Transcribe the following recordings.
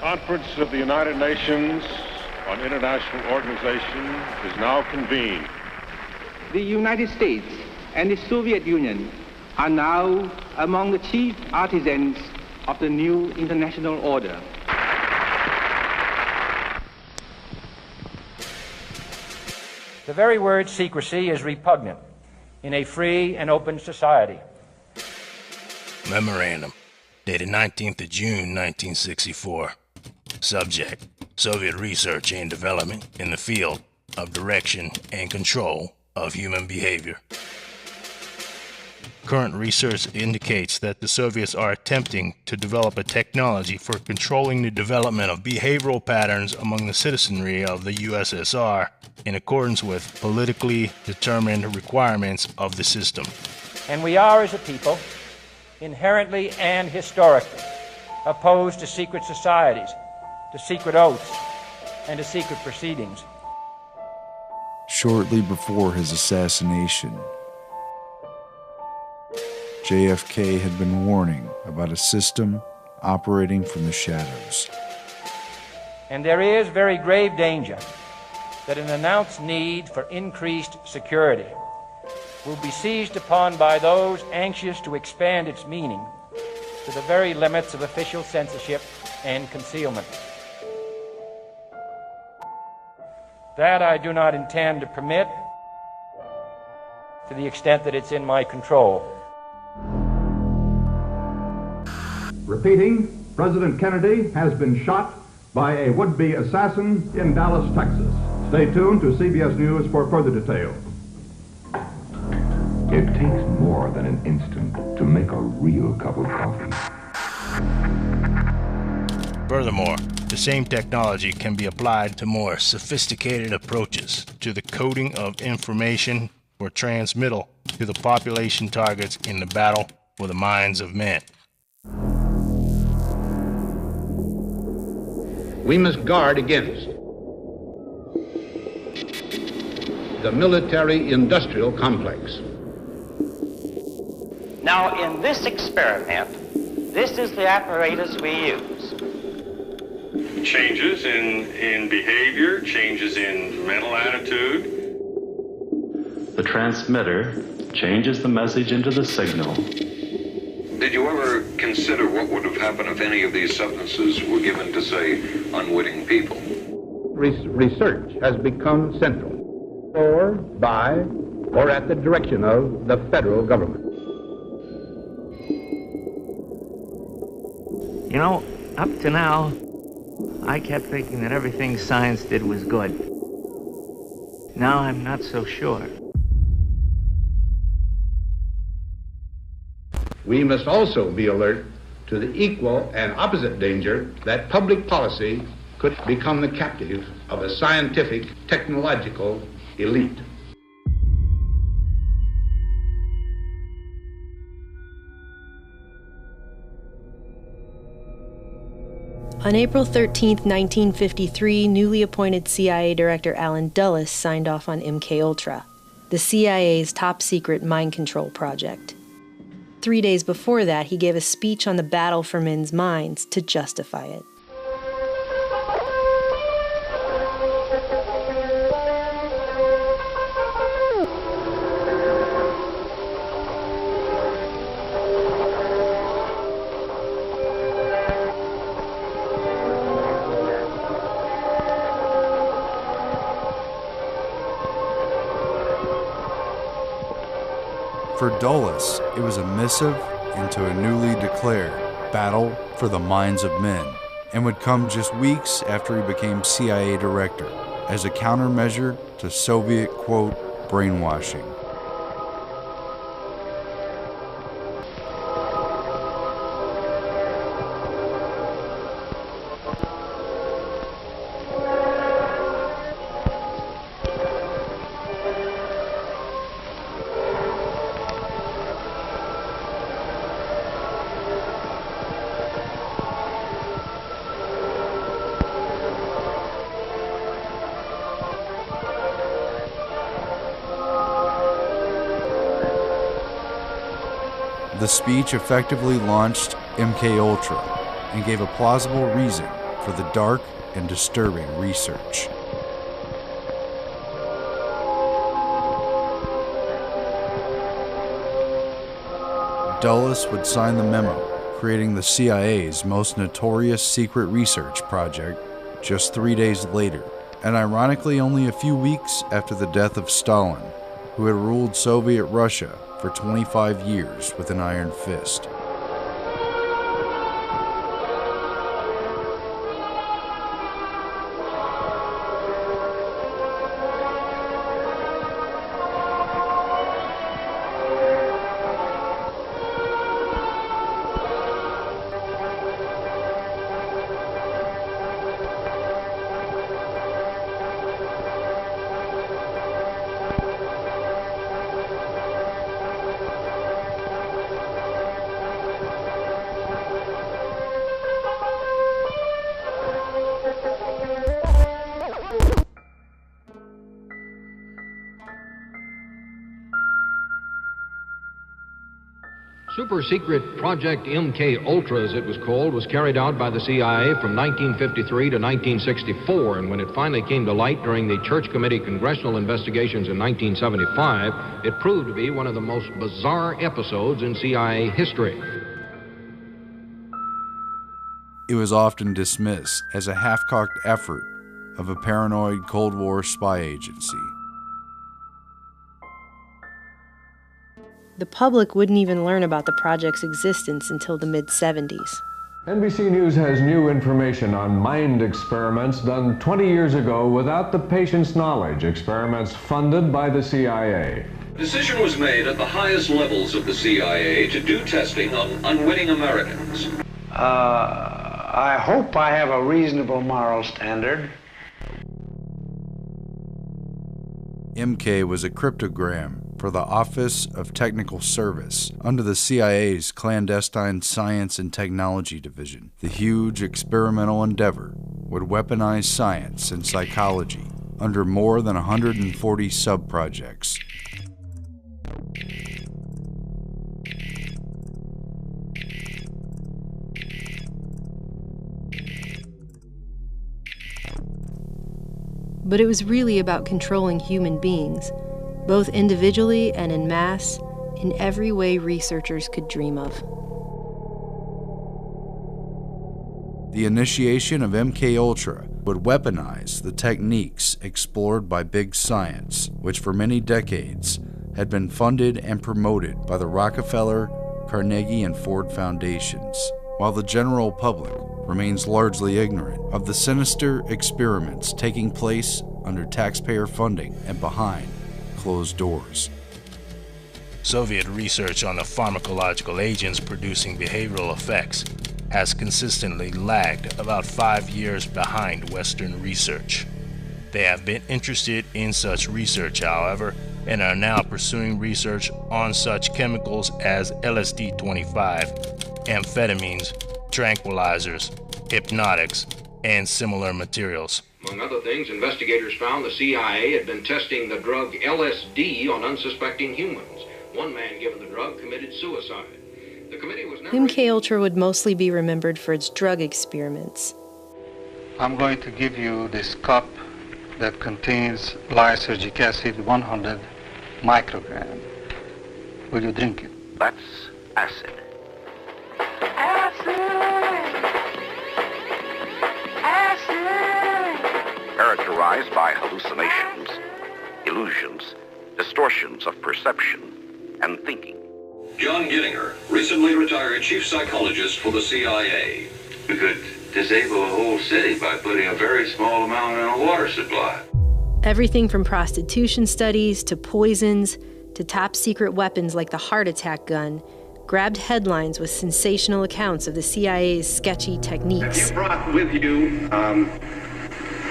Conference of the United Nations on International Organization is now convened. The United States and the Soviet Union are now among the chief artisans of the new international order. The very word secrecy is repugnant in a free and open society. Memorandum, dated 19th of June, 1964. Subject, Soviet research and development in the field of direction and control of human behavior. Current research indicates that the Soviets are attempting to develop a technology for controlling the development of behavioral patterns among the citizenry of the USSR in accordance with politically determined requirements of the system. And we are, as a people, inherently and historically opposed to secret societies, to secret oaths, and to secret proceedings. Shortly before his assassination, JFK had been warning about a system operating from the shadows. And there is very grave danger that an announced need for increased security will be seized upon by those anxious to expand its meaning to the very limits of official censorship and concealment. That I do not intend to permit to the extent that it's in my control. Repeating, President Kennedy has been shot by a would-be assassin in Dallas, Texas. Stay tuned to CBS News for further details. It takes more than an instant to make a real cup of coffee. Furthermore, the same technology can be applied to more sophisticated approaches to the coding of information for transmittal to the population targets in the battle for the minds of men. We must guard against the military-industrial complex. Now, in this experiment, this is the apparatus we use. Changes in behavior, changes in mental attitude. The transmitter changes the message into the signal. Did you ever consider what would have happened if any of these substances were given to, say, unwitting people? Research has become central, or by, or at the direction of the federal government. You know, up to now, I kept thinking that everything science did was good. Now I'm not so sure. We must also be alert to the equal and opposite danger that public policy could become the captive of a scientific, technological elite. On April 13, 1953, newly appointed CIA Director Allen Dulles signed off on MKUltra, the CIA's top-secret mind control project. 3 days before that, he gave a speech on the battle for men's minds to justify it. For Dulles, it was a missive into a newly declared battle for the minds of men, and would come just weeks after he became CIA director, as a countermeasure to Soviet, quote, brainwashing. The speech effectively launched MKUltra and gave a plausible reason for the dark and disturbing research. Dulles would sign the memo, creating the CIA's most notorious secret research project just 3 days later, and ironically only a few weeks after the death of Stalin, who had ruled Soviet Russia for 25 years with an iron fist. Super-secret Project MKUltra, as it was called, was carried out by the CIA from 1953 to 1964, and when it finally came to light during the Church Committee congressional investigations in 1975, it proved to be one of the most bizarre episodes in CIA history. It was often dismissed as a half-cocked effort of a paranoid Cold War spy agency. The public wouldn't even learn about the project's existence until the mid-70s. NBC News has new information on mind experiments done 20 years ago without the patient's knowledge, experiments funded by the CIA. Decision was made at the highest levels of the CIA to do testing on unwitting Americans. I hope I have a reasonable moral standard. MK was a cryptogram for the Office of Technical Service under the CIA's clandestine Science and Technology Division. The huge experimental endeavor would weaponize science and psychology under more than 140 sub-projects. But it was really about controlling human beings, both individually and en masse, in every way researchers could dream of. The initiation of MKUltra would weaponize the techniques explored by big science, which for many decades had been funded and promoted by the Rockefeller, Carnegie, and Ford foundations, while the general public remains largely ignorant of the sinister experiments taking place under taxpayer funding and behind closed doors. Soviet research on the pharmacological agents producing behavioral effects has consistently lagged about 5 years behind Western research. They have been interested in such research, however, and are now pursuing research on such chemicals as LSD-25, amphetamines, tranquilizers, hypnotics, and similar materials. Among other things, investigators found the CIA had been testing the drug LSD on unsuspecting humans. One man given the drug committed suicide. The committee was never... MKUltra would mostly be remembered for its drug experiments. I'm going to give you this cup that contains lysergic acid 100 microgram. Will you drink it? That's acid. Acid! Characterized by hallucinations, illusions, distortions of perception and thinking. John Gittinger, recently retired chief psychologist for the CIA. We could disable a whole city by putting a very small amount in a water supply. Everything from prostitution studies to poisons to top secret weapons like the heart attack gun grabbed headlines with sensational accounts of the CIA's sketchy techniques. Have you brought with you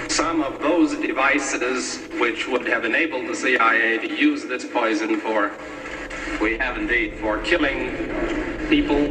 some of those devices which would have enabled the CIA to use this poison for, we have indeed, for killing people?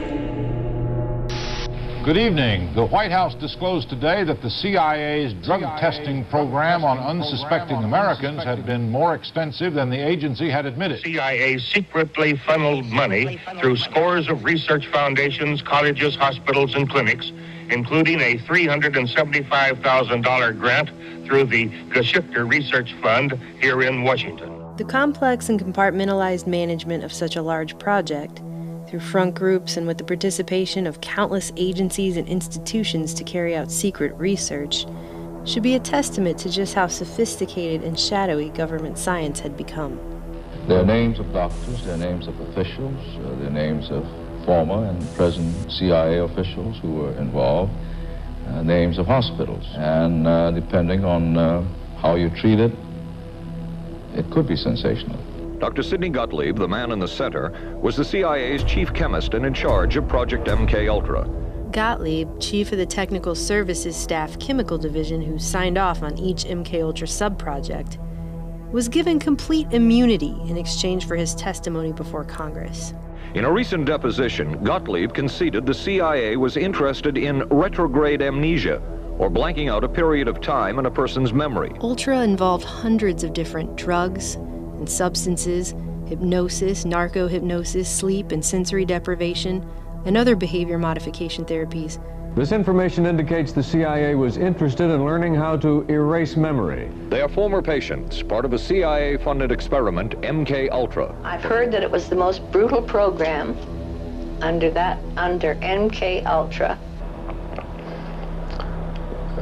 Good evening. The White House disclosed today that the CIA's drug testing program on unsuspecting Americans had been more extensive than the agency had admitted. CIA secretly funneled money through scores of research foundations, colleges, hospitals, and clinics including a $375,000 grant through the Geschichte Research Fund here in Washington. The complex and compartmentalized management of such a large project, through front groups and with the participation of countless agencies and institutions to carry out secret research, should be a testament to just how sophisticated and shadowy government science had become. Their names of doctors, their names of officials, their names of former and present CIA officials who were involved, names of hospitals, and depending on how you treat it, it could be sensational. Dr. Sidney Gottlieb, the man in the center, was the CIA's chief chemist and in charge of Project MKUltra. Gottlieb, chief of the Technical Services Staff Chemical Division who signed off on each MKUltra sub-project, was given complete immunity in exchange for his testimony before Congress. In a recent deposition, Gottlieb conceded the CIA was interested in retrograde amnesia, or blanking out a period of time in a person's memory. Ultra involved hundreds of different drugs and substances, hypnosis, narco-hypnosis, sleep and sensory deprivation, and other behavior modification therapies. This information indicates the CIA was interested in learning how to erase memory. They are former patients, part of a CIA-funded experiment, MKUltra. I've heard that it was the most brutal program under MKUltra.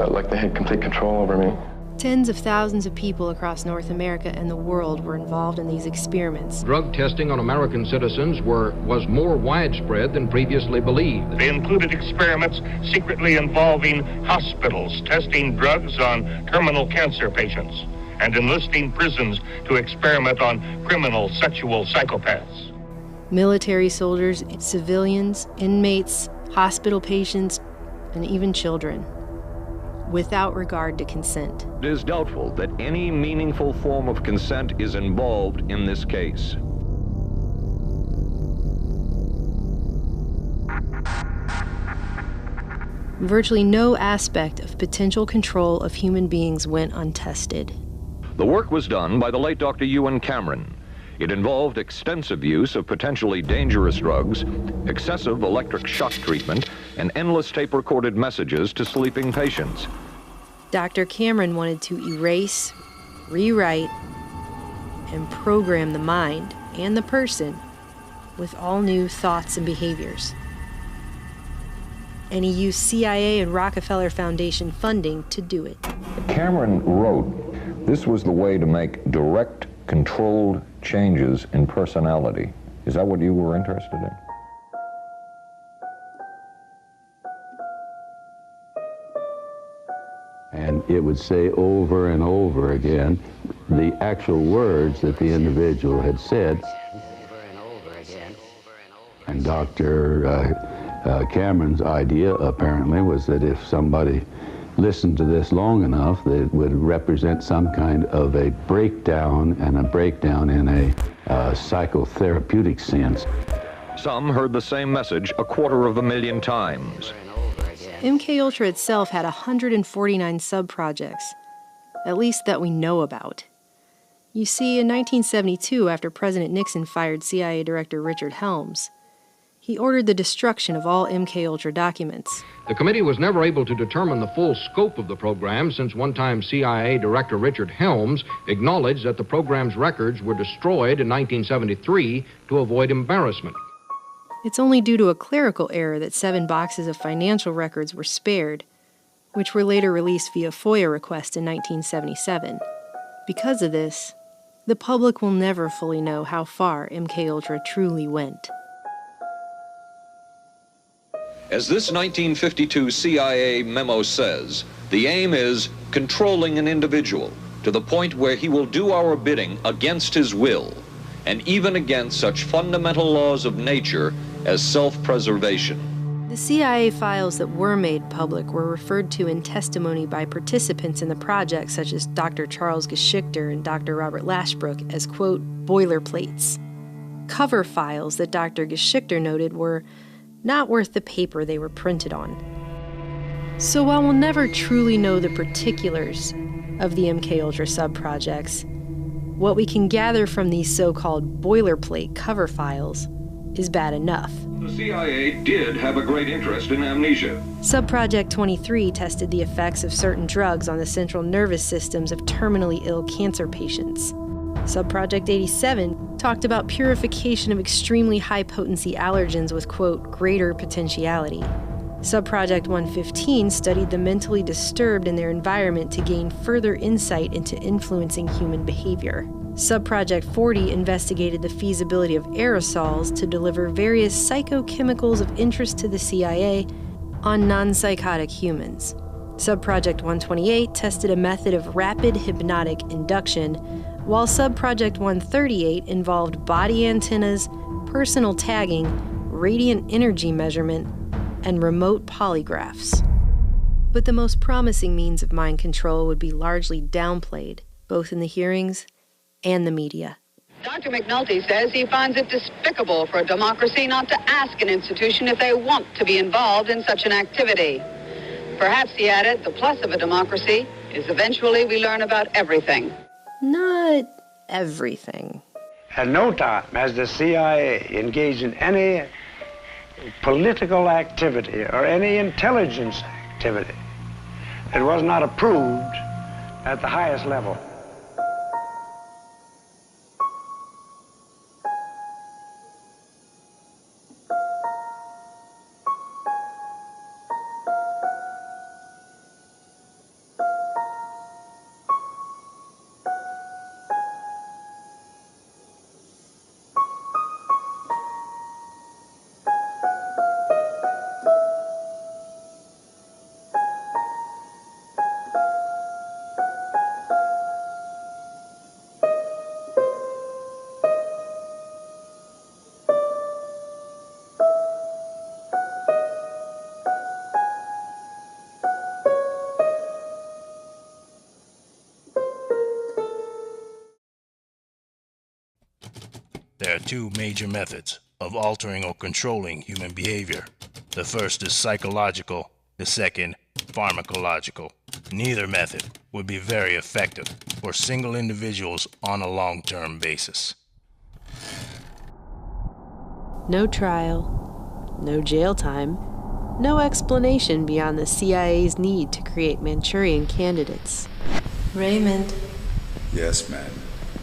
Like they had complete control over me. Tens of thousands of people across North America and the world were involved in these experiments. Drug testing on American citizens was more widespread than previously believed. They included experiments secretly involving hospitals testing drugs on terminal cancer patients and enlisting prisons to experiment on criminal sexual psychopaths. Military soldiers, civilians, inmates, hospital patients, and even children, without regard to consent. It is doubtful that any meaningful form of consent is involved in this case. Virtually no aspect of potential control of human beings went untested. The work was done by the late Dr. Ewan Cameron. It involved extensive use of potentially dangerous drugs, excessive electric shock treatment, and endless tape-recorded messages to sleeping patients. Dr. Cameron wanted to erase, rewrite, and program the mind and the person with all new thoughts and behaviors. And he used CIA and Rockefeller Foundation funding to do it. Cameron wrote, this was the way to make direct, controlled changes in personality. Is that what you were interested in? And it would say over and over again the actual words that the individual had said. And Dr. Cameron's idea apparently was that if somebody listened to this long enough, that it would represent some kind of a breakdown, and a breakdown in a psychotherapeutic sense. Some heard the same message 250,000 times. MKUltra itself had 149 sub-projects, at least that we know about. You see, in 1972, after President Nixon fired CIA Director Richard Helms, he ordered the destruction of all MKUltra documents. The committee was never able to determine the full scope of the program, since one-time CIA Director Richard Helms acknowledged that the program's records were destroyed in 1973 to avoid embarrassment. It's only due to a clerical error that 7 boxes of financial records were spared, which were later released via FOIA request in 1977. Because of this, the public will never fully know how far MKUltra truly went. As this 1952 CIA memo says, the aim is controlling an individual to the point where he will do our bidding against his will, and even against such fundamental laws of nature as self-preservation. The CIA files that were made public were referred to in testimony by participants in the project, such as Dr. Charles Geschichte and Dr. Robert Lashbrook, as, quote, boilerplates. Cover files that Dr. Geschichte noted were not worth the paper they were printed on. So while we'll never truly know the particulars of the MKUltra sub-projects, what we can gather from these so-called boilerplate cover files is bad enough. The CIA did have a great interest in amnesia. Subproject 23 tested the effects of certain drugs on the central nervous systems of terminally ill cancer patients. Subproject 87 talked about purification of extremely high-potency allergens with, quote, greater potentiality. Subproject 115 studied the mentally disturbed in their environment to gain further insight into influencing human behavior. Subproject 40 investigated the feasibility of aerosols to deliver various psychochemicals of interest to the CIA on non-psychotic humans. Subproject 128 tested a method of rapid hypnotic induction, while Subproject 138 involved body antennas, personal tagging, radiant energy measurement, and remote polygraphs. But the most promising means of mind control would be largely downplayed, both in the hearings and the media. Dr. McNulty says he finds it despicable for a democracy not to ask an institution if they want to be involved in such an activity. Perhaps, he added, the plus of a democracy is eventually we learn about everything. Not everything. At no time has the CIA engaged in any political activity or any intelligence activity that was not approved at the highest level. There are two major methods of altering or controlling human behavior. The first is psychological, the second, pharmacological. Neither method would be very effective for single individuals on a long-term basis. No trial, no jail time, no explanation beyond the CIA's need to create Manchurian candidates. Raymond. Yes, ma'am.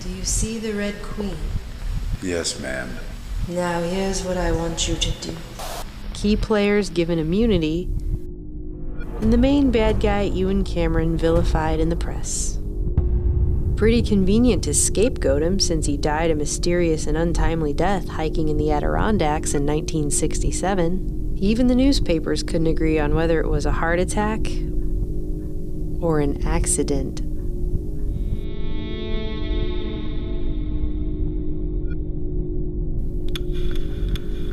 Do you see the Red Queen? Yes, ma'am. Now here's what I want you to do. Key players given immunity, and the main bad guy, Ewan Cameron, vilified in the press. Pretty convenient to scapegoat him since he died a mysterious and untimely death hiking in the Adirondacks in 1967. Even the newspapers couldn't agree on whether it was a heart attack or an accident.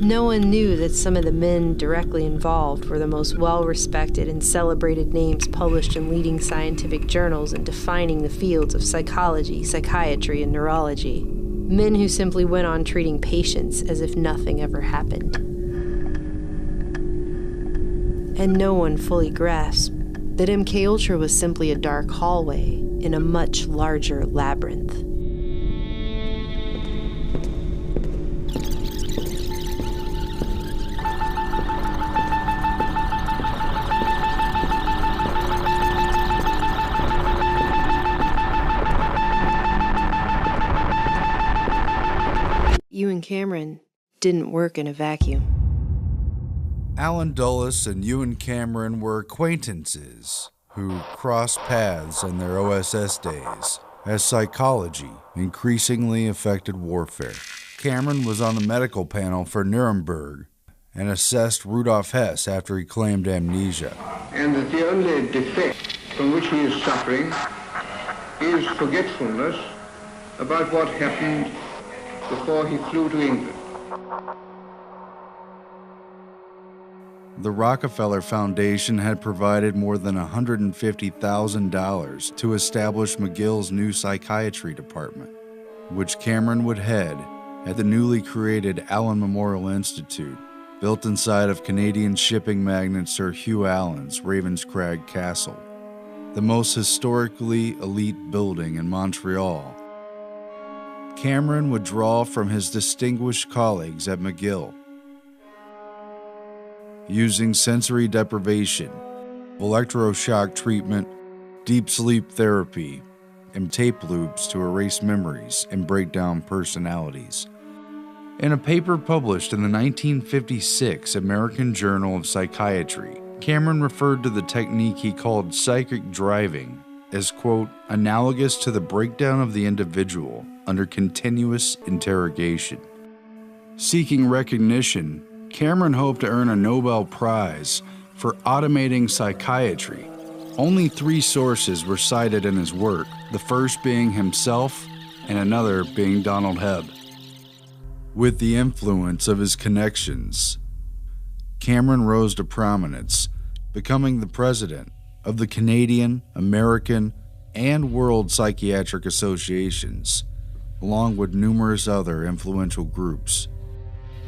No one knew that some of the men directly involved were the most well-respected and celebrated names published in leading scientific journals and defining the fields of psychology, psychiatry, and neurology. Men who simply went on treating patients as if nothing ever happened. And no one fully grasped that MKUltra was simply a dark hallway in a much larger labyrinth. Ewan Cameron didn't work in a vacuum. Allen Dulles and Ewan Cameron were acquaintances who crossed paths in their OSS days as psychology increasingly affected warfare. Cameron was on the medical panel for Nuremberg and assessed Rudolf Hess after he claimed amnesia. And that the only defect from which he is suffering is forgetfulness about what happened before he flew to England. The Rockefeller Foundation had provided more than $150,000 to establish McGill's new psychiatry department, which Cameron would head at the newly created Allen Memorial Institute, built inside of Canadian shipping magnate Sir Hugh Allen's Ravenscrag Castle, the most historically elite building in Montreal. Cameron would draw from his distinguished colleagues at McGill. using sensory deprivation, electroshock treatment, deep sleep therapy, and tape loops to erase memories and break down personalities. In a paper published in the 1956 American Journal of Psychiatry, Cameron referred to the technique he called psychic driving as, quote, analogous to the breakdown of the individual under continuous interrogation. Seeking recognition, Cameron hoped to earn a Nobel Prize for automating psychiatry. Only 3 sources were cited in his work, the first being himself and another being Donald Hebb. With the influence of his connections, Cameron rose to prominence, becoming the president of the Canadian, American, and World Psychiatric Associations, along with numerous other influential groups.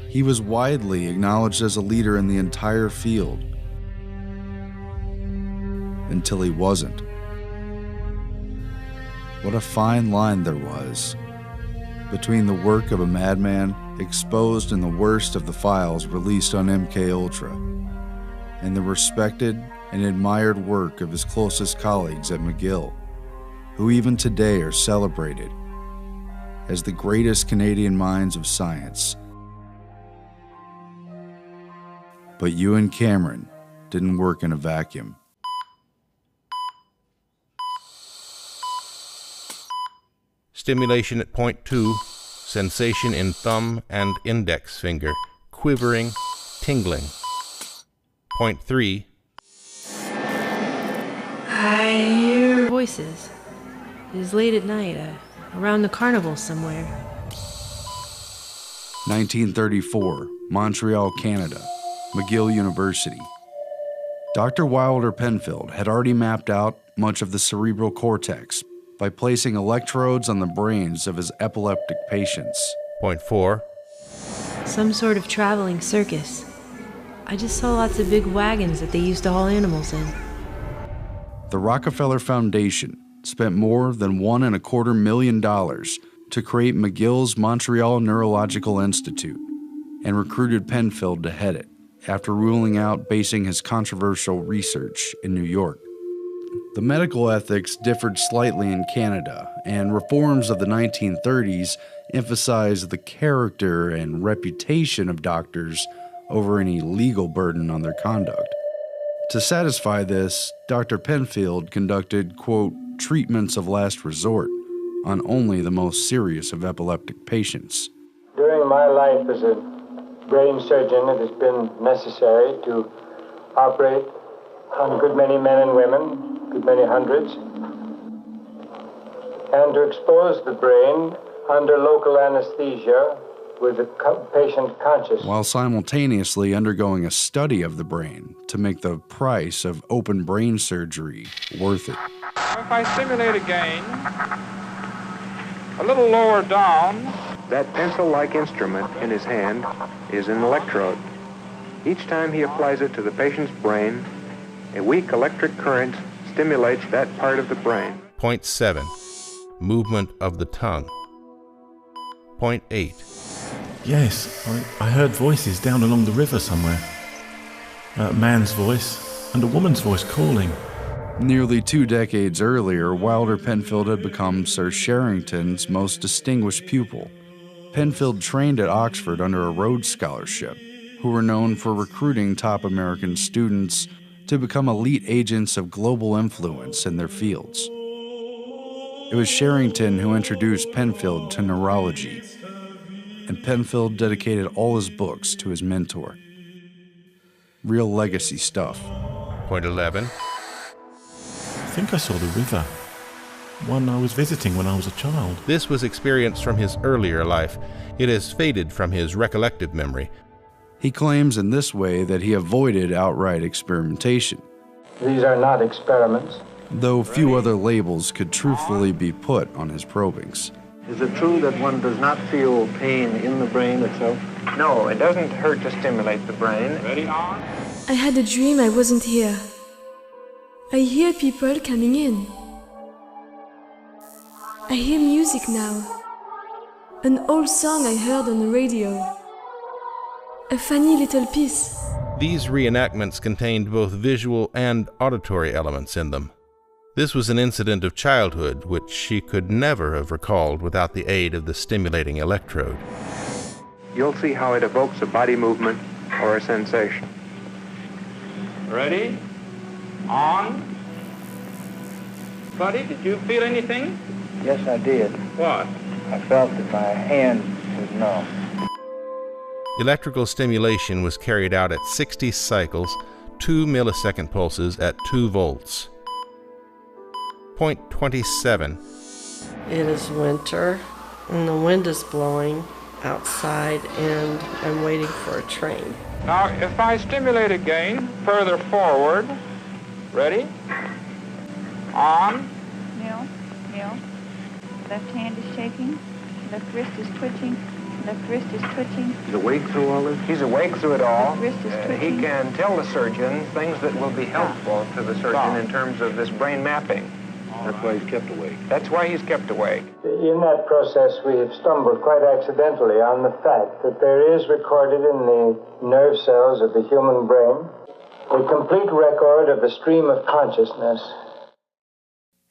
He was widely acknowledged as a leader in the entire field, until he wasn't. What a fine line there was between the work of a madman exposed in the worst of the files released on MKUltra and the respected and admired work of his closest colleagues at McGill, who even today are celebrated as the greatest Canadian minds of science. But you and Cameron didn't work in a vacuum. Stimulation at point 2, sensation in thumb and index finger, quivering, tingling. Point 3. I hear voices. It is late at night, around the carnival somewhere. 1934, Montreal, Canada, McGill University. Dr. Wilder Penfield had already mapped out much of the cerebral cortex by placing electrodes on the brains of his epileptic patients. Point 4. Some sort of traveling circus. I just saw lots of big wagons that they used to haul animals in. The Rockefeller Foundation spent more than $1.25 million to create McGill's Montreal Neurological Institute and recruited Penfield to head it after ruling out basing his controversial research in New York. The medical ethics differed slightly in Canada, and reforms of the 1930s emphasized the character and reputation of doctors over any legal burden on their conduct. To satisfy this, Dr. Penfield conducted, quote, treatments of last resort on only the most serious of epileptic patients. During my life as a brain surgeon, it has been necessary to operate on a good many men and women, good many hundreds, and to expose the brain under local anesthesia with the patient conscious. While simultaneously undergoing a study of the brain to make the price of open brain surgery worth it. If I stimulate again, a little lower down. That pencil-like instrument in his hand is an electrode. Each time he applies it to the patient's brain, a weak electric current stimulates that part of the brain. Point 7. Movement of the tongue. Point 8. Yes, I heard voices down along the river somewhere. A man's voice and a woman's voice calling. Nearly 2 decades earlier, Wilder Penfield had become Sir Sherrington's most distinguished pupil. Penfield trained at Oxford under a Rhodes Scholarship, who were known for recruiting top American students to become elite agents of global influence in their fields. It was Sherrington who introduced Penfield to neurology, and Penfield dedicated all his books to his mentor. Real legacy stuff. Point 11. I think I saw the river. One I was visiting when I was a child. This was experience from his earlier life. It has faded from his recollective memory. He claims in this way that he avoided outright experimentation. These are not experiments. Though few other labels could truthfully be put on his probings. Is it true that one does not feel pain in the brain itself? No, it doesn't hurt to stimulate the brain. Ready, on. I had a dream I wasn't here. I hear people coming in. I hear music now. An old song I heard on the radio. A funny little piece. These reenactments contained both visual and auditory elements in them. This was an incident of childhood which she could never have recalled without the aid of the stimulating electrode. You'll see how it evokes a body movement or a sensation. Ready? On. Buddy, did you feel anything? Yes, I did. What? I felt that my hand was numb. Electrical stimulation was carried out at 60 cycles, 2 millisecond pulses at 2 volts. Point 27. It is winter, and the wind is blowing outside, and I'm waiting for a train. Now, if I stimulate again, further forward. Ready? On. Neil. Left hand is shaking. Left wrist is twitching. Left wrist is twitching. He's awake through all this? He's awake through it all. Left wrist is twitching. He can tell the surgeon things that will be helpful to the surgeon in terms of this brain mapping. That's why he's kept awake. That's why he's kept awake. In that process, we have stumbled quite accidentally on the fact that there is recorded in the nerve cells of the human brain a complete record of the stream of consciousness.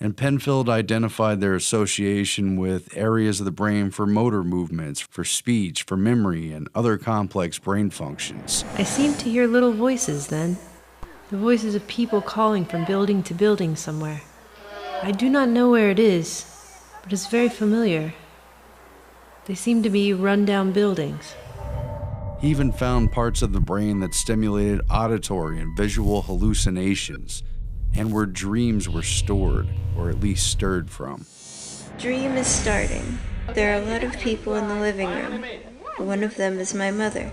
And Penfield identified their association with areas of the brain for motor movements, for speech, for memory, and other complex brain functions. I seemed to hear little voices then, the voices of people calling from building to building somewhere. I do not know where it is, but it's very familiar. They seem to be run-down buildings. He even found parts of the brain that stimulated auditory and visual hallucinations, and where dreams were stored, or at least stirred from. Dream is starting. There are a lot of people in the living room. One of them is my mother.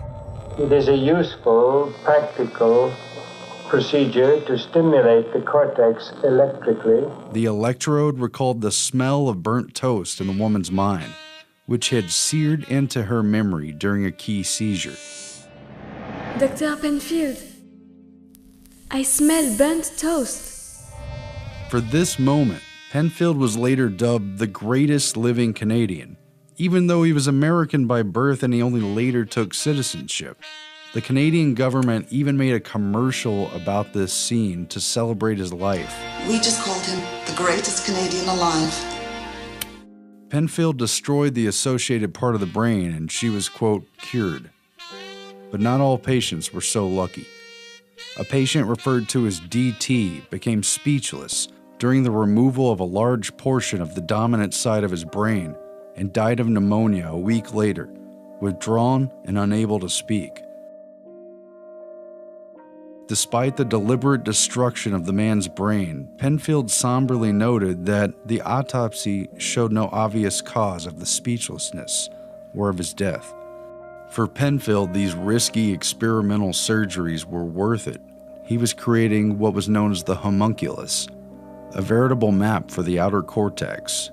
It is a useful, practical procedure to stimulate the cortex electrically. The electrode recalled the smell of burnt toast in the woman's mind, which had seared into her memory during a key seizure. Dr. Penfield, I smell burnt toast. For this moment, Penfield was later dubbed the greatest living Canadian, even though he was American by birth and he only later took citizenship. The Canadian government even made a commercial about this scene to celebrate his life. We just called him the greatest Canadian alive. Penfield destroyed the associated part of the brain and she was, quote, cured. But not all patients were so lucky. A patient referred to as DT became speechless during the removal of a large portion of the dominant side of his brain and died of pneumonia a week later, withdrawn and unable to speak. Despite the deliberate destruction of the man's brain, Penfield somberly noted that the autopsy showed no obvious cause of the speechlessness or of his death. For Penfield, these risky experimental surgeries were worth it. He was creating what was known as the homunculus, a veritable map for the outer cortex,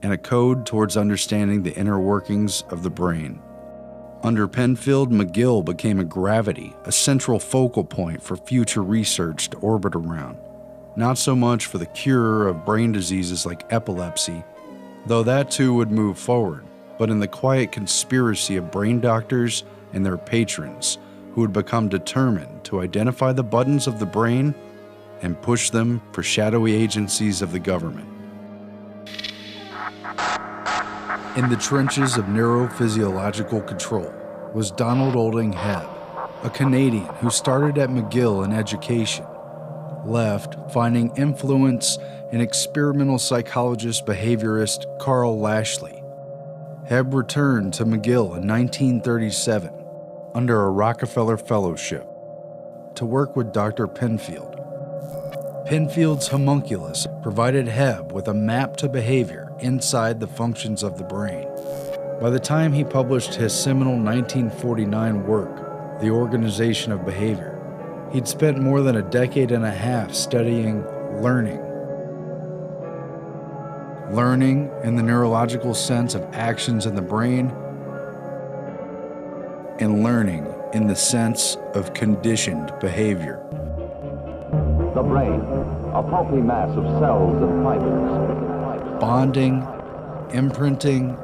and a code towards understanding the inner workings of the brain. Under Penfield, McGill became a gravity, a central focal point for future research to orbit around. Not so much for the cure of brain diseases like epilepsy, though that too would move forward, but in the quiet conspiracy of brain doctors and their patrons who would become determined to identify the buttons of the brain and push them for shadowy agencies of the government. In the trenches of neurophysiological control was Donald Olding Hebb, a Canadian who started at McGill in education, left finding influence in experimental psychologist behaviorist Carl Lashley. Hebb returned to McGill in 1937 under a Rockefeller Fellowship to work with Dr. Penfield. Penfield's homunculus provided Hebb with a map to behavior inside the functions of the brain. By the time he published his seminal 1949 work, The Organization of Behavior, he'd spent more than a decade and a half studying learning. Learning in the neurological sense of actions in the brain, and learning in the sense of conditioned behavior. The brain, a pulpy mass of cells and fibers. Bonding, imprinting,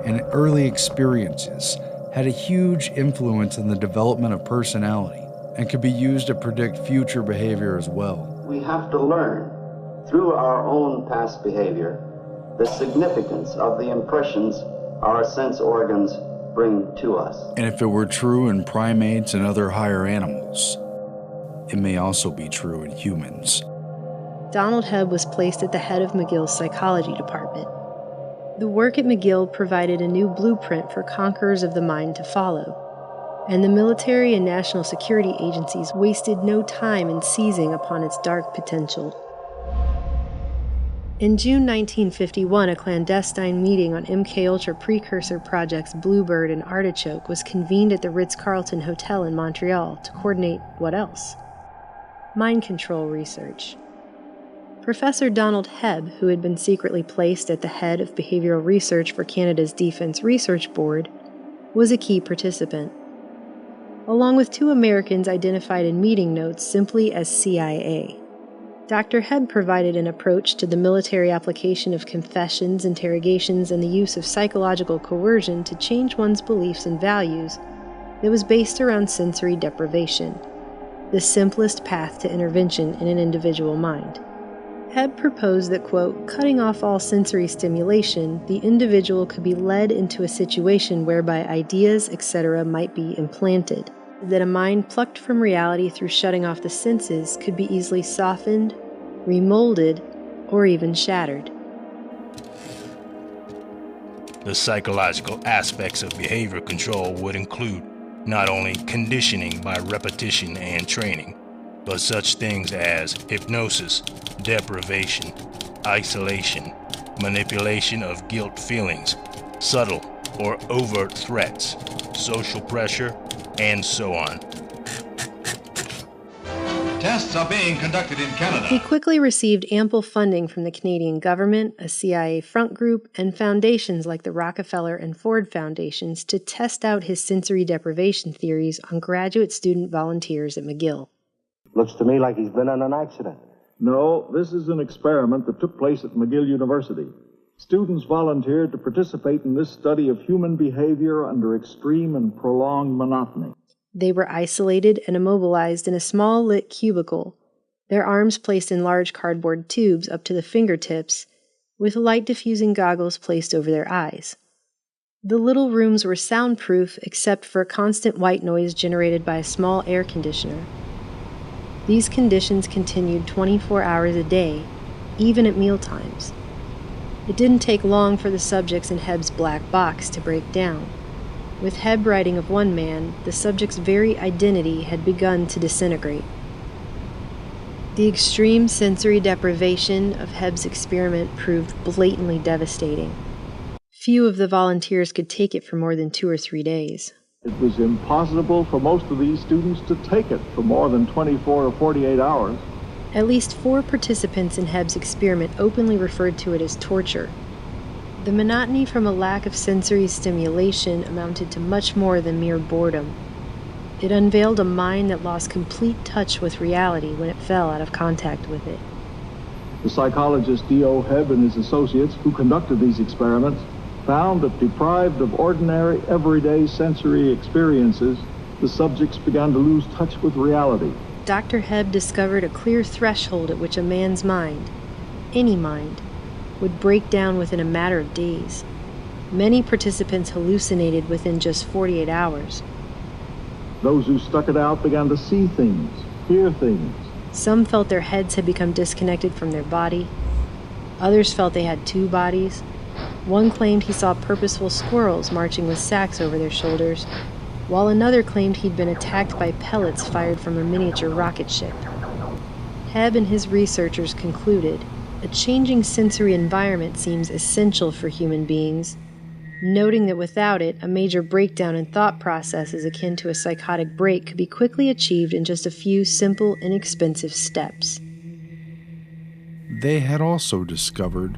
and early experiences had a huge influence in the development of personality and could be used to predict future behavior as well. We have to learn through our own past behavior the significance of the impressions our sense organs bring to us. And if it were true in primates and other higher animals, it may also be true in humans. Donald Hebb was placed at the head of McGill's psychology department. The work at McGill provided a new blueprint for conquerors of the mind to follow, and the military and national security agencies wasted no time in seizing upon its dark potential. In June 1951, a clandestine meeting on MKUltra precursor projects Bluebird and Artichoke was convened at the Ritz-Carlton Hotel in Montreal to coordinate what else? Mind control research. Professor Donald Hebb, who had been secretly placed at the head of behavioral research for Canada's Defense Research Board, was a key participant, along with 2 Americans identified in meeting notes simply as CIA. Dr. Hebb provided an approach to the military application of confessions, interrogations, and the use of psychological coercion to change one's beliefs and values that was based around sensory deprivation, the simplest path to intervention in an individual mind. Hebb proposed that, quote, cutting off all sensory stimulation, the individual could be led into a situation whereby ideas, etc. might be implanted, that a mind plucked from reality through shutting off the senses could be easily softened, remolded, or even shattered. The psychological aspects of behavior control would include not only conditioning by repetition and training, but such things as hypnosis, deprivation, isolation, manipulation of guilt feelings, subtle or overt threats, social pressure, and so on. Tests are being conducted in Canada. He quickly received ample funding from the Canadian government, a CIA front group, and foundations like the Rockefeller and Ford Foundations to test out his sensory deprivation theories on graduate student volunteers at McGill. Looks to me like he's been in an accident. No, this is an experiment that took place at McGill University. Students volunteered to participate in this study of human behavior under extreme and prolonged monotony. They were isolated and immobilized in a small lit cubicle, their arms placed in large cardboard tubes up to the fingertips, with light diffusing goggles placed over their eyes. The little rooms were soundproof except for a constant white noise generated by a small air conditioner. These conditions continued 24 hours a day, even at mealtimes. It didn't take long for the subjects in Hebb's black box to break down. With Hebb writing of one man, the subject's very identity had begun to disintegrate. The extreme sensory deprivation of Hebb's experiment proved blatantly devastating. Few of the volunteers could take it for more than 2 or 3 days. It was impossible for most of these students to take it for more than 24 or 48 hours. At least 4 participants in Hebb's experiment openly referred to it as torture. The monotony from a lack of sensory stimulation amounted to much more than mere boredom. It unveiled a mind that lost complete touch with reality when it fell out of contact with it. The psychologist D.O. Hebb and his associates who conducted these experiments found that deprived of ordinary, everyday sensory experiences, the subjects began to lose touch with reality. Dr. Hebb discovered a clear threshold at which a man's mind, any mind, would break down within a matter of days. Many participants hallucinated within just 48 hours. Those who stuck it out began to see things, hear things. Some felt their heads had become disconnected from their body. Others felt they had 2 bodies. One claimed he saw purposeful squirrels marching with sacks over their shoulders, while another claimed he'd been attacked by pellets fired from a miniature rocket ship. Hebb and his researchers concluded a changing sensory environment seems essential for human beings, noting that without it, a major breakdown in thought processes akin to a psychotic break could be quickly achieved in just a few simple, inexpensive steps. They had also discovered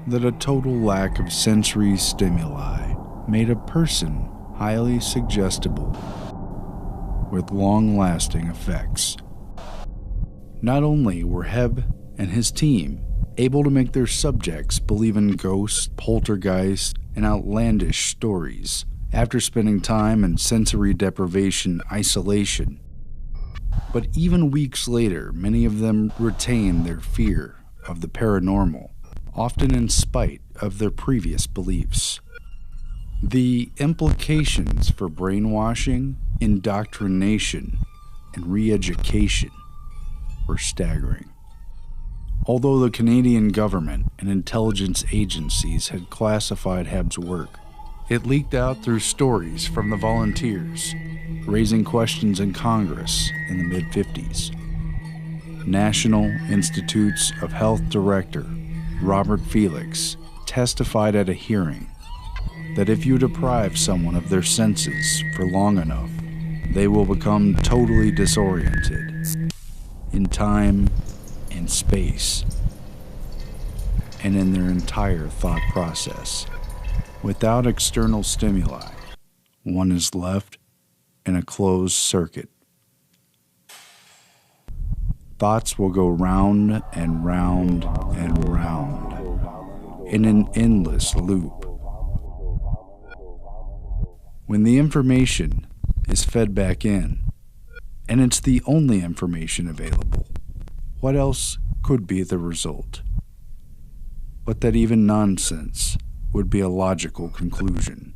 that a total lack of sensory stimuli made a person highly suggestible, with long-lasting effects. Not only were Hebb and his team able to make their subjects believe in ghosts, poltergeists, and outlandish stories after spending time in sensory deprivation isolation, But even weeks later, many of them retain their fear of the paranormal, often in spite of their previous beliefs. The implications for brainwashing, indoctrination, and re-education were staggering. Although the Canadian government and intelligence agencies had classified Hebb's work, it leaked out through stories from the volunteers, raising questions in Congress in the mid-50s. National Institutes of Health Director Robert Felix testified at a hearing that if you deprive someone of their senses for long enough, they will become totally disoriented in time and space and in their entire thought process. Without external stimuli, one is left in a closed circuit. Thoughts will go round and round and round in an endless loop. When the information is fed back in, and it's the only information available, what else could be the result? But that even nonsense would be a logical conclusion.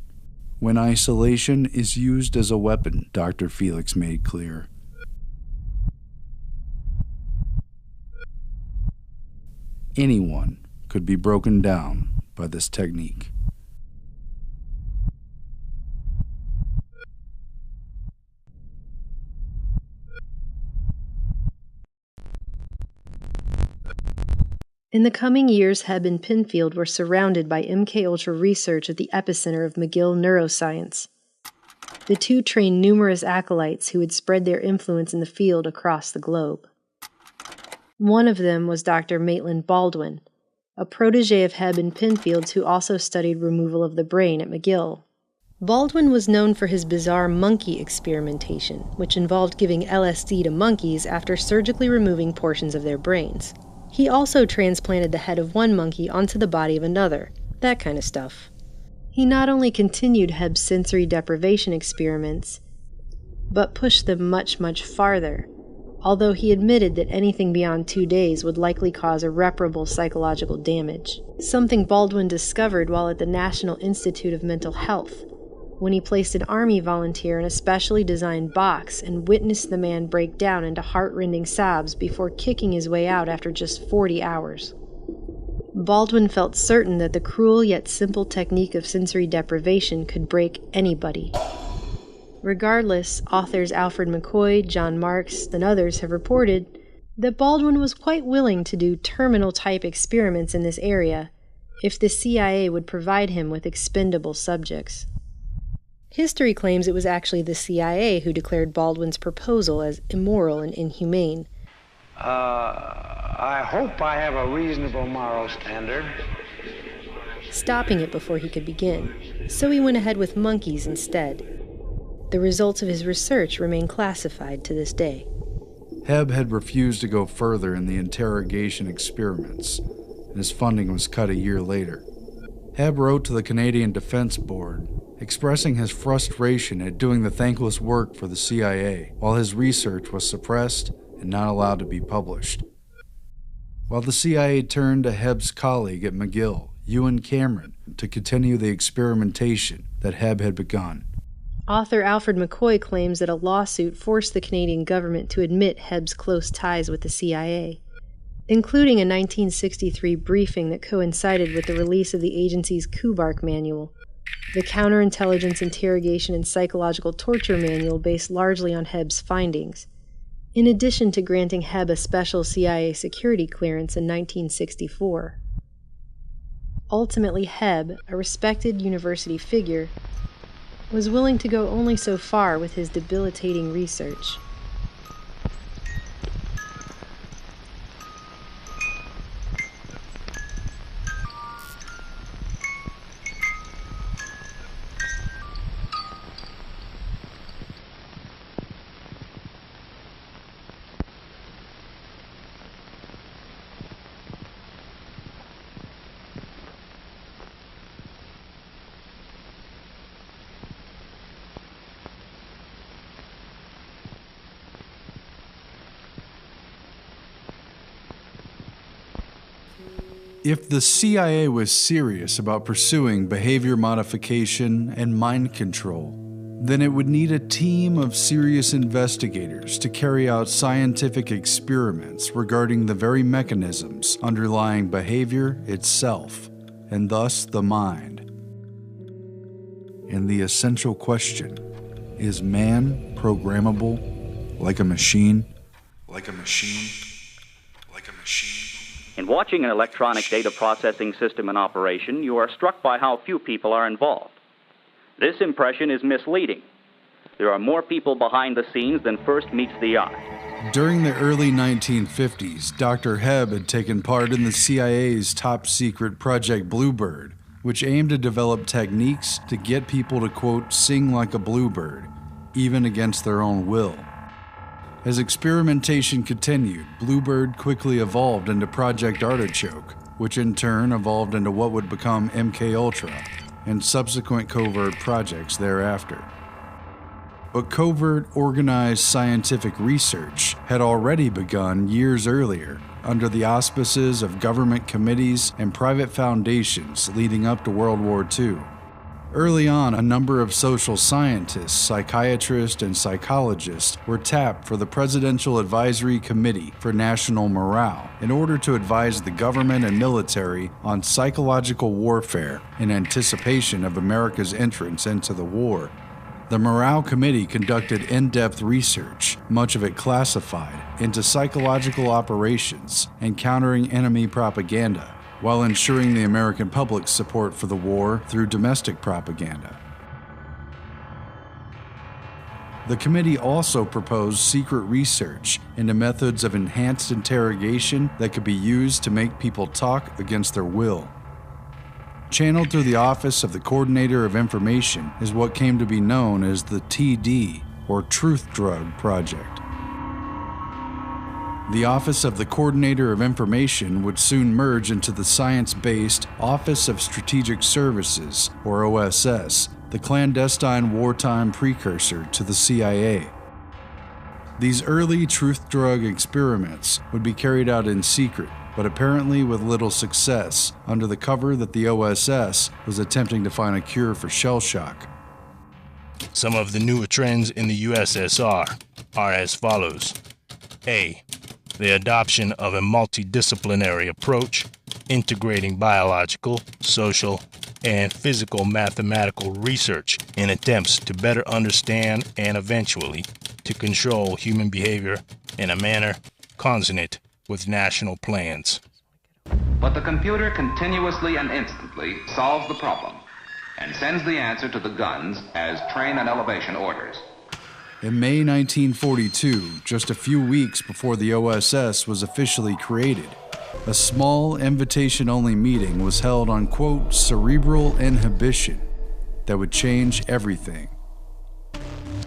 When isolation is used as a weapon, Dr. Felix made clear, anyone could be broken down by this technique. In the coming years, Hebb and Pinfield were surrounded by MKUltra research at the epicenter of McGill neuroscience. The two trained numerous acolytes who would spread their influence in the field across the globe. One of them was Dr. Maitland Baldwin, a protege of Hebb and Pinfield's who also studied removal of the brain at McGill. Baldwin was known for his bizarre monkey experimentation, which involved giving LSD to monkeys after surgically removing portions of their brains. He also transplanted the head of one monkey onto the body of another, that kind of stuff. He not only continued Hebb's sensory deprivation experiments, but pushed them much, much farther, although he admitted that anything beyond 2 days would likely cause irreparable psychological damage, something Baldwin discovered while at the National Institute of Mental Health, when he placed an Army volunteer in a specially designed box and witnessed the man break down into heart-rending sobs before kicking his way out after just 40 hours. Baldwin felt certain that the cruel yet simple technique of sensory deprivation could break anybody. Regardless, authors Alfred McCoy, John Marks, and others have reported that Baldwin was quite willing to do terminal-type experiments in this area if the CIA would provide him with expendable subjects. History claims it was actually the CIA who declared Baldwin's proposal as immoral and inhumane. I hope I have a reasonable moral standard. Stopping it before he could begin, so he went ahead with monkeys instead. The results of his research remain classified to this day. Hebb had refused to go further in the interrogation experiments, and his funding was cut a year later. Hebb wrote to the Canadian Defense Board, expressing his frustration at doing the thankless work for the CIA while his research was suppressed and not allowed to be published. While the CIA turned to Hebb's colleague at McGill, Ewan Cameron, to continue the experimentation that Hebb had begun. Author Alfred McCoy claims that a lawsuit forced the Canadian government to admit Hebb's close ties with the CIA, including a 1963 briefing that coincided with the release of the agency's Kubark Manual, the counterintelligence interrogation and psychological torture manual based largely on Hebb's findings, in addition to granting Hebb a special CIA security clearance in 1964. Ultimately, Hebb, a respected university figure, was willing to go only so far with his debilitating research. If the CIA was serious about pursuing behavior modification and mind control, then it would need a team of serious investigators to carry out scientific experiments regarding the very mechanisms underlying behavior itself, and thus the mind. And the essential question, is man programmable like a machine? Like a machine? Like a machine? In watching an electronic data processing system in operation, you are struck by how few people are involved. This impression is misleading. There are more people behind the scenes than first meets the eye. During the early 1950s, Dr. Hebb had taken part in the CIA's top-secret Project Bluebird, which aimed to develop techniques to get people to, quote, sing like a bluebird, even against their own will. As experimentation continued, Bluebird quickly evolved into Project Artichoke, which in turn evolved into what would become MKUltra, and subsequent covert projects thereafter. But covert, organized scientific research had already begun years earlier under the auspices of government committees and private foundations leading up to World War II. Early on, a number of social scientists, psychiatrists, and psychologists were tapped for the Presidential Advisory Committee for National Morale in order to advise the government and military on psychological warfare in anticipation of America's entrance into the war. The Morale Committee conducted in-depth research, much of it classified, into psychological operations and countering enemy propaganda, while ensuring the American public's support for the war through domestic propaganda. The committee also proposed secret research into methods of enhanced interrogation that could be used to make people talk against their will. Channeled through the Office of the Coordinator of Information is what came to be known as the TD, or Truth Drug Project. The Office of the Coordinator of Information would soon merge into the science-based Office of Strategic Services, or OSS, the clandestine wartime precursor to the CIA. These early truth drug experiments would be carried out in secret, but apparently with little success, under the cover that the OSS was attempting to find a cure for shell shock. Some of the newer trends in the USSR are as follows. A. The adoption of a multidisciplinary approach, integrating biological, social, and physical mathematical research in attempts to better understand and eventually to control human behavior in a manner consonant with national plans. But the computer continuously and instantly solves the problem and sends the answer to the guns as train and elevation orders. In May 1942, just a few weeks before the OSS was officially created, a small invitation-only meeting was held on, quote, cerebral inhibition that would change everything.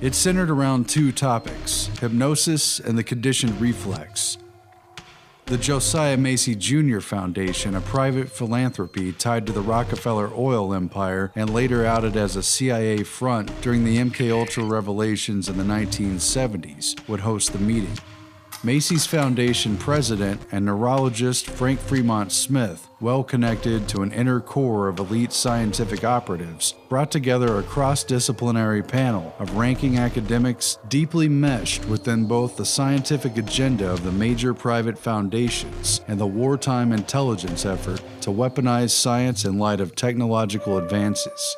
It centered around two topics, hypnosis and the conditioned reflex. The Josiah Macy Jr. Foundation, a private philanthropy tied to the Rockefeller oil empire and later outed as a CIA front during the MKUltra revelations in the 1970s, would host the meeting. Macy's Foundation president and neurologist Frank Fremont Smith, well connected to an inner core of elite scientific operatives, brought together a cross-disciplinary panel of ranking academics deeply meshed within both the scientific agenda of the major private foundations and the wartime intelligence effort to weaponize science in light of technological advances.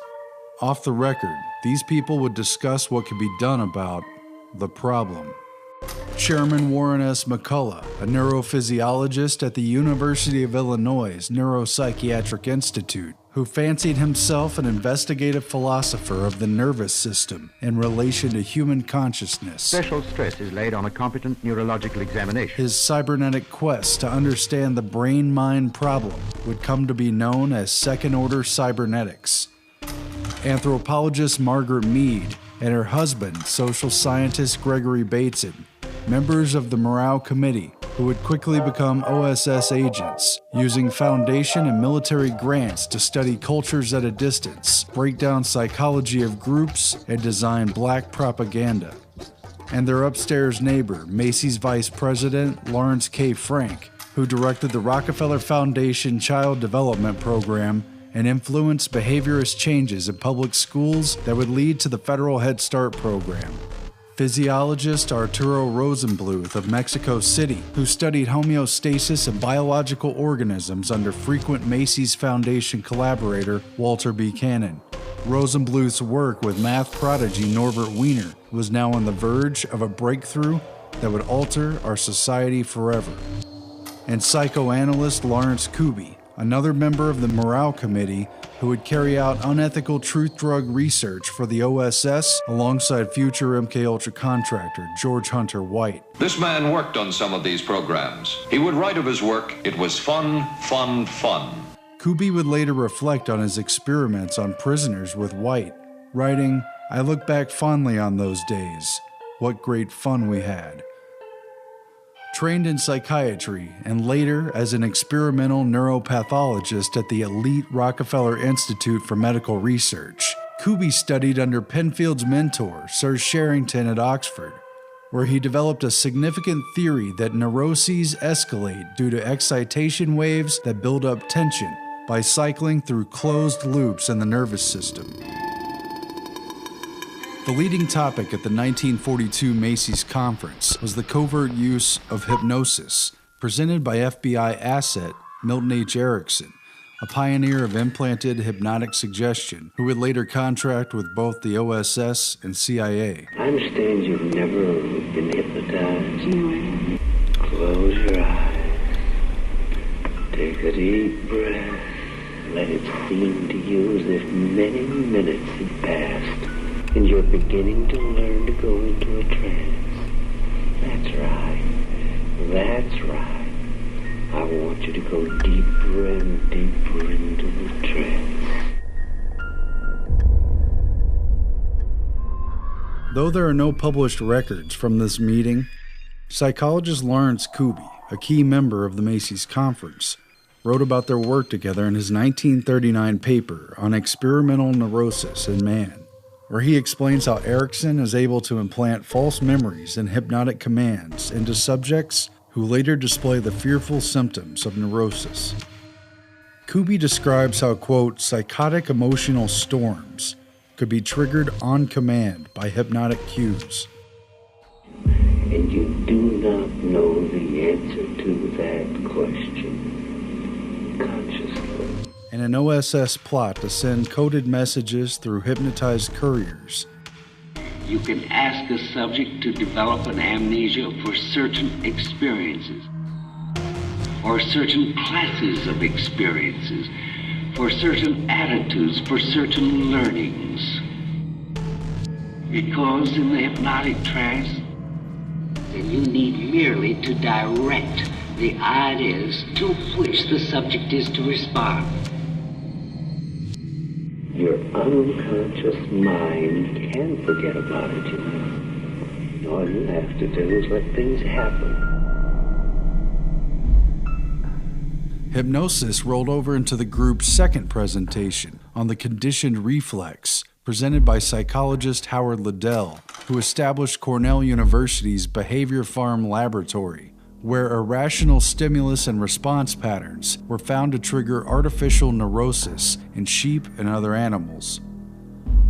Off the record, these people would discuss what could be done about the problem. Chairman Warren S. McCullough, a neurophysiologist at the University of Illinois' Neuropsychiatric Institute, who fancied himself an investigative philosopher of the nervous system in relation to human consciousness. Special stress is laid on a competent neurological examination. His cybernetic quest to understand the brain-mind problem would come to be known as second-order cybernetics. Anthropologist Margaret Mead and her husband, social scientist Gregory Bateson, members of the Morale Committee, who would quickly become OSS agents, using foundation and military grants to study cultures at a distance, break down psychology of groups, and design black propaganda. And their upstairs neighbor, Macy's Vice President Lawrence K. Frank, who directed the Rockefeller Foundation Child Development Program and influenced behaviorist changes in public schools that would lead to the federal Head Start program. Physiologist Arturo Rosenbluth of Mexico City, who studied homeostasis and biological organisms under frequent Macy's Foundation collaborator Walter B. Cannon. Rosenbluth's work with math prodigy Norbert Wiener was now on the verge of a breakthrough that would alter our society forever. And psychoanalyst Lawrence Kuby, another member of the Morale Committee who would carry out unethical truth drug research for the OSS alongside future MKUltra contractor George Hunter White. This man worked on some of these programs. He would write of his work, "It was fun, fun, fun." Kuby would later reflect on his experiments on prisoners with White, writing, "I look back fondly on those days. What great fun we had." Trained in psychiatry and later as an experimental neuropathologist at the elite Rockefeller Institute for Medical Research, Kuby studied under Penfield's mentor, Sir Sherrington at Oxford, where he developed a significant theory that neuroses escalate due to excitation waves that build up tension by cycling through closed loops in the nervous system. The leading topic at the 1942 Macy's Conference was the covert use of hypnosis, presented by FBI asset Milton H. Erickson, a pioneer of implanted hypnotic suggestion, who would later contract with both the OSS and CIA. I understand you've never been hypnotized. No. Close your eyes. Take a deep breath. Let it seem to you as if many minutes had passed, and you're beginning to learn to go into a trance. That's right. That's right. I want you to go deeper and deeper into the trance. Though there are no published records from this meeting, psychologist Lawrence Kuby, a key member of the Macy's Conference, wrote about their work together in his 1939 paper on experimental neurosis in man, where he explains how Erickson is able to implant false memories and hypnotic commands into subjects who later display the fearful symptoms of neurosis. Kuby describes how, quote, psychotic emotional storms could be triggered on command by hypnotic cues. And you do not know the answer to that question consciously. And an OSS plot to send coded messages through hypnotized couriers. You can ask a subject to develop an amnesia for certain experiences, or certain classes of experiences, for certain attitudes, for certain learnings. Because in the hypnotic trance, then you need merely to direct the ideas to which the subject is to respond. Your unconscious mind can forget about it, you know. All you have to do is let things happen. Hypnosis rolled over into the group's second presentation on the conditioned reflex, presented by psychologist Howard Liddell, who established Cornell University's Behavior Farm Laboratory, where irrational stimulus and response patterns were found to trigger artificial neurosis in sheep and other animals.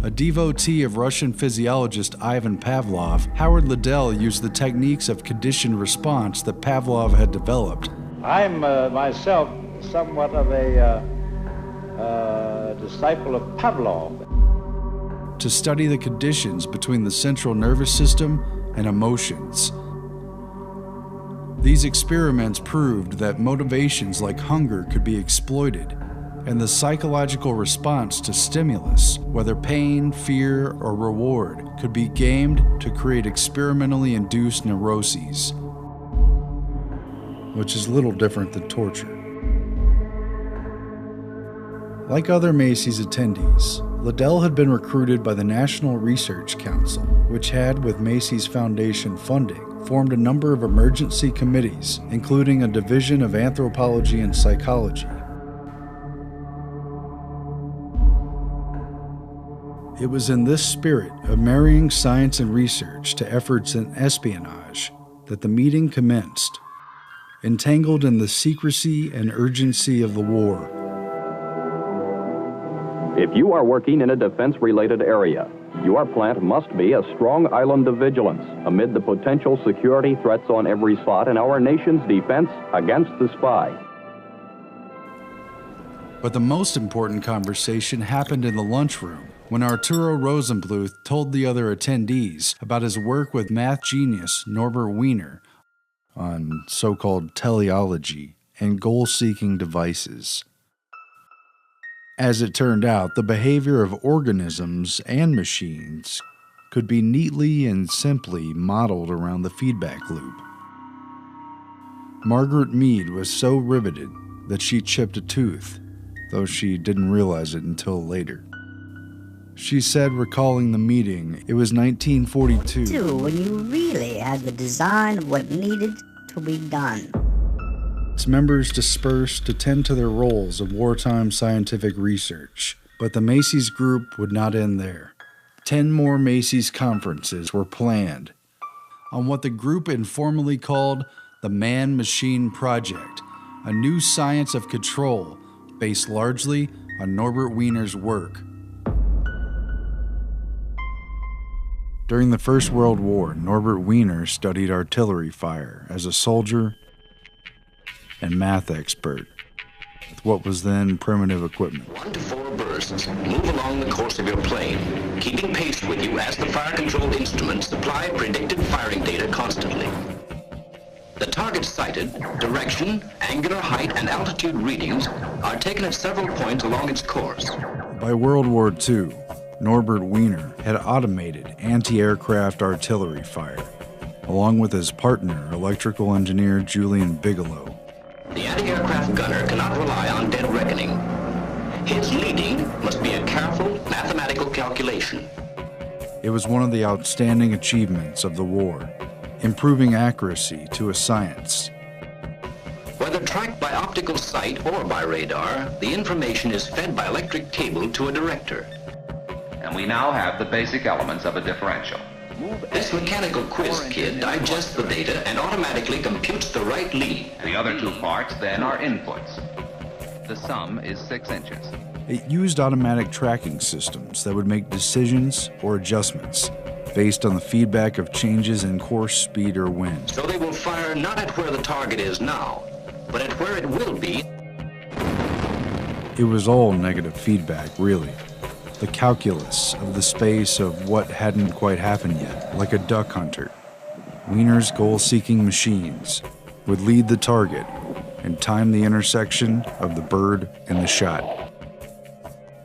A devotee of Russian physiologist Ivan Pavlov, Howard Liddell used the techniques of conditioned response that Pavlov had developed. I'm myself somewhat of a disciple of Pavlov. To study the conditions between the central nervous system and emotions. These experiments proved that motivations like hunger could be exploited, and the psychological response to stimulus, whether pain, fear, or reward, could be gamed to create experimentally induced neuroses, which is little different than torture. Like other Macy's attendees, Liddell had been recruited by the National Research Council, which had, with Macy's Foundation funding, formed a number of emergency committees, including a division of anthropology and psychology. It was in this spirit of marrying science and research to efforts in espionage that the meeting commenced. entangled in the secrecy and urgency of the war. If you are working in a defense-related area, your plant must be a strong island of vigilance amid the potential security threats on every spot in our nation's defense against the spy. But the most important conversation happened in the lunchroom when Arturo Rosenbluth told the other attendees about his work with math genius Norbert Wiener on so-called teleology and goal-seeking devices. As it turned out, the behavior of organisms and machines could be neatly and simply modeled around the feedback loop. Margaret Mead was so riveted that she chipped a tooth, though she didn't realize it until later. She said, recalling the meeting, it was 1942. When you really had the design of what needed to be done. Its members dispersed to tend to their roles of wartime scientific research, but the Macy's group would not end there. 10 more Macy's conferences were planned on what the group informally called the Man-Machine Project, a new science of control based largely on Norbert Wiener's work. During the First World War, Norbert Wiener studied artillery fire as a soldier and math expert with what was then primitive equipment. 1 to 4 bursts move along the course of your plane, keeping pace with you as the fire control instruments supply predicted firing data constantly. The target sighted, direction, angular height, and altitude readings are taken at several points along its course. By World War II, Norbert Wiener had automated anti-aircraft artillery fire, along with his partner, electrical engineer Julian Bigelow. The anti-aircraft gunner cannot rely on dead reckoning. His leading must be a careful mathematical calculation. It was one of the outstanding achievements of the war, improving accuracy to a science. Whether tracked by optical sight or by radar, the information is fed by electric cable to a director. And we now have the basic elements of a differential. This mechanical quiz kit digests the data and automatically computes the right lead. The other 2 parts then are inputs. The sum is 6 inches. It used automatic tracking systems that would make decisions or adjustments based on the feedback of changes in course, speed, or wind. So they will fire not at where the target is now, but at where it will be. It was all negative feedback, really. The calculus of the space of what hadn't quite happened yet, like a duck hunter. Wiener's goal-seeking machines would lead the target and time the intersection of the bird and the shot.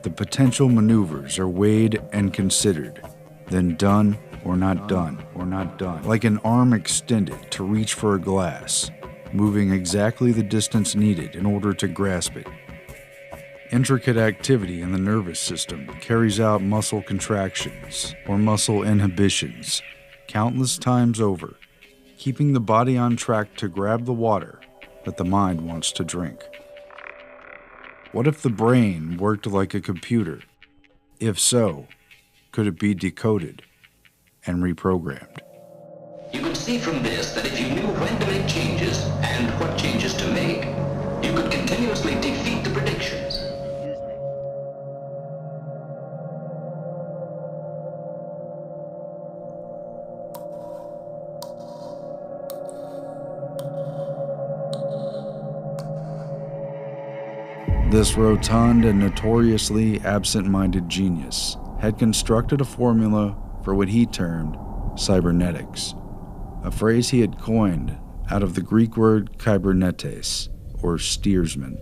The potential maneuvers are weighed and considered, then done or not done, like an arm extended to reach for a glass, moving exactly the distance needed in order to grasp it. Intricate activity in the nervous system carries out muscle contractions or muscle inhibitions countless times over, keeping the body on track to grab the water that the mind wants to drink. What if the brain worked like a computer? If so, could it be decoded and reprogrammed? You could see from this that if you knew when to make changes and what changes to make, you could continuously defeat the predictions. This rotund and notoriously absent-minded genius had constructed a formula for what he termed cybernetics, a phrase he had coined out of the Greek word kybernetes, or steersman.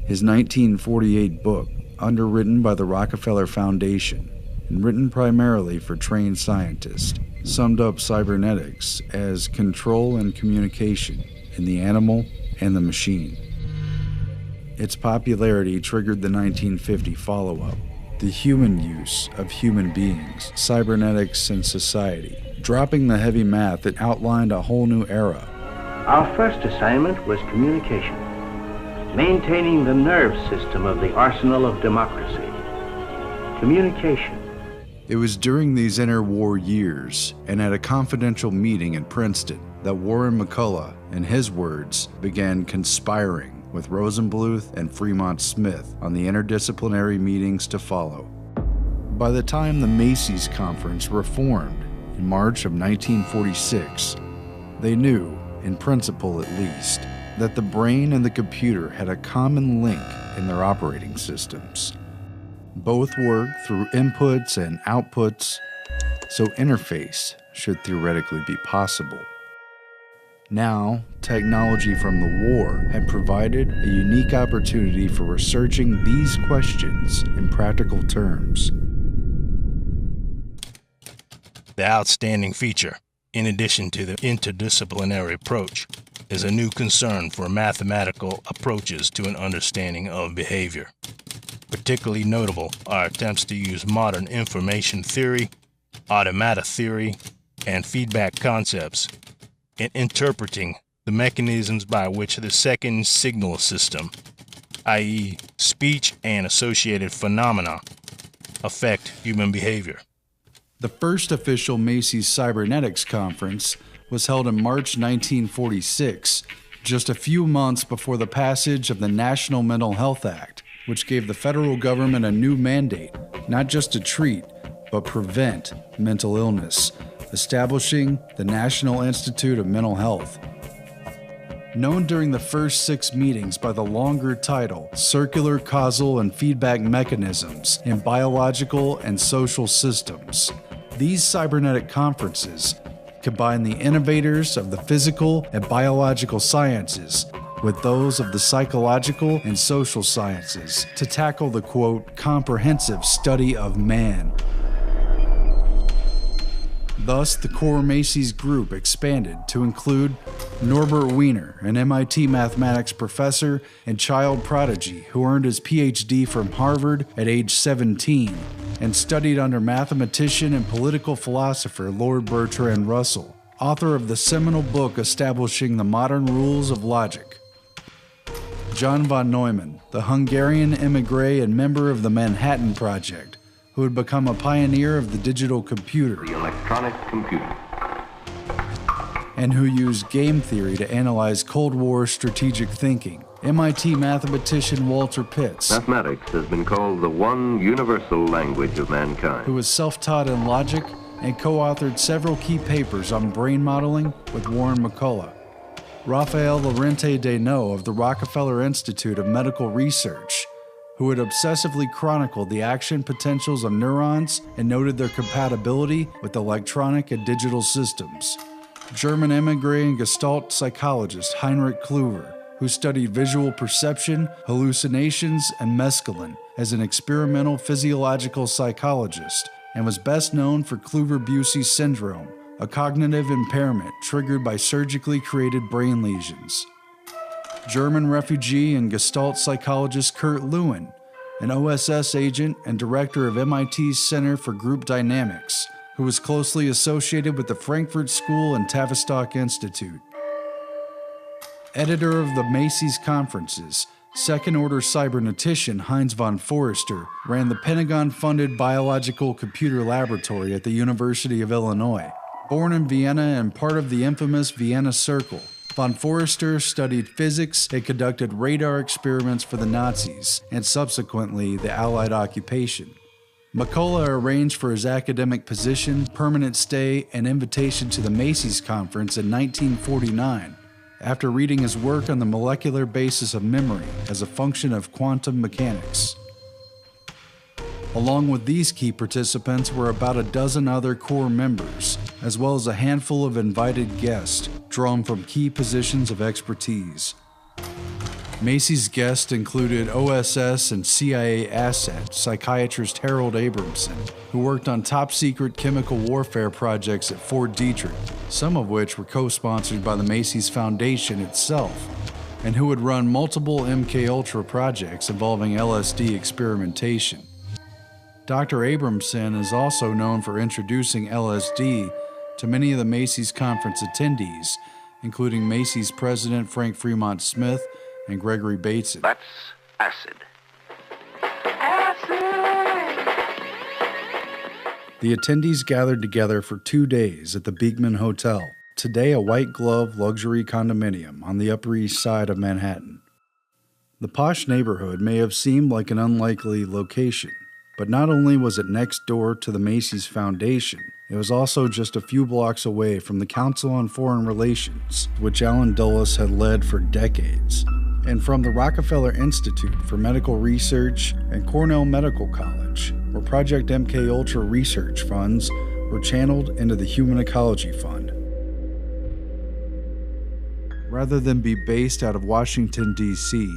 His 1948 book, underwritten by the Rockefeller Foundation and written primarily for trained scientists, summed up cybernetics as control and communication in the animal and the machine. Its popularity triggered the 1950 follow-up, The Human Use of Human Beings, Cybernetics and Society, dropping the heavy math that outlined a whole new era. Our first assignment was communication, maintaining the nerve system of the arsenal of democracy. Communication. It was during these interwar years and at a confidential meeting in Princeton that Warren McCullough, in his words, began conspiring with Rosenbluth and Fremont Smith on the interdisciplinary meetings to follow. By the time the Macy's Conference reformed in March of 1946, they knew, in principle at least, that the brain and the computer had a common link in their operating systems. Both work through inputs and outputs, so interface should theoretically be possible. Now, technology from the war had provided a unique opportunity for researching these questions in practical terms. The outstanding feature, in addition to the interdisciplinary approach, is a new concern for mathematical approaches to an understanding of behavior. Particularly notable are attempts to use modern information theory, automata theory, and feedback concepts in interpreting the mechanisms by which the second signal system, i.e., speech and associated phenomena, affect human behavior. The first official Macy's Cybernetics Conference was held in March 1946, just a few months before the passage of the National Mental Health Act, which gave the federal government a new mandate, not just to treat, but prevent mental illness, establishing the National Institute of Mental Health. Known during the first 6 meetings by the longer title, Circular Causal and Feedback Mechanisms in Biological and Social Systems, these cybernetic conferences combine the innovators of the physical and biological sciences with those of the psychological and social sciences to tackle the, quote, comprehensive study of man. Thus, the core Macy's group expanded to include Norbert Wiener, an MIT mathematics professor and child prodigy who earned his PhD from Harvard at age 17 and studied under mathematician and political philosopher Lord Bertrand Russell, author of the seminal book establishing the modern rules of logic. John von Neumann, the Hungarian émigré and member of the Manhattan Project, who had become a pioneer of the digital computer, the electronic computer, and who used game theory to analyze Cold War strategic thinking. MIT mathematician Walter Pitts, mathematics has been called the one universal language of mankind, who was self-taught in logic and co-authored several key papers on brain modeling with Warren McCullough. Raphael Lorente Deneau of the Rockefeller Institute of Medical Research, who had obsessively chronicled the action potentials of neurons and noted their compatibility with electronic and digital systems. German émigré and Gestalt psychologist Heinrich Kluwer, who studied visual perception, hallucinations, and mescaline as an experimental physiological psychologist, and was best known for Kluver-Bucy syndrome, a cognitive impairment triggered by surgically created brain lesions. German refugee and Gestalt psychologist Kurt Lewin, an OSS agent and director of MIT's Center for Group Dynamics, who was closely associated with the Frankfurt School and Tavistock Institute. Editor of the Macy's Conferences, second-order cybernetician Heinz von Forester ran the Pentagon-funded Biological Computer Laboratory at the University of Illinois. Born in Vienna and part of the infamous Vienna Circle, von Forester studied physics and conducted radar experiments for the Nazis and subsequently the Allied occupation. McCullough arranged for his academic position, permanent stay, and invitation to the Macy's Conference in 1949 after reading his work on the molecular basis of memory as a function of quantum mechanics. Along with these key participants were about a dozen other core members, as well as a handful of invited guests drawn from key positions of expertise. Macy's guests included OSS and CIA asset psychiatrist Harold Abramson, who worked on top-secret chemical warfare projects at Fort Detrick, some of which were co-sponsored by the Macy's Foundation itself, and who would run multiple MKUltra projects involving LSD experimentation. Dr. Abramson is also known for introducing LSD to many of the Macy's conference attendees, including Macy's president Frank Fremont Smith and Gregory Bateson. That's acid. The attendees gathered together for 2 days at the Beekman Hotel, today a white-glove luxury condominium on the Upper East Side of Manhattan. The posh neighborhood may have seemed like an unlikely location, but not only was it next door to the Macy's Foundation, it was also just a few blocks away from the Council on Foreign Relations, which Allen Dulles had led for decades, and from the Rockefeller Institute for Medical Research and Cornell Medical College, where Project MKUltra research funds were channeled into the Human Ecology Fund. Rather than be based out of Washington, D.C.,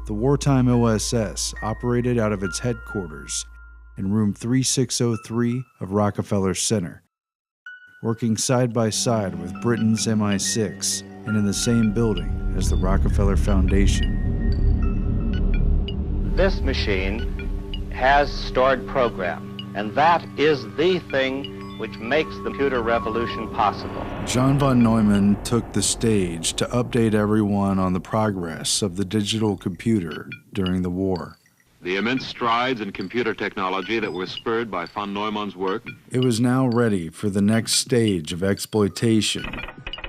the wartime OSS operated out of its headquarters in room 3603 of Rockefeller Center, working side by side with Britain's MI6 and in the same building as the Rockefeller Foundation. This machine has stored program, and that is the thing which makes the computer revolution possible. John von Neumann took the stage to update everyone on the progress of the digital computer during the war. The immense strides in computer technology that were spurred by von Neumann's work. It was now ready for the next stage of exploitation.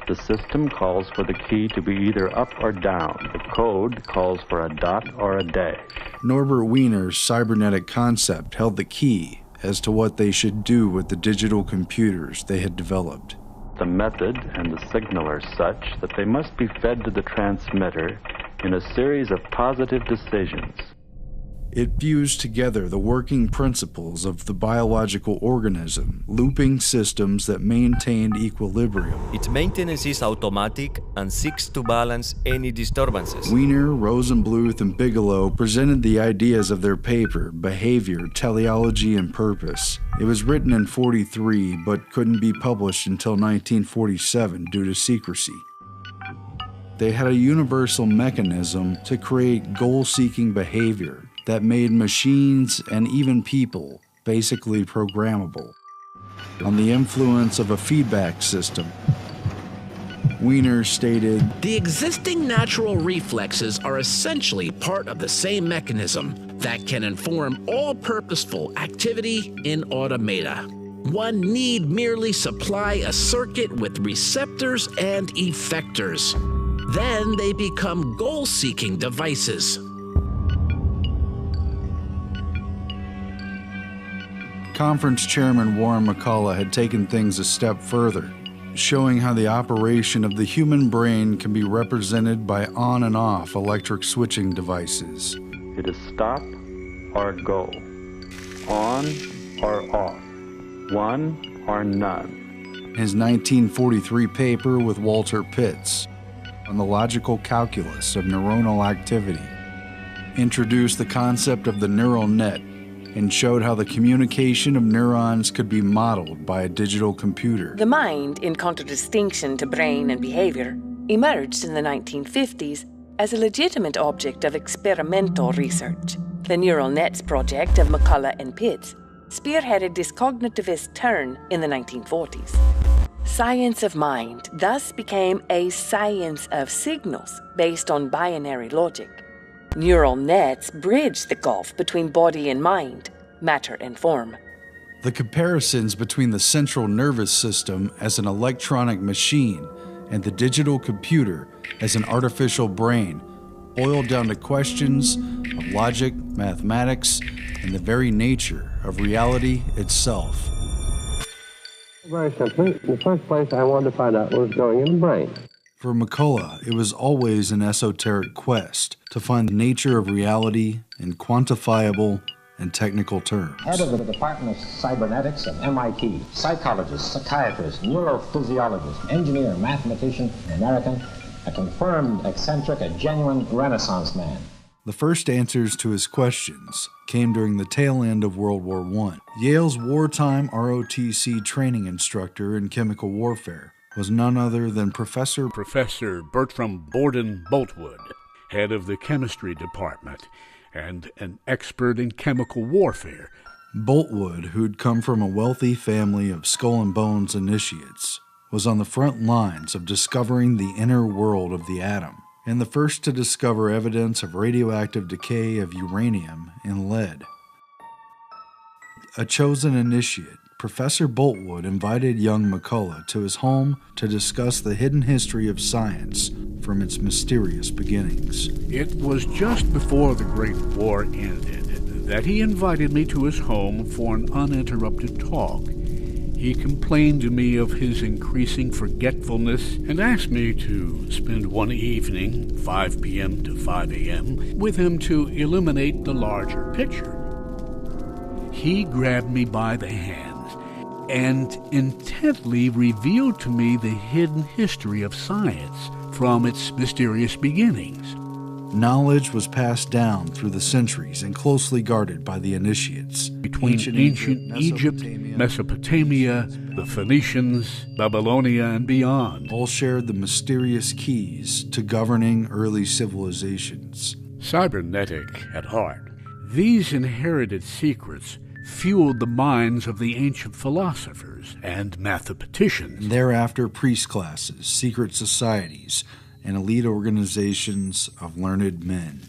The system calls for the key to be either up or down. The code calls for a dot or a dash. Norbert Wiener's cybernetic concept held the key as to what they should do with the digital computers they had developed. The method and the signal are such that they must be fed to the transmitter in a series of positive decisions. It fused together the working principles of the biological organism, looping systems that maintained equilibrium. Its maintenance is automatic and seeks to balance any disturbances. Wiener, Rosenbluth, and Bigelow presented the ideas of their paper, Behavior, Teleology, and Purpose. It was written in 1943, but couldn't be published until 1947 due to secrecy. They had a universal mechanism to create goal-seeking behavior that made machines and even people basically programmable. On the influence of a feedback system, Wiener stated, "The existing natural reflexes are essentially part of the same mechanism that can inform all purposeful activity in automata. One need merely supply a circuit with receptors and effectors. Then they become goal-seeking devices." Conference Chairman Warren McCullough had taken things a step further, showing how the operation of the human brain can be represented by on and off electric switching devices. It is stop or go, on or off, one or none. His 1943 paper with Walter Pitts on the logical calculus of neuronal activity introduced the concept of the neural net and showed how the communication of neurons could be modeled by a digital computer. The mind, in contradistinction to brain and behavior, emerged in the 1950s as a legitimate object of experimental research. The neural nets project of McCullough and Pitts spearheaded this cognitivist turn in the 1940s. Science of mind thus became a science of signals based on binary logic. Neural nets bridge the gulf between body and mind, matter and form. The comparisons between the central nervous system as an electronic machine and the digital computer as an artificial brain boiled down to questions of logic, mathematics, and the very nature of reality itself. Very simply, in the first place, I wanted to find out what was going in the brain. For McCullough, it was always an esoteric quest to find the nature of reality in quantifiable and technical terms. Head of the Department of Cybernetics at MIT, psychologist, psychiatrist, neurophysiologist, engineer, mathematician, American, a confirmed eccentric, a genuine Renaissance man. The first answers to his questions came during the tail end of World War I. Yale's wartime ROTC training instructor in chemical warfare was none other than Professor Bertram Borden Boltwood, head of the chemistry department and an expert in chemical warfare. Boltwood, who'd come from a wealthy family of skull and bones initiates, was on the front lines of discovering the inner world of the atom, and the first to discover evidence of radioactive decay of uranium and lead. A chosen initiate, Professor Boltwood invited young McCullough to his home to discuss the hidden history of science from its mysterious beginnings. It was just before the Great War ended that he invited me to his home for an uninterrupted talk. He complained to me of his increasing forgetfulness and asked me to spend one evening, 5 p.m. to 5 a.m., with him to illuminate the larger picture. He grabbed me by the hands and intently revealed to me the hidden history of science from its mysterious beginnings. Knowledge was passed down through the centuries and closely guarded by the initiates. Between ancient Egypt, Mesopotamia, the Phoenicians, Babylonia, and beyond. All shared the mysterious keys to governing early civilizations. Cybernetic at heart, these inherited secrets fueled the minds of the ancient philosophers and mathematicians. And thereafter, priest classes, secret societies, and elite organizations of learned men.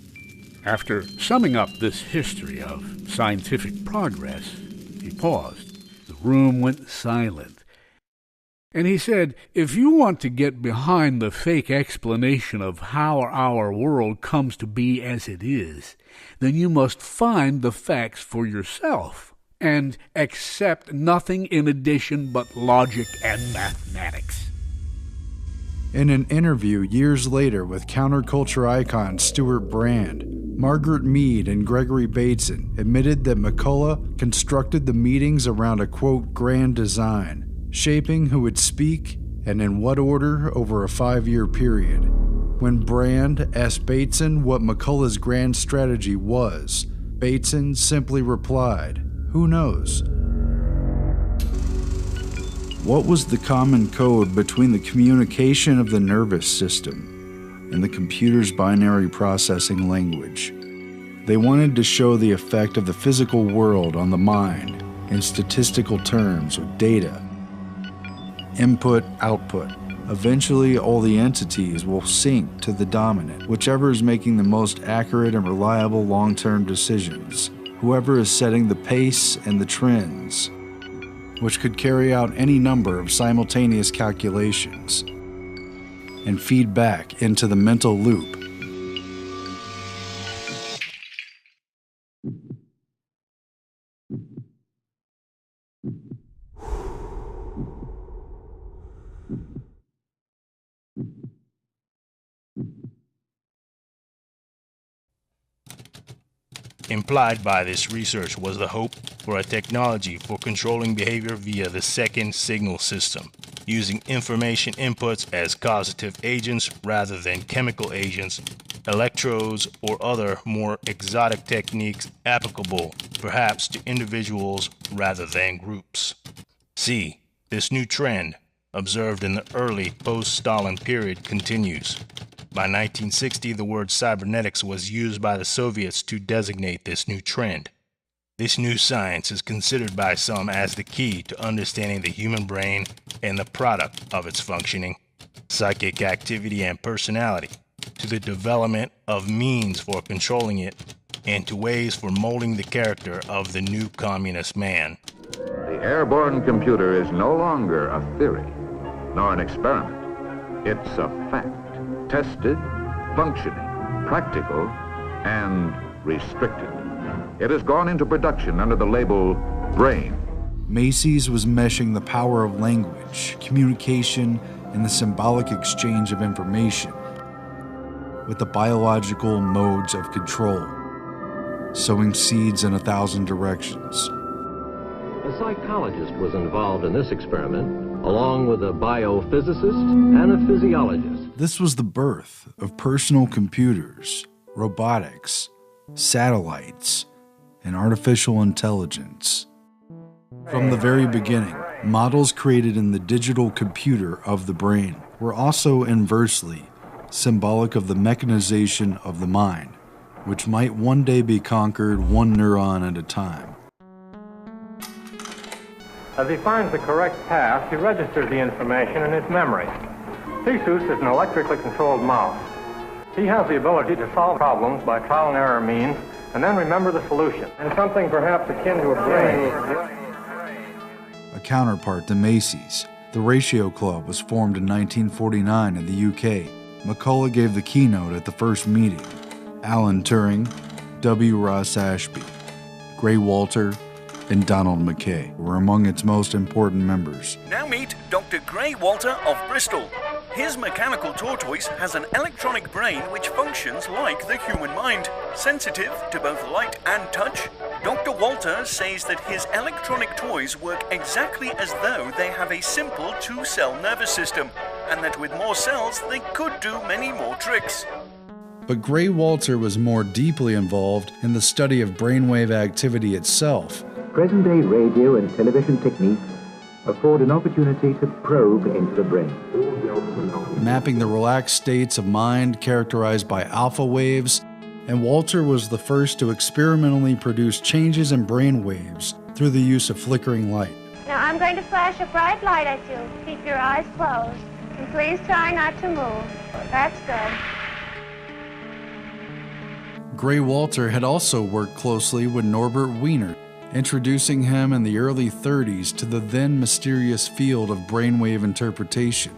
After summing up this history of scientific progress, he paused. The room went silent. And he said, if you want to get behind the fake explanation of how our world comes to be as it is, then you must find the facts for yourself and accept nothing in addition but logic and mathematics. In an interview years later with counterculture icon Stuart Brand, Margaret Mead and Gregory Bateson admitted that McCullough constructed the meetings around a, quote, grand design, shaping who would speak and in what order over a 5-year period. When Brand asked Bateson what McCullough's grand strategy was, Bateson simply replied, "Who knows?" What was the common code between the communication of the nervous system and the computer's binary processing language? They wanted to show the effect of the physical world on the mind in statistical terms with data. Input, output. Eventually, all the entities will sync to the dominant, whichever is making the most accurate and reliable long-term decisions, whoever is setting the pace and the trends, which could carry out any number of simultaneous calculations and feed back into the mental loop. Implied by this research was the hope for a technology for controlling behavior via the second signal system, using information inputs as causative agents rather than chemical agents, electrodes, or other more exotic techniques applicable perhaps to individuals rather than groups. See, this new trend, observed in the early post-Stalin period, continues. By 1960, the word cybernetics was used by the Soviets to designate this new trend. This new science is considered by some as the key to understanding the human brain and the product of its functioning, psychic activity and personality, to the development of means for controlling it, and to ways for molding the character of the new communist man. The airborne computer is no longer a theory, nor an experiment. It's a fact. Tested, functioning, practical, and restricted. It has gone into production under the label brain. Macy's was meshing the power of language, communication, and the symbolic exchange of information with the biological modes of control, sowing seeds in 1,000 directions. A psychologist was involved in this experiment, along with a biophysicist and a physiologist. This was the birth of personal computers, robotics, satellites, and artificial intelligence. From the very beginning, models created in the digital computer of the brain were also inversely symbolic of the mechanization of the mind, which might one day be conquered one neuron at a time. As he finds the correct path, he registers the information in his memory. Theseus is an electrically controlled mouse. He has the ability to solve problems by trial and error means and then remember the solution. And something perhaps akin to a brain. a counterpart to Macy's. The Ratio Club was formed in 1949 in the UK. McCullough gave the keynote at the first meeting. Alan Turing, W. Ross Ashby, Gray Walter, and Donald McKay were among its most important members. Now meet Dr. Gray Walter of Bristol. His mechanical tortoise has an electronic brain which functions like the human mind, sensitive to both light and touch. Dr. Walter says that his electronic toys work exactly as though they have a simple two-cell nervous system, and that with more cells they could do many more tricks. But Gray Walter was more deeply involved in the study of brainwave activity itself. Present-day radio and television techniques afford an opportunity to probe into the brain. Mapping the relaxed states of mind characterized by alpha waves, and Walter was the first to experimentally produce changes in brain waves through the use of flickering light. Now I'm going to flash a bright light at you. Keep your eyes closed, and please try not to move. That's good. Gray Walter had also worked closely with Norbert Wiener, introducing him in the early 30s to the then mysterious field of brainwave interpretation.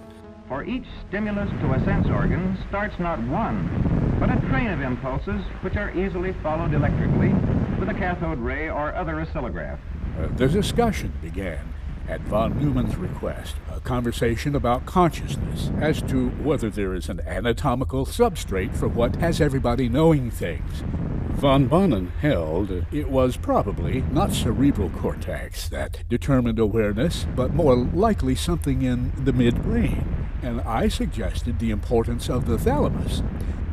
For each stimulus to a sense organ starts not one, but a train of impulses which are easily followed electrically with a cathode ray or other oscillograph. The discussion began at von Neumann's request, a conversation about consciousness as to whether there is an anatomical substrate for what has everybody knowing things. Von Bonnen held it was probably not cerebral cortex that determined awareness, but more likely something in the midbrain, and I suggested the importance of the thalamus.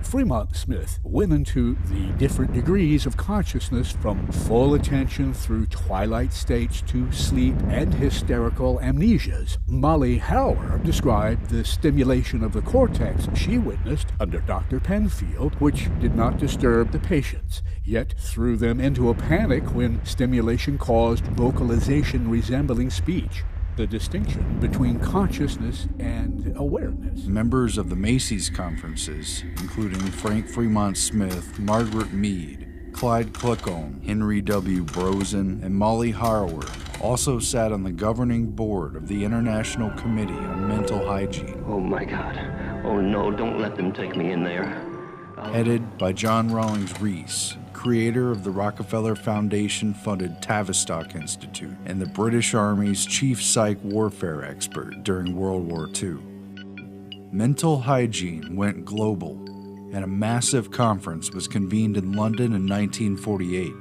Fremont Smith went into the different degrees of consciousness from full attention through twilight states to sleep and hysterical amnesias. Molly Harrower described the stimulation of the cortex she witnessed under Dr. Penfield, which did not disturb the patients, yet threw them into a panic when stimulation caused vocalization resembling speech. The distinction between consciousness and awareness. Members of the Macy's conferences, including Frank Fremont Smith, Margaret Mead, Clyde Kluckholm, Henry W. Brosen, and Molly Harrower, also sat on the governing board of the International Committee on Mental Hygiene. Oh my God. Oh no, don't let them take me in there. Headed by John Rawlings Rees, creator of the Rockefeller Foundation-funded Tavistock Institute and the British Army's chief psych warfare expert during World War II. Mental hygiene went global, and a massive conference was convened in London in 1948.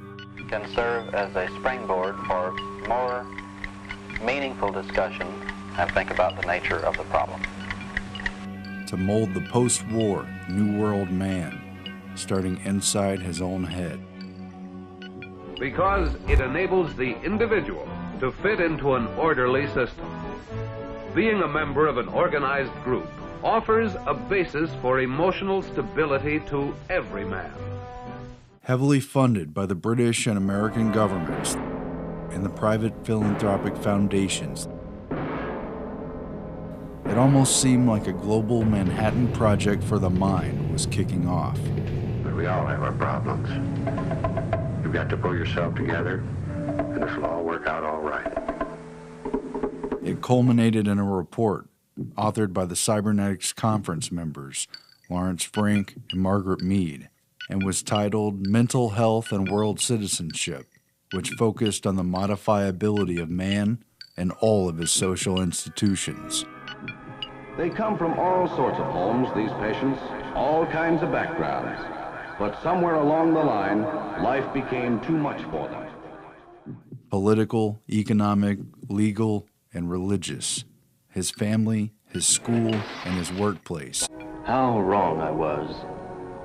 Can serve as a springboard for more meaningful discussion and think about the nature of the problem. To mold the post-war New World man, starting inside his own head. Because it enables the individual to fit into an orderly system. Being a member of an organized group offers a basis for emotional stability to every man. Heavily funded by the British and American governments and the private philanthropic foundations, it almost seemed like a global Manhattan Project for the mind was kicking off. But we all have our problems. You've got to pull yourself together, and this will all work out all right. It culminated in a report authored by the Cybernetics Conference members, Lawrence Frank and Margaret Mead, and was titled Mental Health and World Citizenship, which focused on the modifiability of man and all of his social institutions. They come from all sorts of homes, these patients, all kinds of backgrounds. But somewhere along the line, life became too much for them. Political, economic, legal, and religious. His family, his school, and his workplace. How wrong I was.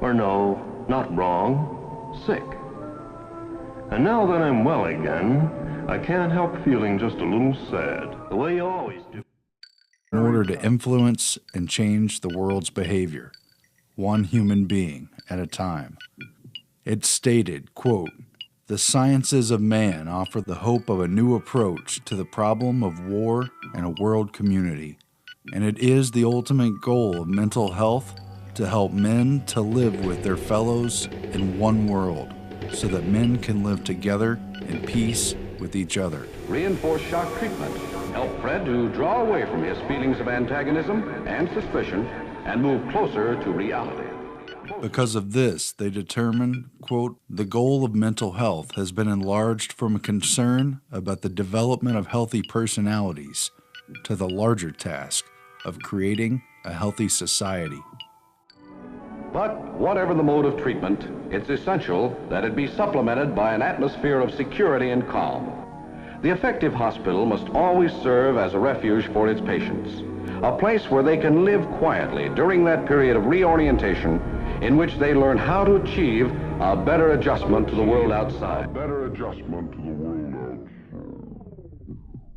Or no, not wrong, sick. And now that I'm well again, I can't help feeling just a little sad, the way you always do. In order to influence and change the world's behavior, one human being at a time. It stated, quote, "The sciences of man offer the hope of a new approach to the problem of war and a world community, and it is the ultimate goal of mental health to help men to live with their fellows in one world, so that men can live together in peace with each other. Reinforce shock treatment. Help Fred to draw away from his feelings of antagonism and suspicion and move closer to reality. Because of this, they determined, quote, the goal of mental health has been enlarged from a concern about the development of healthy personalities to the larger task of creating a healthy society. But whatever the mode of treatment, it's essential that it be supplemented by an atmosphere of security and calm. The effective hospital must always serve as a refuge for its patients, a place where they can live quietly during that period of reorientation in which they learn how to achieve a better adjustment to the world outside.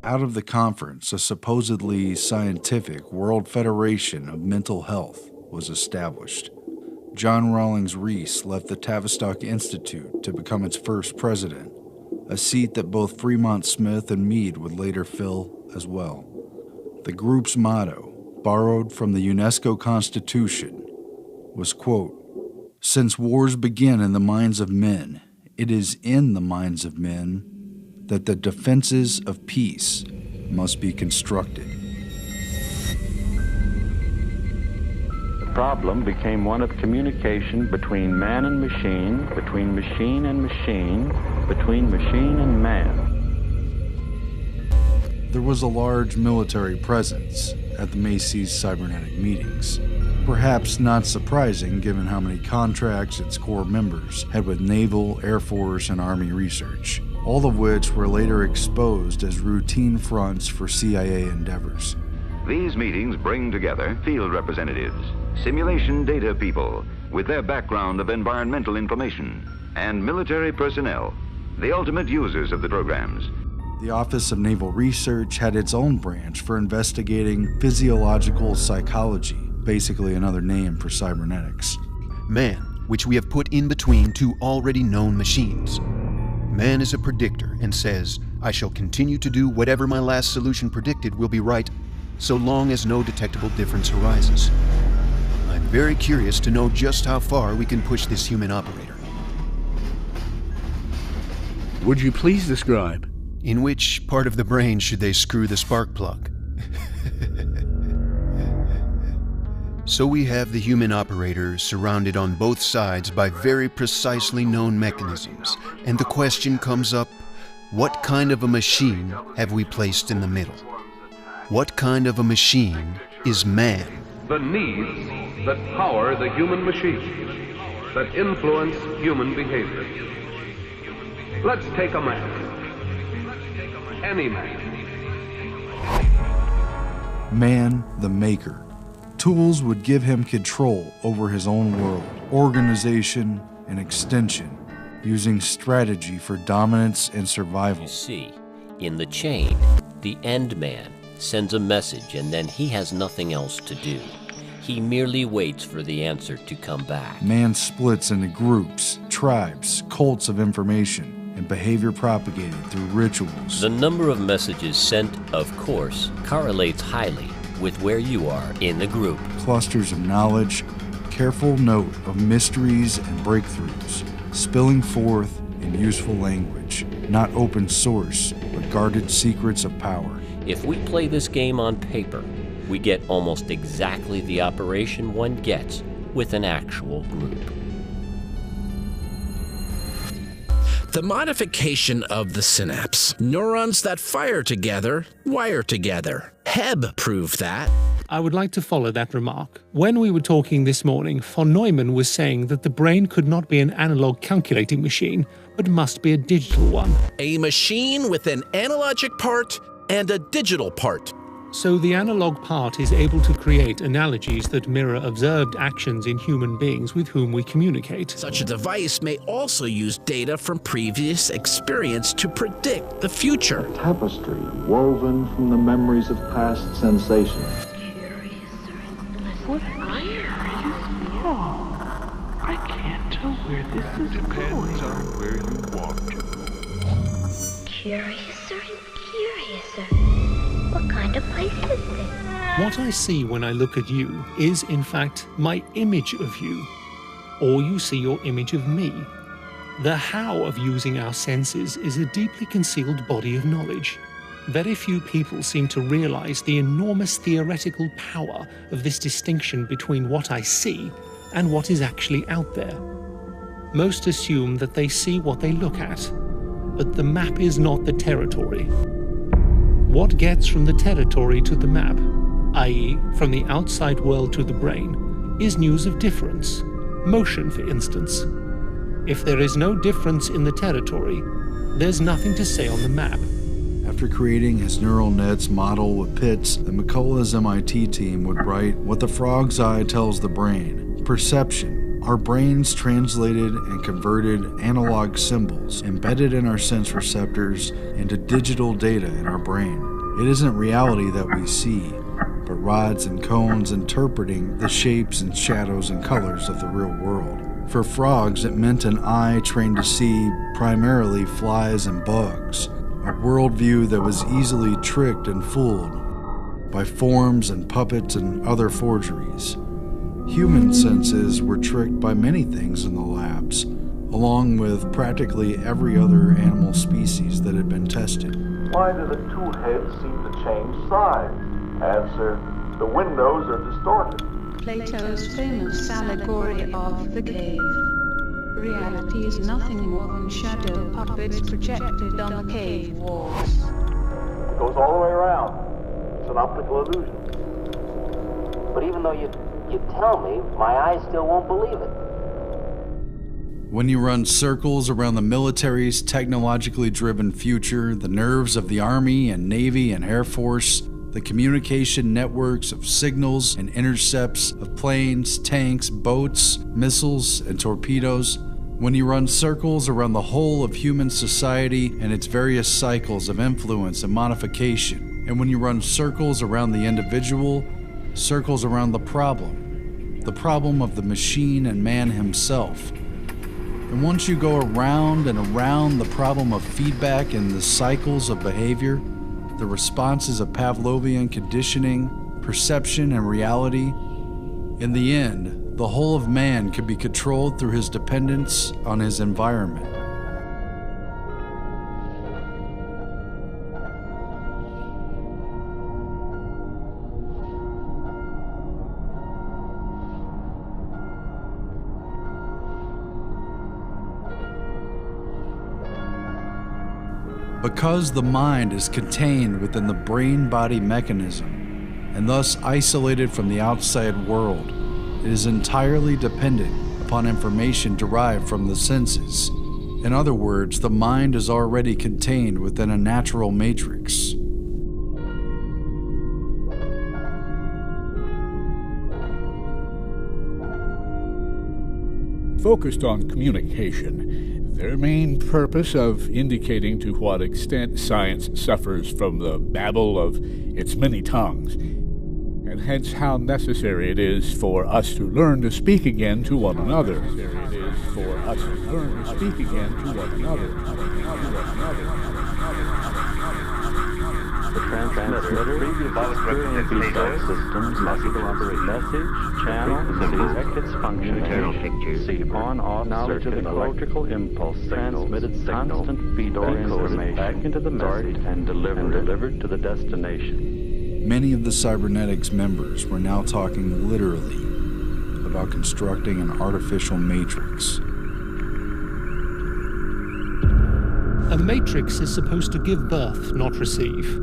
Out of the conference, a supposedly scientific World Federation of Mental Health was established. John Rawlings Rees left the Tavistock Institute to become its first president, a seat that both Fremont Smith and Meade would later fill as well. The group's motto, borrowed from the UNESCO Constitution, was, quote, since wars begin in the minds of men, it is in the minds of men that the defenses of peace must be constructed. The problem became one of communication between man and machine, between machine and machine, between machine and man. There was a large military presence at the Macy's cybernetic meetings. Perhaps not surprising given how many contracts its core members had with Naval, Air Force, and Army research, all of which were later exposed as routine fronts for CIA endeavors. These meetings bring together field representatives, simulation data people with their background of environmental information, and military personnel, the ultimate users of the programs. The Office of Naval Research had its own branch for investigating physiological psychology, basically another name for cybernetics. Man, which we have put in between two already known machines. Man is a predictor and says, I shall continue to do whatever my last solution predicted will be right, so long as no detectable difference arises. I'm very curious to know just how far we can push this human operator. Would you please describe? In which part of the brain should they screw the spark plug? So we have the human operator surrounded on both sides by very precisely known mechanisms, and the question comes up, what kind of a machine have we placed in the middle? What kind of a machine is man? The needs that power the human machine, that influence human behavior. Let's take a man. Any man. Man, the maker. Tools would give him control over his own world, organization, and extension, using strategy for dominance and survival. You see, in the chain, the end man sends a message and then he has nothing else to do. He merely waits for the answer to come back. Man splits into groups, tribes, cults of information, and behavior propagated through rituals. The number of messages sent, of course, correlates highly with where you are in the group. Clusters of knowledge, careful note of mysteries and breakthroughs, spilling forth in useful language, not open source, but guarded secrets of power. If we play this game on paper, we get almost exactly the operation one gets with an actual group. The modification of the synapse. Neurons that fire together, wire together. Hebb proved that. I would like to follow that remark. When we were talking this morning, von Neumann was saying that the brain could not be an analog calculating machine, but must be a digital one. A machine with an analogic part and a digital part. So the analog part is able to create analogies that mirror observed actions in human beings with whom we communicate. Such a device may also use data from previous experience to predict the future. A tapestry woven from the memories of past sensations. What are you? I can't tell where this is Depends on where you walk to. Curiouser and curiouser. What kind of place is this? What I see when I look at you is, in fact, my image of you. Or you see your image of me. The how of using our senses is a deeply concealed body of knowledge. Very few people seem to realize the enormous theoretical power of this distinction between what I see and what is actually out there. Most assume that they see what they look at, but the map is not the territory. What gets from the territory to the map, i.e. from the outside world to the brain, is news of difference, motion for instance. If there is no difference in the territory, there's nothing to say on the map. After creating his neural nets model with pits, the McCullough's MIT team would write what the frog's eye tells the brain. Perception. Our brains translated and converted analog symbols embedded in our sense receptors into digital data in our brain. It isn't reality that we see, but rods and cones interpreting the shapes and shadows and colors of the real world. For frogs, it meant an eye trained to see primarily flies and bugs, a worldview that was easily tricked and fooled by forms and puppets and other forgeries. Human senses were tricked by many things in the labs, along with practically every other animal species that had been tested. Why do the two heads seem to change size? Answer, the windows are distorted. Plato's famous allegory of the cave. Reality is nothing more than shadow puppets projected on the cave walls. It goes all the way around. It's an optical illusion. But even though you tell me, my eyes still won't believe it. When you run circles around the military's technologically driven future, the nerves of the Army and Navy and Air Force, the communication networks of signals and intercepts of planes, tanks, boats, missiles, and torpedoes, when you run circles around the whole of human society and its various cycles of influence and modification, and when you run circles around the individual, circles around the problem of the machine and man himself. And once you go around and around the problem of feedback and the cycles of behavior, the responses of Pavlovian conditioning, perception, and reality, in the end, the whole of man can be controlled through his dependence on his environment. Because the mind is contained within the brain-body mechanism, and thus isolated from the outside world, it is entirely dependent upon information derived from the senses. In other words, the mind is already contained within a natural matrix. Focused on communication, their main purpose of indicating to what extent science suffers from the babble of its many tongues, and hence how necessary it is for us to learn to speak again to one another. The transmitter previously thought systems must operate message, channel, direct its functioning, see on-off knowledge of electrical impulse transmitted constant feed or information back into the message and delivered to the destination. Many of the cybernetics members were now talking literally about constructing an artificial matrix. A matrix is supposed to give birth, not receive.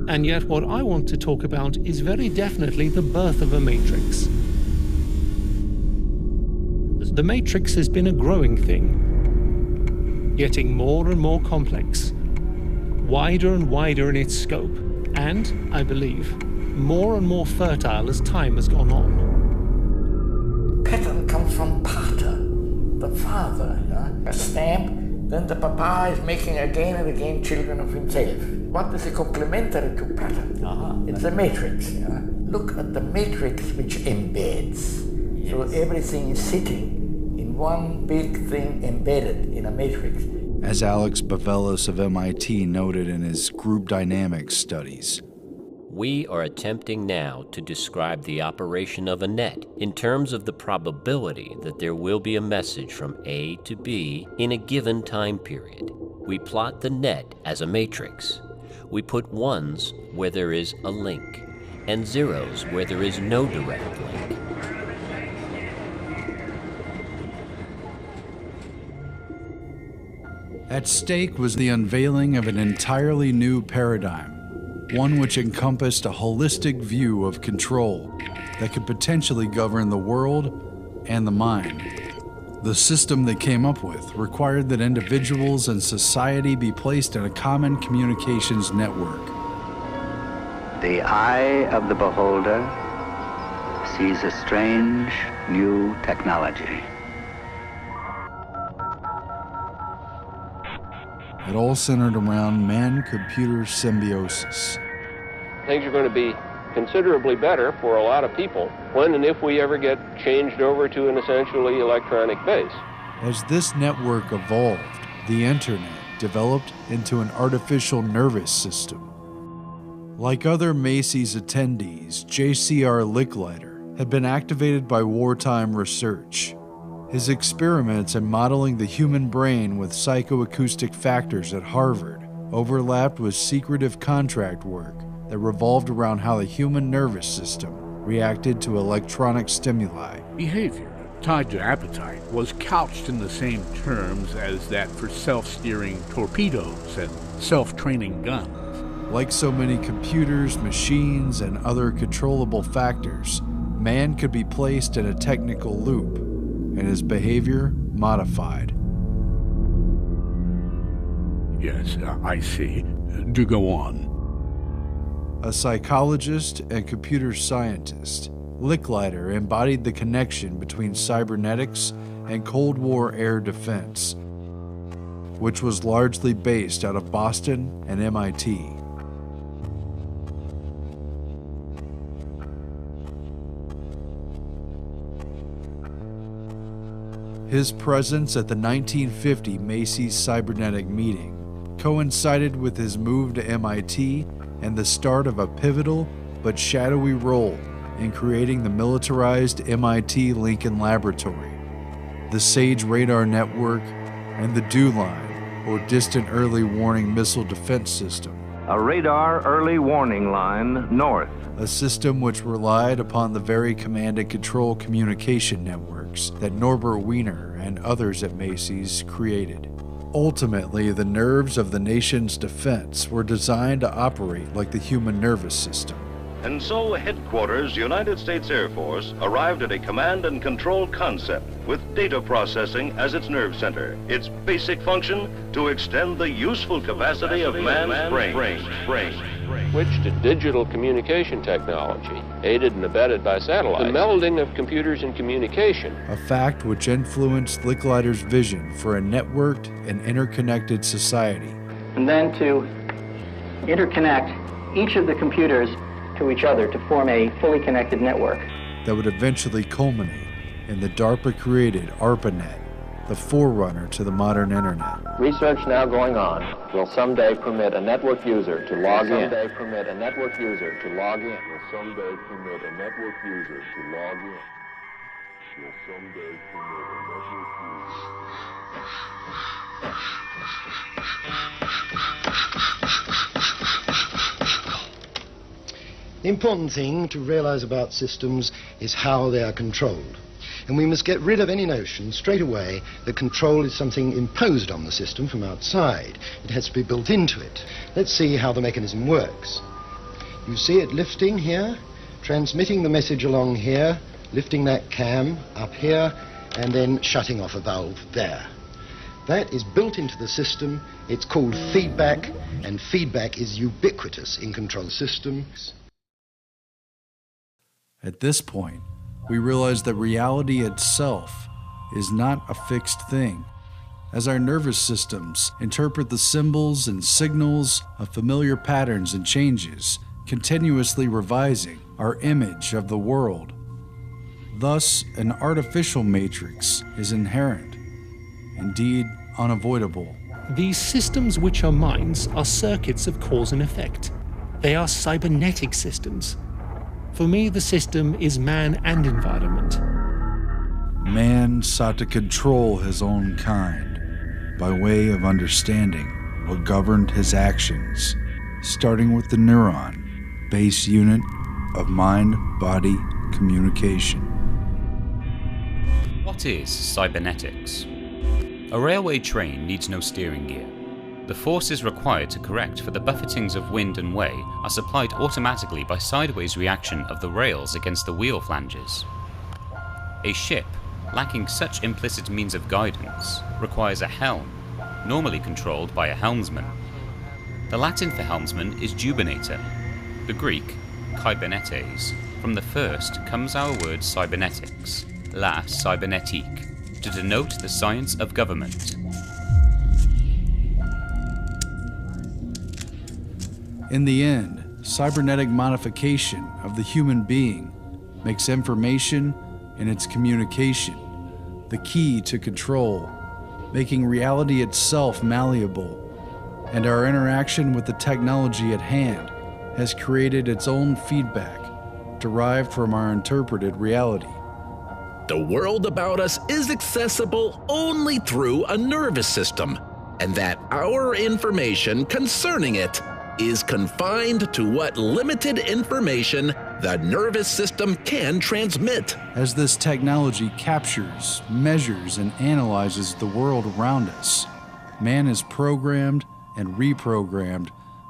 And yet what I want to talk about is very definitely the birth of a matrix. The matrix has been a growing thing, getting more and more complex, wider and wider in its scope, and, I believe, more and more fertile as time has gone on. Pattern comes from pater, the father, a stamp. Then the papa is making again and again children of himself. What is a complementary to pattern? It's a matrix. Look at the matrix which embeds. Yes. So everything is sitting in one big thing embedded in a matrix. As Alex Bavelis of MIT noted in his group dynamics studies, We are attempting now to describe the operation of a net in terms of the probability that there will be a message from A to B in a given time period. We plot the net as a matrix. We put ones where there is a link, and zeros where there is no direct link. At stake was the unveiling of an entirely new paradigm, one which encompassed a holistic view of control that could potentially govern the world and the mind. The system they came up with required that individuals and society be placed in a common communications network. The eye of the beholder sees a strange new technology. It all centered around man-computer symbiosis. Things are going to be considerably better for a lot of people when and if we ever get changed over to an essentially electronic base. As this network evolved, the internet developed into an artificial nervous system. Like other Macy's attendees, J.C.R. Licklider had been activated by wartime research. His experiments in modeling the human brain with psychoacoustic factors at Harvard overlapped with secretive contract work that revolved around how the human nervous system reacted to electronic stimuli. Behavior tied to appetite was couched in the same terms as that for self-steering torpedoes and self-training guns. Like so many computers, machines, and other controllable factors, man could be placed in a technical loop and his behavior modified. Yes, I see. Do go on. A psychologist and computer scientist, Licklider embodied the connection between cybernetics and Cold War air defense, which was largely based out of Boston and MIT. His presence at the 1950 Macy's Cybernetic meeting coincided with his move to MIT and the start of a pivotal but shadowy role in creating the militarized MIT Lincoln Laboratory, the SAGE radar network, and the DEW line, or Distant Early Warning Missile Defense System. A radar early warning line north. A system which relied upon the very command and control communication networks that Norbert Wiener and others at Macy's created. Ultimately, the nerves of the nation's defense were designed to operate like the human nervous system. And so, headquarters, United States Air Force, arrived at a command and control concept with data processing as its nerve center. Its basic function, to extend the useful capacity of man's brain. Switched to digital communication technology, aided and abetted by satellites. The melding of computers and communication. A fact which influenced Licklider's vision for a networked and interconnected society. And then to interconnect each of the computers to each other to form a fully connected network. That would eventually culminate in the DARPA-created ARPANET, the forerunner to the modern internet. Research now going on will someday permit a network user to log in. Will someday permit a network user to log in. Will someday permit a network user to log in. Will someday permit a network The important thing to realize about systems is how they are controlled. And we must get rid of any notion straight away that control is something imposed on the system from outside. It has to be built into it. Let's see how the mechanism works. You see it lifting here, transmitting the message along here, lifting that cam up here, and then shutting off a valve there. That is built into the system. It's called feedback, and feedback is ubiquitous in control systems. At this point, we realize that reality itself is not a fixed thing. As our nervous systems interpret the symbols and signals of familiar patterns and changes, continuously revising our image of the world. Thus, an artificial matrix is inherent, indeed unavoidable. These systems which are minds are circuits of cause and effect. They are cybernetic systems. For me, the system is man and environment. Man sought to control his own kind by way of understanding what governed his actions, starting with the neuron, base unit of mind-body communication. What is cybernetics? A railway train needs no steering gear. The forces required to correct for the buffetings of wind and way are supplied automatically by sideways reaction of the rails against the wheel flanges. A ship, lacking such implicit means of guidance, requires a helm, normally controlled by a helmsman. The Latin for helmsman is jubenator. The Greek, kybernetes. From the first comes our word cybernetics, la cybernetique, to denote the science of government. In the end, cybernetic modification of the human being makes information and its communication the key to control, making reality itself malleable, and our interaction with the technology at hand has created its own feedback derived from our interpreted reality. The world about us is accessible only through a nervous system, and that our information concerning it is confined to what limited information the nervous system can transmit. As this technology captures, measures, and analyzes the world around us, man is programmed and reprogrammed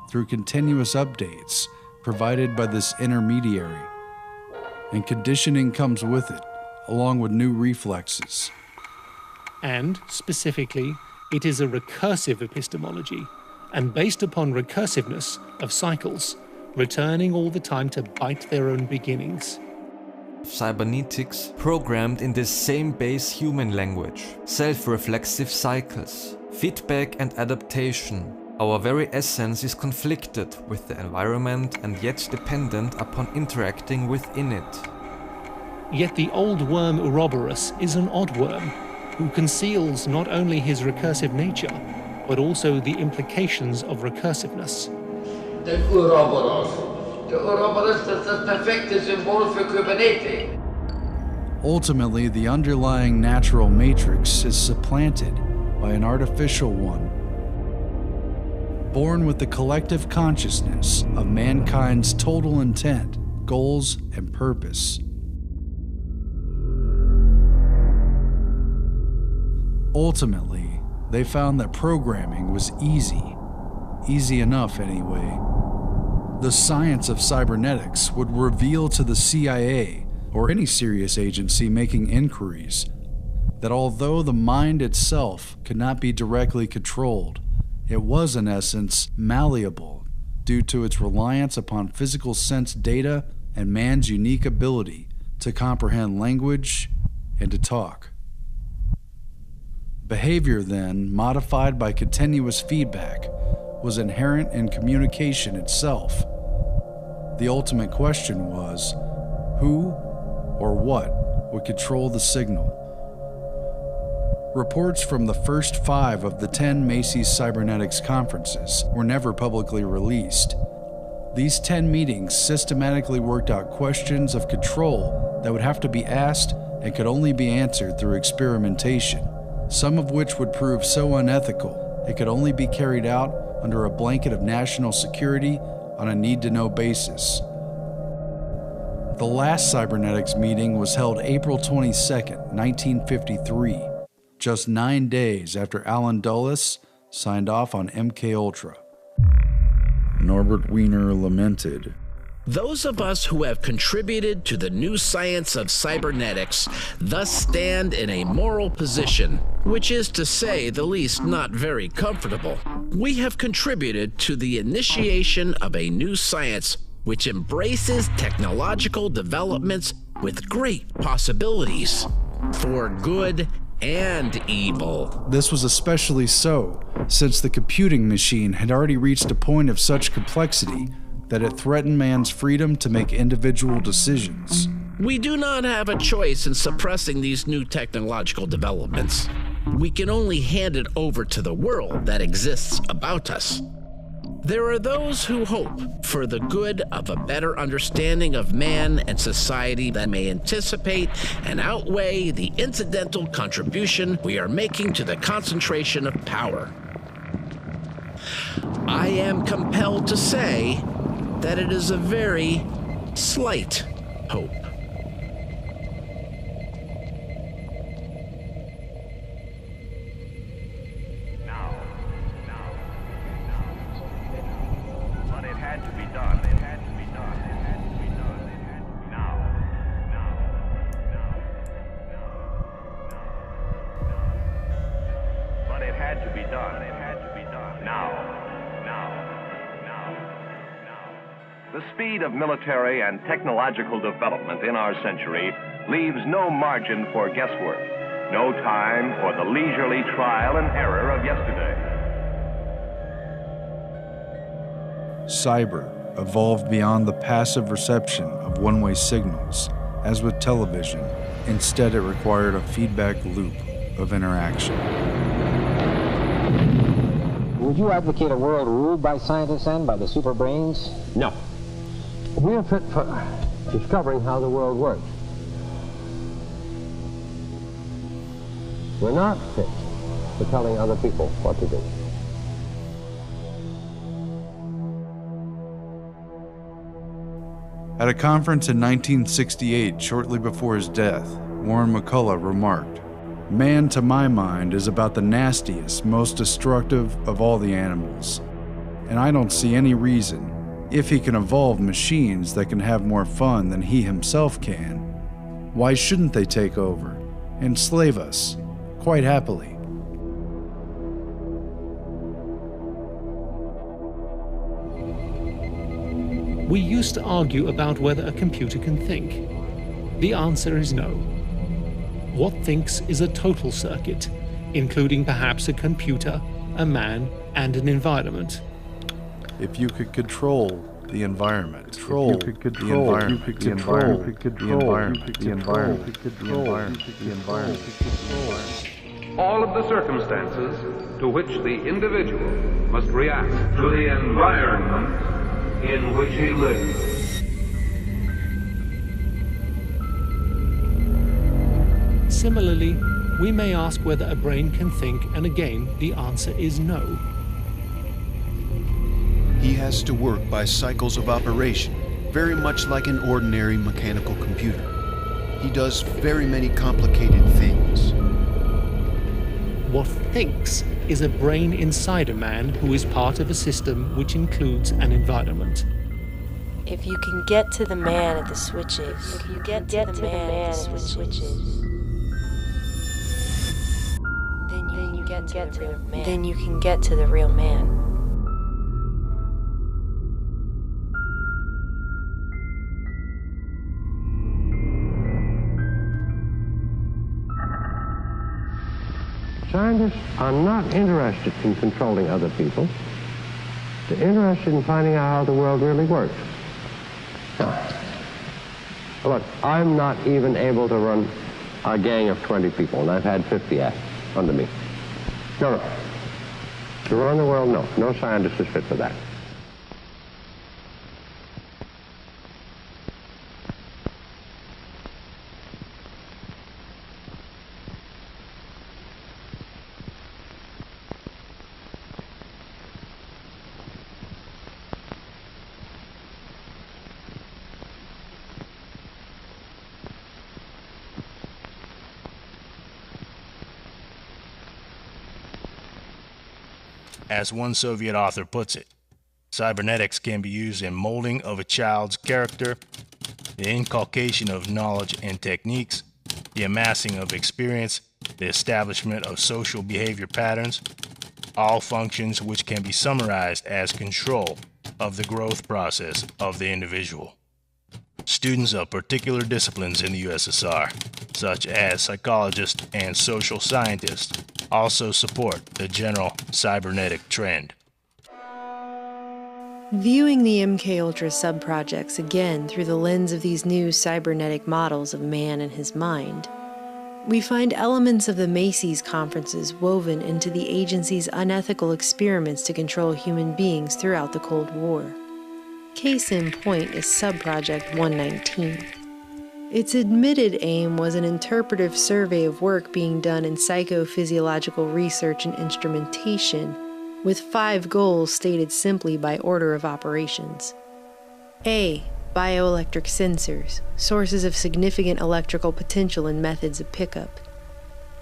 through continuous updates provided by this intermediary. And conditioning comes with it, along with new reflexes. And, specifically, it is a recursive epistemology, and based upon recursiveness of cycles, returning all the time to bite their own beginnings. Cybernetics programmed in the same base human language, self-reflexive cycles, feedback and adaptation. Our very essence is conflicted with the environment and yet dependent upon interacting within it. Yet the old worm Ouroboros is an odd worm, who conceals not only his recursive nature, but also the implications of recursiveness. The Ouroboros is the perfect symbol for Kubernetes. Ultimately, the underlying natural matrix is supplanted by an artificial one, born with the collective consciousness of mankind's total intent, goals, and purpose. Ultimately, they found that programming was easy enough anyway. The science of cybernetics would reveal to the CIA, or any serious agency making inquiries, that although the mind itself could not be directly controlled, it was in essence malleable due to its reliance upon physical sense data and man's unique ability to comprehend language and to talk. Behavior then, modified by continuous feedback, was inherent in communication itself. The ultimate question was, who or what would control the signal? Reports from the first 5 of the 10 Macy's Cybernetics conferences were never publicly released. These 10 meetings systematically worked out questions of control that would have to be asked and could only be answered through experimentation, some of which would prove so unethical it could only be carried out under a blanket of national security on a need-to-know basis. The last cybernetics meeting was held April 22, 1953, just 9 days after Alan Dulles signed off on MKUltra. Norbert Wiener lamented, Those of us who have contributed to the new science of cybernetics thus stand in a moral position, which is to say the least not very comfortable. We have contributed to the initiation of a new science which embraces technological developments with great possibilities for good and evil. This was especially so since the computing machine had already reached a point of such complexity that it threatened man's freedom to make individual decisions. We do not have a choice in suppressing these new technological developments. We can only hand it over to the world that exists about us. There are those who hope for the good of a better understanding of man and society that may anticipate and outweigh the incidental contribution we are making to the concentration of power. I am compelled to say that it is a very slight hope. The speed of military and technological development in our century leaves no margin for guesswork, no time for the leisurely trial and error of yesterday. Cyber evolved beyond the passive reception of one-way signals, as with television. Instead, it required a feedback loop of interaction. Would you advocate a world ruled by scientists and by the super brains? No. We are fit for discovering how the world works. We're not fit for telling other people what to do. At a conference in 1968, shortly before his death, Warren McCullough remarked, "Man, to my mind, is about the nastiest, most destructive of all the animals. And I don't see any reason, if he can evolve machines that can have more fun than he himself can, why shouldn't they take over, enslave us, quite happily?" We used to argue about whether a computer can think. The answer is no. What thinks is a total circuit, including perhaps a computer, a man, and an environment. If you could control the environment, control the environment, the environment, the environment, the environment, the environment, all of the circumstances to which the individual must react to the environment in which he lives. Similarly, we may ask whether a brain can think, and again, the answer is no. He has to work by cycles of operation, very much like an ordinary mechanical computer. He does very many complicated things. What thinks is a brain inside a man who is part of a system which includes an environment. If you can get to the man at the switches, if you get to the man at the switches, then you can get to the real man. Scientists are not interested in controlling other people. They're interested in finding out how the world really works. Now, look, I'm not even able to run a gang of 20 people, and I've had 50 under me. No. To run the world, no. No scientist is fit for that. As one Soviet author puts it, cybernetics can be used in molding of a child's character, the inculcation of knowledge and techniques, the amassing of experience, the establishment of social behavior patterns, all functions which can be summarized as control of the growth process of the individual. Students of particular disciplines in the USSR, such as psychologists and social scientists, also support the general cybernetic trend. Viewing the MKUltra subprojects again through the lens of these new cybernetic models of man and his mind, We find elements of the Macy's conferences woven into the agency's unethical experiments to control human beings throughout the Cold War. Case in point is Subproject 119. Its admitted aim was an interpretive survey of work being done in psychophysiological research and instrumentation, with 5 goals stated simply by order of operations. A. Bioelectric sensors, sources of significant electrical potential and methods of pickup.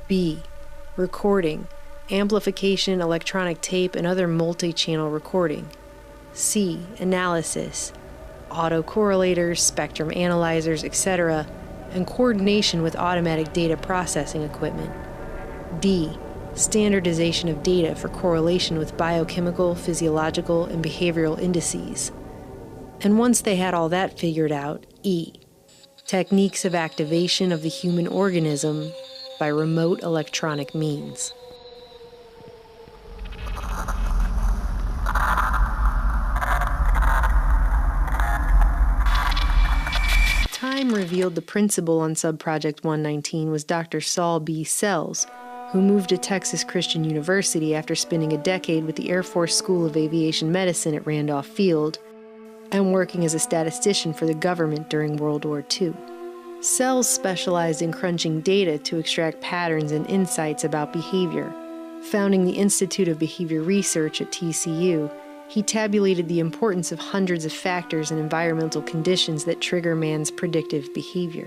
B. Recording, amplification, electronic tape, and other multi-channel recording. C. Analysis, autocorrelators, spectrum analyzers, etc., and coordination with automatic data processing equipment. D. Standardization of data for correlation with biochemical, physiological, and behavioral indices. And once they had all that figured out, E. Techniques of activation of the human organism by remote electronic means. Time revealed the principal on Subproject 119 was Dr. Saul B. Sells, who moved to Texas Christian University after spending a decade with the Air Force School of Aviation Medicine at Randolph Field and working as a statistician for the government during World War II. Sells specialized in crunching data to extract patterns and insights about behavior. Founding the Institute of Behavior Research at TCU, he tabulated the importance of hundreds of factors and environmental conditions that trigger man's predictive behavior.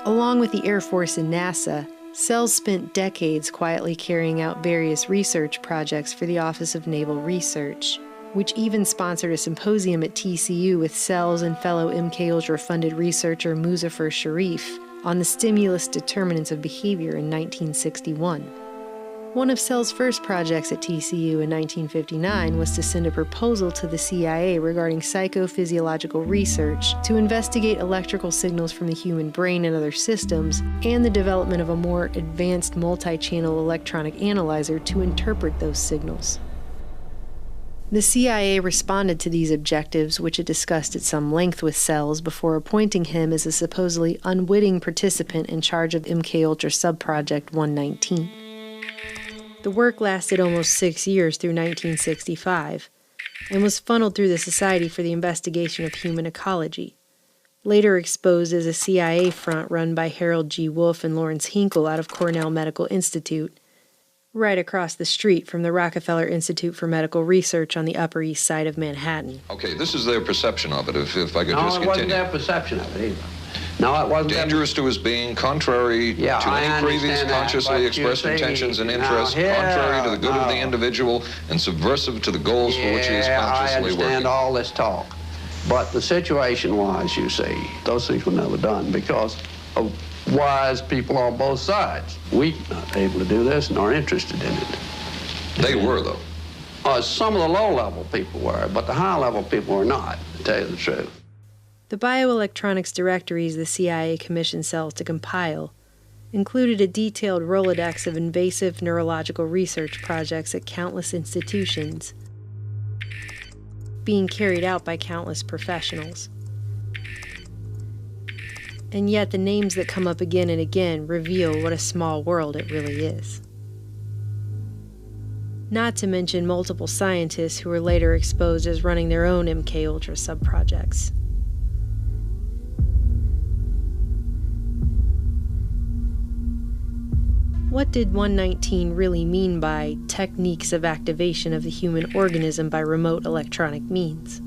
Along with the Air Force and NASA, Sells spent decades quietly carrying out various research projects for the Office of Naval Research, which even sponsored a symposium at TCU with Sells and fellow MKUltra funded researcher Muzafer Sharif on the stimulus determinants of behavior in 1961. One of Sells' first projects at TCU in 1959 was to send a proposal to the CIA regarding psychophysiological research to investigate electrical signals from the human brain and other systems, and the development of a more advanced multi-channel electronic analyzer to interpret those signals. The CIA responded to these objectives, which it discussed at some length with Sells before appointing him as a supposedly unwitting participant in charge of MKUltra Subproject 119. The work lasted almost 6 years through 1965 and was funneled through the Society for the Investigation of Human Ecology, later exposed as a CIA front run by Harold G. Wolff and Lawrence Hinkle out of Cornell Medical Institute, right across the street from the Rockefeller Institute for Medical Research on the Upper East Side of Manhattan. Okay, this is their perception of it, if I could No, just continue. it wasn't their perception of it either. No, it wasn't. Dangerous to his being, contrary to any previous consciously expressed intentions and interests, contrary to the good of the individual, and subversive to the goals for which he is consciously working. I understand all this talk. But the situation was, you see, those things were never done because of wise people on both sides. We not able to do this nor interested in it. They were, though. Some of the low-level people were, but the high-level people were not, to tell you the truth. The bioelectronics directories the CIA commissioned Sells to compile included a detailed Rolodex of invasive neurological research projects at countless institutions, being carried out by countless professionals. And yet the names that come up again and again reveal what a small world it really is. Not to mention multiple scientists who were later exposed as running their own MKUltra subprojects. What did 119 really mean by techniques of activation of the human organism by remote electronic means?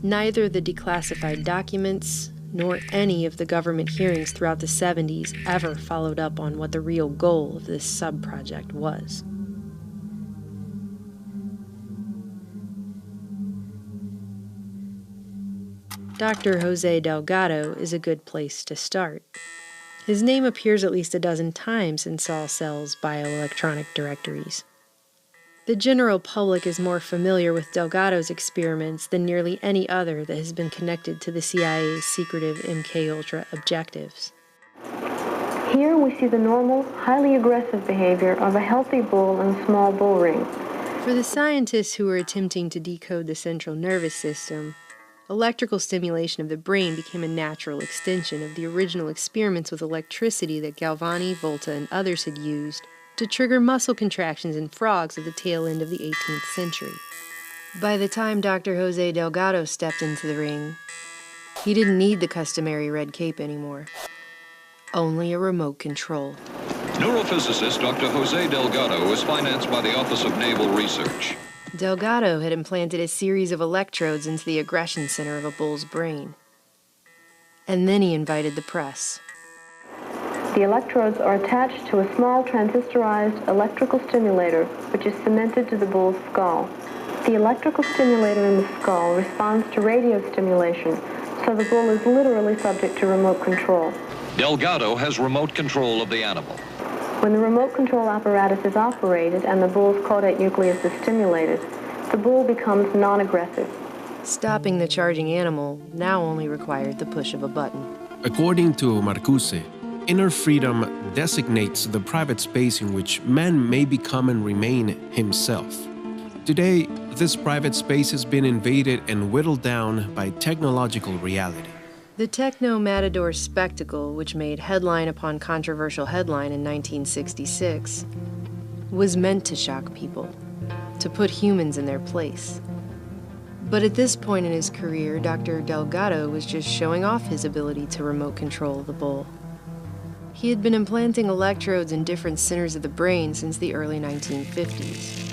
Neither the declassified documents nor any of the government hearings throughout the 70s ever followed up on what the real goal of this sub-project was. Dr. Jose Delgado is a good place to start. His name appears at least a dozen times in Saul Sells' bioelectronic directories. The general public is more familiar with Delgado's experiments than nearly any other that has been connected to the CIA's secretive MKUltra objectives. Here we see the normal, highly aggressive behavior of a healthy bull in a small bull ring. For the scientists who were attempting to decode the central nervous system, electrical stimulation of the brain became a natural extension of the original experiments with electricity that Galvani, Volta, and others had used to trigger muscle contractions in frogs at the tail end of the 18th century. By the time Dr. Jose Delgado stepped into the ring, he didn't need the customary red cape anymore. Only a remote control. Neurophysicist Dr. Jose Delgado was financed by the Office of Naval Research. Delgado had implanted a series of electrodes into the aggression center of a bull's brain. And then he invited the press. The electrodes are attached to a small transistorized electrical stimulator, which is cemented to the bull's skull. The electrical stimulator in the skull responds to radio stimulation, so the bull is literally subject to remote control. Delgado has remote control of the animal. When the remote control apparatus is operated and the bull's caudate nucleus is stimulated, the bull becomes non-aggressive. Stopping the charging animal now only required the push of a button. According to Marcuse, inner freedom designates the private space in which man may become and remain himself. Today, this private space has been invaded and whittled down by technological reality. The techno-matador spectacle, which made headline upon controversial headline in 1966, was meant to shock people, to put humans in their place. But at this point in his career, Dr. Delgado was just showing off his ability to remote control the bull. He had been implanting electrodes in different centers of the brain since the early 1950s.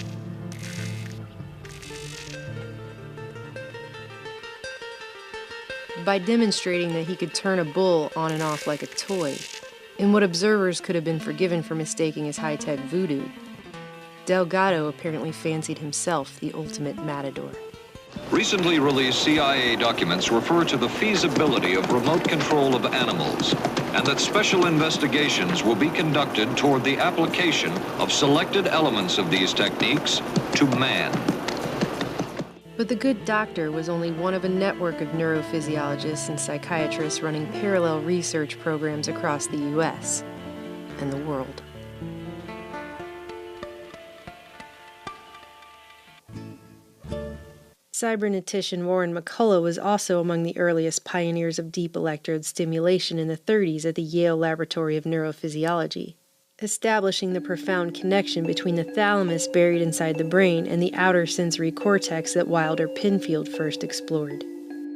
By demonstrating that he could turn a bull on and off like a toy, in what observers could have been forgiven for mistaking as high-tech voodoo, Delgado apparently fancied himself the ultimate matador. Recently released CIA documents refer to the feasibility of remote control of animals, and that special investigations will be conducted toward the application of selected elements of these techniques to man. But the good doctor was only one of a network of neurophysiologists and psychiatrists running parallel research programs across the U.S. and the world. Cybernetician Warren McCullough was also among the earliest pioneers of deep electrode stimulation in the 30s at the Yale Laboratory of Neurophysiology, establishing the profound connection between the thalamus buried inside the brain and the outer sensory cortex that Wilder Penfield first explored.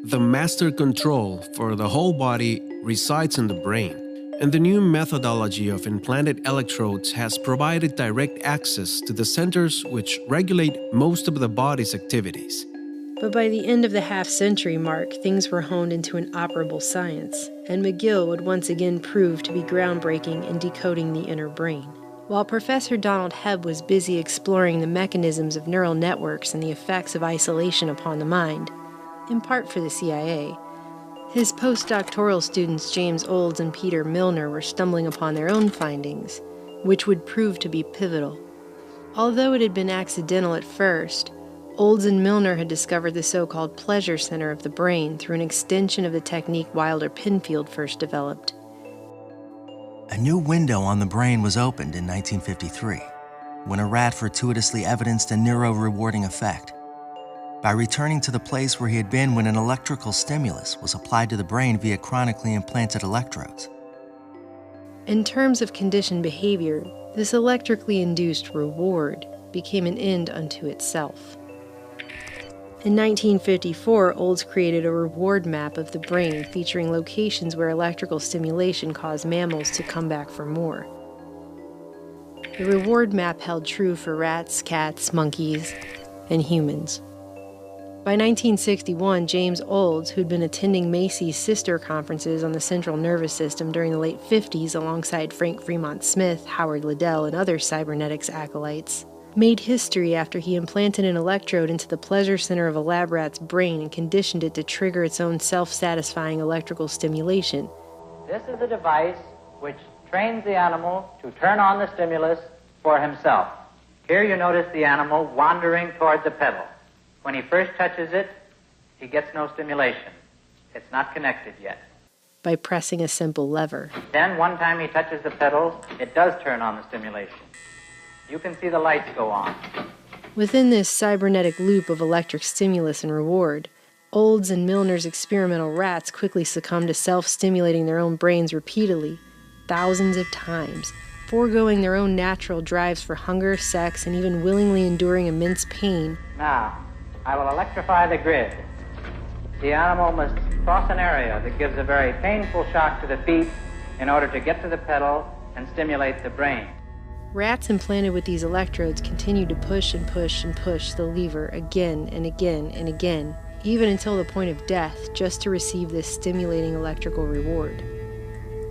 The master control for the whole body resides in the brain, and the new methodology of implanted electrodes has provided direct access to the centers which regulate most of the body's activities. But by the end of the half-century mark, things were honed into an operable science, and McGill would once again prove to be groundbreaking in decoding the inner brain. While Professor Donald Hebb was busy exploring the mechanisms of neural networks and the effects of isolation upon the mind, in part for the CIA, his postdoctoral students James Olds and Peter Milner were stumbling upon their own findings, which would prove to be pivotal. Although it had been accidental at first, Olds and Milner had discovered the so-called pleasure center of the brain through an extension of the technique Wilder Penfield first developed. A new window on the brain was opened in 1953, when a rat fortuitously evidenced a neuro-rewarding effect. By returning to the place where he had been when an electrical stimulus was applied to the brain via chronically implanted electrodes. In terms of conditioned behavior, this electrically induced reward became an end unto itself. In 1954, Olds created a reward map of the brain featuring locations where electrical stimulation caused mammals to come back for more. The reward map held true for rats, cats, monkeys, and humans. By 1961, James Olds, who'd been attending Macy's sister conferences on the central nervous system during the late 50s alongside Frank Fremont Smith, Howard Liddell, and other cybernetics acolytes, made history after he implanted an electrode into the pleasure center of a lab rat's brain and conditioned it to trigger its own self-satisfying electrical stimulation. This is a device which trains the animal to turn on the stimulus for himself. Here you notice the animal wandering toward the pedal. When he first touches it, he gets no stimulation. It's not connected yet. By pressing a simple lever. Then one time he touches the pedal, it does turn on the stimulation. You can see the lights go on. Within this cybernetic loop of electric stimulus and reward, Olds and Milner's experimental rats quickly succumbed to self-stimulating their own brains repeatedly, thousands of times, foregoing their own natural drives for hunger, sex, and even willingly enduring immense pain. Now, I will electrify the grid. The animal must cross an area that gives a very painful shock to the feet in order to get to the pedal and stimulate the brain. Rats implanted with these electrodes continued to push and push and push the lever again and again and again, even until the point of death, just to receive this stimulating electrical reward.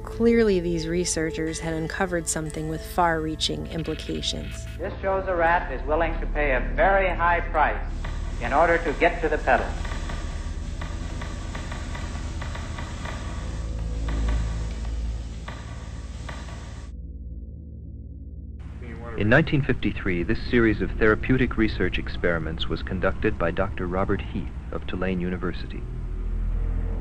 Clearly, these researchers had uncovered something with far-reaching implications. This shows a rat is willing to pay a very high price in order to get to the pedal. In 1953, this series of therapeutic research experiments was conducted by Dr. Robert Heath of Tulane University.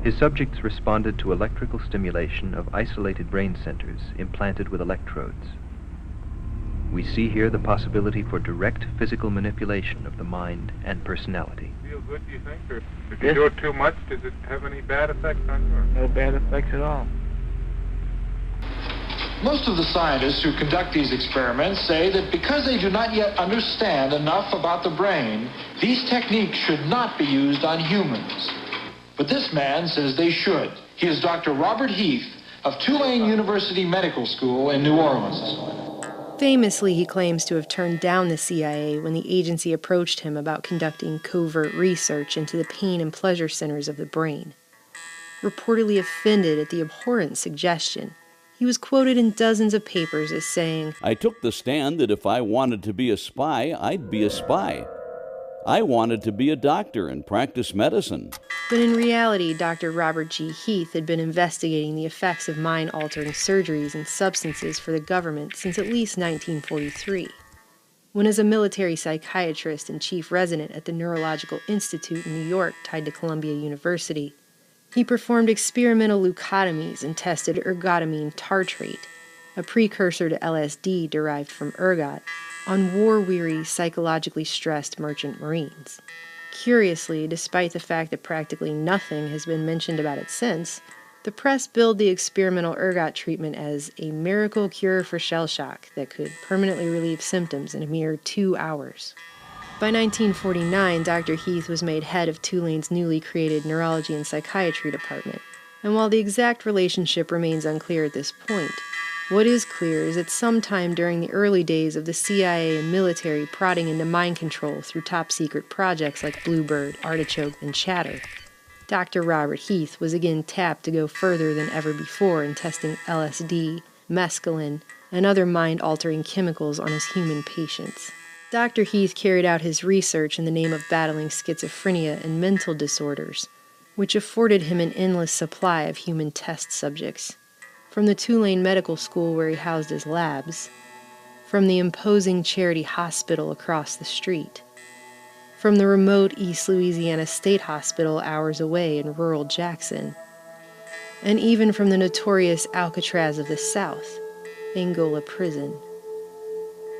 His subjects responded to electrical stimulation of isolated brain centers implanted with electrodes. We see here the possibility for direct physical manipulation of the mind and personality. Feel good, do you think? Or if you do it too much, does it have any bad effects on you? No bad effects at all. Most of the scientists who conduct these experiments say that because they do not yet understand enough about the brain, these techniques should not be used on humans. But this man says they should. He is Dr. Robert Heath of Tulane University Medical School in New Orleans. Famously, he claims to have turned down the CIA when the agency approached him about conducting covert research into the pain and pleasure centers of the brain. Reportedly offended at the abhorrent suggestion, he was quoted in dozens of papers as saying, "I took the stand that if I wanted to be a spy, I'd be a spy. I wanted to be a doctor and practice medicine." But in reality, Dr. Robert G. Heath had been investigating the effects of mind-altering surgeries and substances for the government since at least 1943, when as a military psychiatrist and chief resident at the Neurological Institute in New York tied to Columbia University, he performed experimental leucotomies and tested ergotamine tartrate, a precursor to LSD derived from ergot, on war-weary, psychologically stressed merchant marines. Curiously, despite the fact that practically nothing has been mentioned about it since, the press billed the experimental ergot treatment as a miracle cure for shell shock that could permanently relieve symptoms in a mere 2 hours. By 1949, Dr. Heath was made head of Tulane's newly created Neurology and Psychiatry Department, and while the exact relationship remains unclear at this point, what is clear is that sometime during the early days of the CIA and military prodding into mind control through top-secret projects like Bluebird, Artichoke, and Chatter, Dr. Robert Heath was again tapped to go further than ever before in testing LSD, mescaline, and other mind-altering chemicals on his human patients. Dr. Heath carried out his research in the name of battling schizophrenia and mental disorders, which afforded him an endless supply of human test subjects. From the Tulane Medical School where he housed his labs, from the imposing Charity Hospital across the street, from the remote East Louisiana State Hospital hours away in rural Jackson, and even from the notorious Alcatraz of the South, Angola Prison.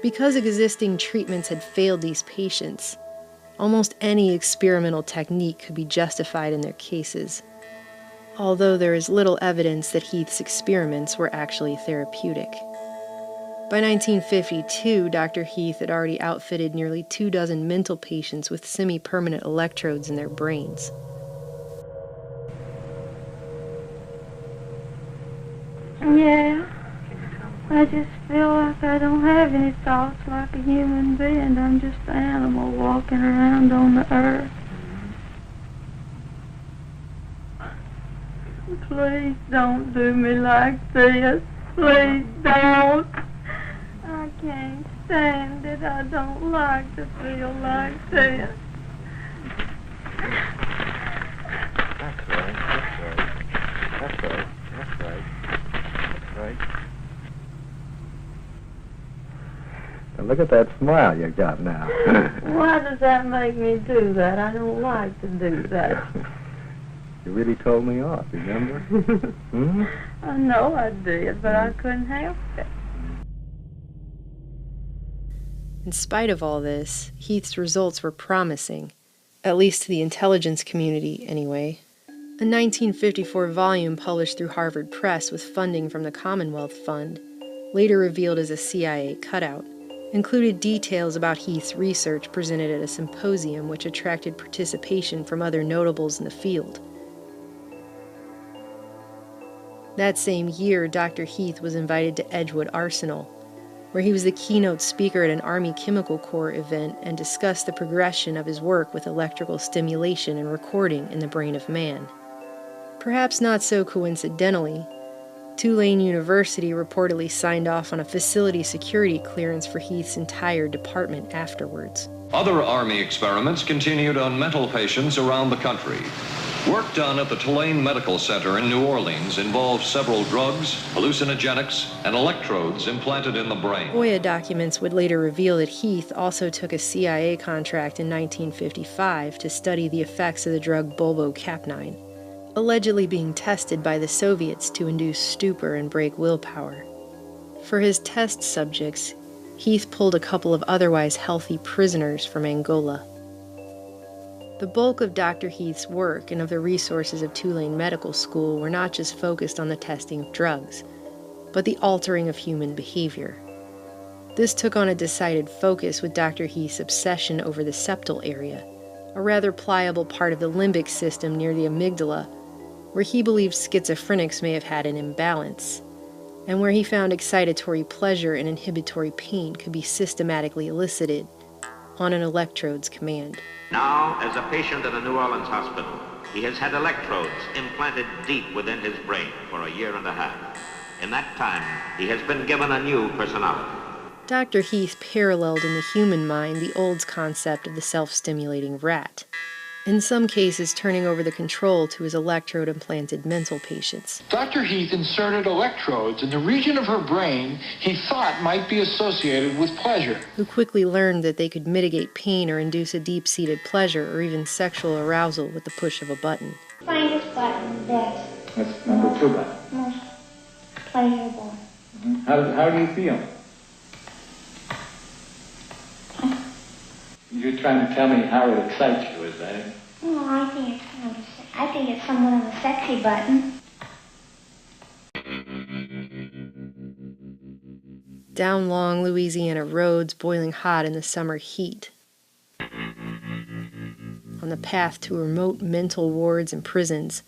Because existing treatments had failed these patients, almost any experimental technique could be justified in their cases, although there is little evidence that Heath's experiments were actually therapeutic. By 1952, Dr. Heath had already outfitted nearly 24 mental patients with semi-permanent electrodes in their brains. Yeah, I just feel like I don't have any thoughts like a human being. I'm just an animal walking around on the earth. Please don't do me like this. Please don't. I can't stand it. I don't like to feel like this. That's right. That's right. That's right. That's right. Now look at that smile you got now. Why does that make me do that? I don't like to do that. You really told me off, remember? I know I did, but I couldn't help it. In spite of all this, Heath's results were promising, at least to the intelligence community anyway. A 1954 volume published through Harvard Press with funding from the Commonwealth Fund, later revealed as a CIA cutout, included details about Heath's research presented at a symposium which attracted participation from other notables in the field. That same year, Dr. Heath was invited to Edgewood Arsenal, where he was the keynote speaker at an Army Chemical Corps event and discussed the progression of his work with electrical stimulation and recording in the brain of man. Perhaps not so coincidentally, Tulane University reportedly signed off on a facility security clearance for Heath's entire department afterwards. Other Army experiments continued on mental patients around the country. Work done at the Tulane Medical Center in New Orleans involved several drugs, hallucinogenics, and electrodes implanted in the brain. FOIA documents would later reveal that Heath also took a CIA contract in 1955 to study the effects of the drug bulbocapnine, allegedly being tested by the Soviets to induce stupor and break willpower. For his test subjects, Heath pulled a couple of otherwise healthy prisoners from Angola. The bulk of Dr. Heath's work and of the resources of Tulane Medical School were not just focused on the testing of drugs, but the altering of human behavior. This took on a decided focus with Dr. Heath's obsession over the septal area, a rather pliable part of the limbic system near the amygdala, where he believed schizophrenics may have had an imbalance, and where he found excitatory pleasure and inhibitory pain could be systematically elicited on an electrode's command. Now, as a patient in a New Orleans hospital, he has had electrodes implanted deep within his brain for a year and a half. In that time, he has been given a new personality. Dr. Heath paralleled in the human mind the old concept of the self-stimulating rat, in some cases turning over the control to his electrode-implanted mental patients. Dr. Heath inserted electrodes in the region of her brain he thought might be associated with pleasure, who quickly learned that they could mitigate pain or induce a deep-seated pleasure or even sexual arousal with the push of a button. Find this button, this. That's number 2 button. Most pleasurable. Mm-hmm. How do you feel? You're trying to tell me how it excites you, is that it? Oh, I think it's somewhat of a sexy button. Down long Louisiana roads boiling hot in the summer heat. On the path to remote mental wards and prisons,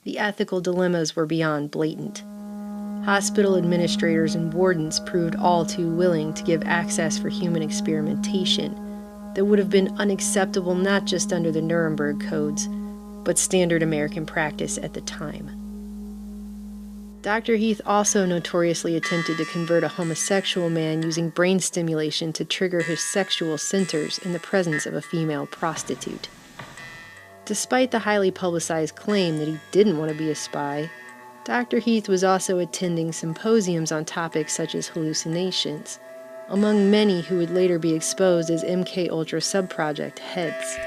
the ethical dilemmas were beyond blatant. Hospital administrators and wardens proved all too willing to give access for human experimentation that would have been unacceptable not just under the Nuremberg codes, but standard American practice at the time. Dr. Heath also notoriously attempted to convert a homosexual man using brain stimulation to trigger his sexual centers in the presence of a female prostitute. Despite the highly publicized claim that he didn't want to be a spy, Dr. Heath was also attending symposiums on topics such as hallucinations, among many who would later be exposed as MKUltra subproject heads,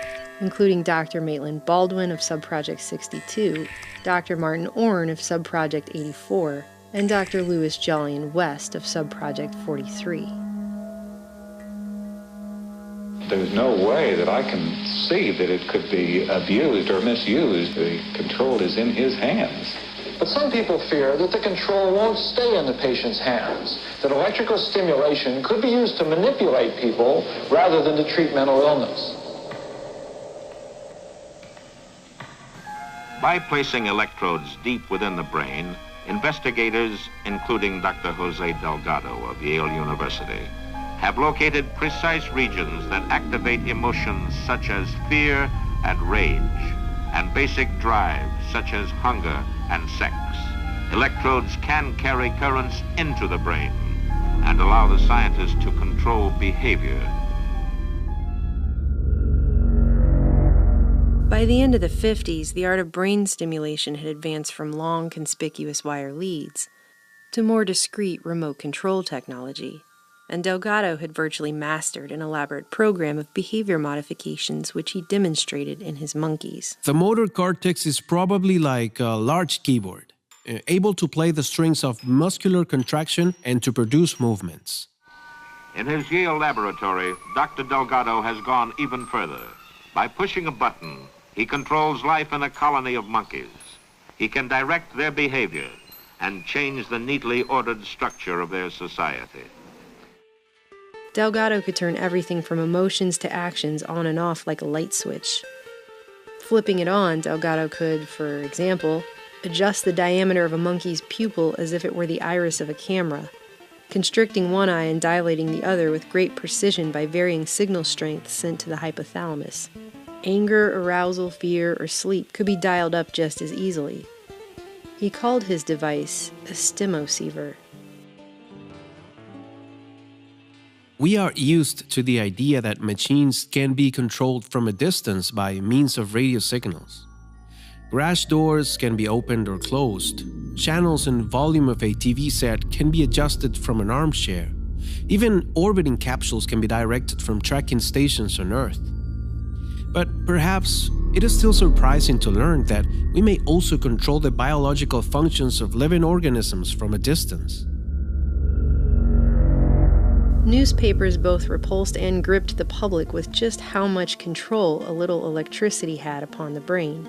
including Dr. Maitland Baldwin of Subproject 62, Dr. Martin Orne of Subproject 84, and Dr. Louis Jolyon West of Subproject 43. There's no way that I can see that it could be abused or misused. The control is in his hands. But some people fear that the control won't stay in the patient's hands, that electrical stimulation could be used to manipulate people rather than to treat mental illness. By placing electrodes deep within the brain, investigators, including Dr. Jose Delgado of Yale University, have located precise regions that activate emotions such as fear and rage, and basic drives such as hunger and sex. Electrodes can carry currents into the brain and allow the scientists to control behavior. By the end of the 50s, the art of brain stimulation had advanced from long, conspicuous wire leads to more discreet remote control technology, and Delgado had virtually mastered an elaborate program of behavior modifications which he demonstrated in his monkeys. The motor cortex is probably like a large keyboard, able to play the strings of muscular contraction and to produce movements. In his Yale laboratory, Dr. Delgado has gone even further. By pushing a button, he controls life in a colony of monkeys. He can direct their behavior and change the neatly ordered structure of their society. Delgado could turn everything from emotions to actions on and off like a light switch. Flipping it on, Delgado could, for example, adjust the diameter of a monkey's pupil as if it were the iris of a camera, constricting one eye and dilating the other with great precision by varying signal strength sent to the hypothalamus. Anger, arousal, fear, or sleep could be dialed up just as easily. He called his device a stimoceiver. We are used to the idea that machines can be controlled from a distance by means of radio signals. Garage doors can be opened or closed. Channels and volume of a TV set can be adjusted from an armchair. Even orbiting capsules can be directed from tracking stations on Earth. But perhaps it is still surprising to learn that we may also control the biological functions of living organisms from a distance. Newspapers both repulsed and gripped the public with just how much control a little electricity had upon the brain.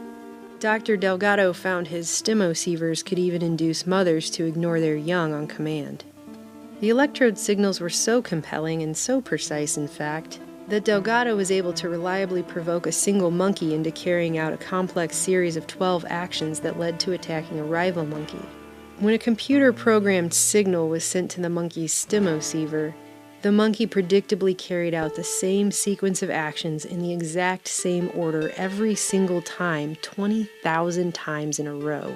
Dr. Delgado found his stimocievers could even induce mothers to ignore their young on command. The electrode signals were so compelling and so precise, in fact, that Delgado was able to reliably provoke a single monkey into carrying out a complex series of 12 actions that led to attacking a rival monkey. When a computer-programmed signal was sent to the monkey's stimoceiver, the monkey predictably carried out the same sequence of actions in the exact same order every single time, 20,000 times in a row.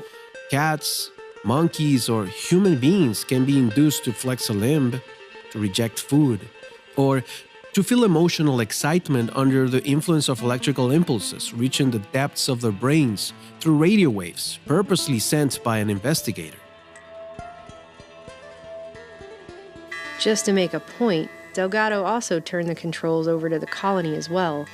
Cats, monkeys, or human beings can be induced to flex a limb, to reject food, or to feel emotional excitement under the influence of electrical impulses reaching the depths of their brains through radio waves purposely sent by an investigator. Just to make a point, Delgado also turned the controls over to the colony as well,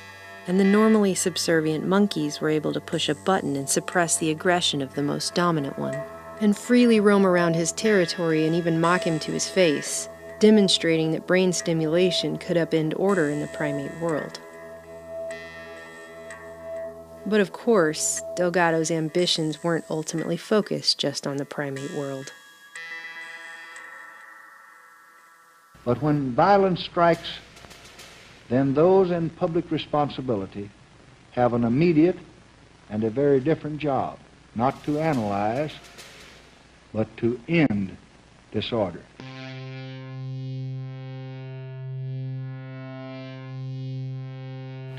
and the normally subservient monkeys were able to push a button and suppress the aggression of the most dominant one, and freely roam around his territory and even mock him to his face, demonstrating that brain stimulation could upend order in the primate world. But of course, Delgado's ambitions weren't ultimately focused just on the primate world. But when violence strikes, then those in public responsibility have an immediate and a very different job, not to analyze, but to end disorder.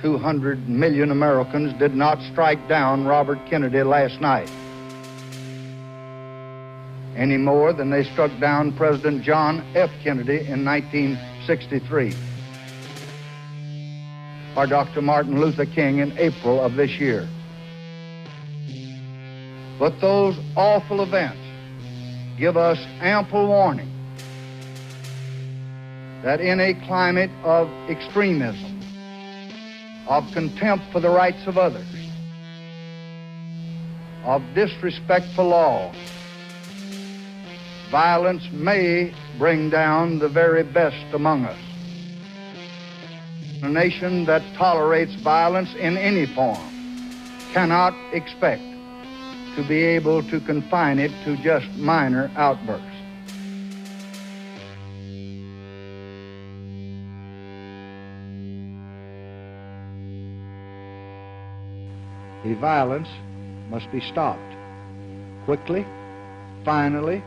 $200 million Americans did not strike down Robert Kennedy last night, any more than they struck down President John F. Kennedy in 1963, or Dr. Martin Luther King in April of this year. But those awful events give us ample warning that in a climate of extremism, of contempt for the rights of others, of disrespect for law, violence may bring down the very best among us. A nation that tolerates violence in any form cannot expect to be able to confine it to just minor outbursts. The violence must be stopped quickly, finally,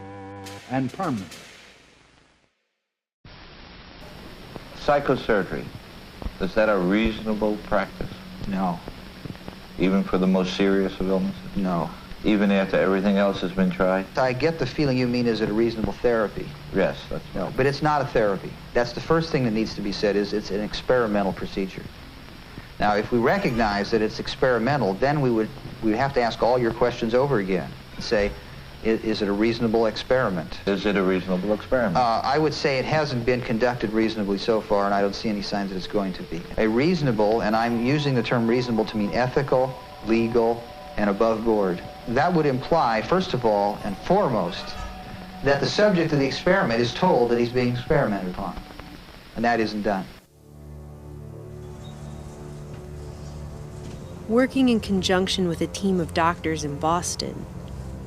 and permanently. Psychosurgery, is that a reasonable practice? No. Even for the most serious of illnesses? No. Even after everything else has been tried? I get the feeling you mean, is it a reasonable therapy? Yes, that's no, but it's not a therapy. That's the first thing that needs to be said, is it's an experimental procedure. Now, if we recognize that it's experimental, then we have to ask all your questions over again and say, is it a reasonable experiment? Is it a reasonable experiment? I would say it hasn't been conducted reasonably so far, and I don't see any signs that it's going to be. A reasonable, and I'm using the term reasonable to mean ethical, legal, and above board. That would imply, first of all and foremost, that the subject of the experiment is told that he's being experimented upon, and that isn't done. Working in conjunction with a team of doctors in Boston,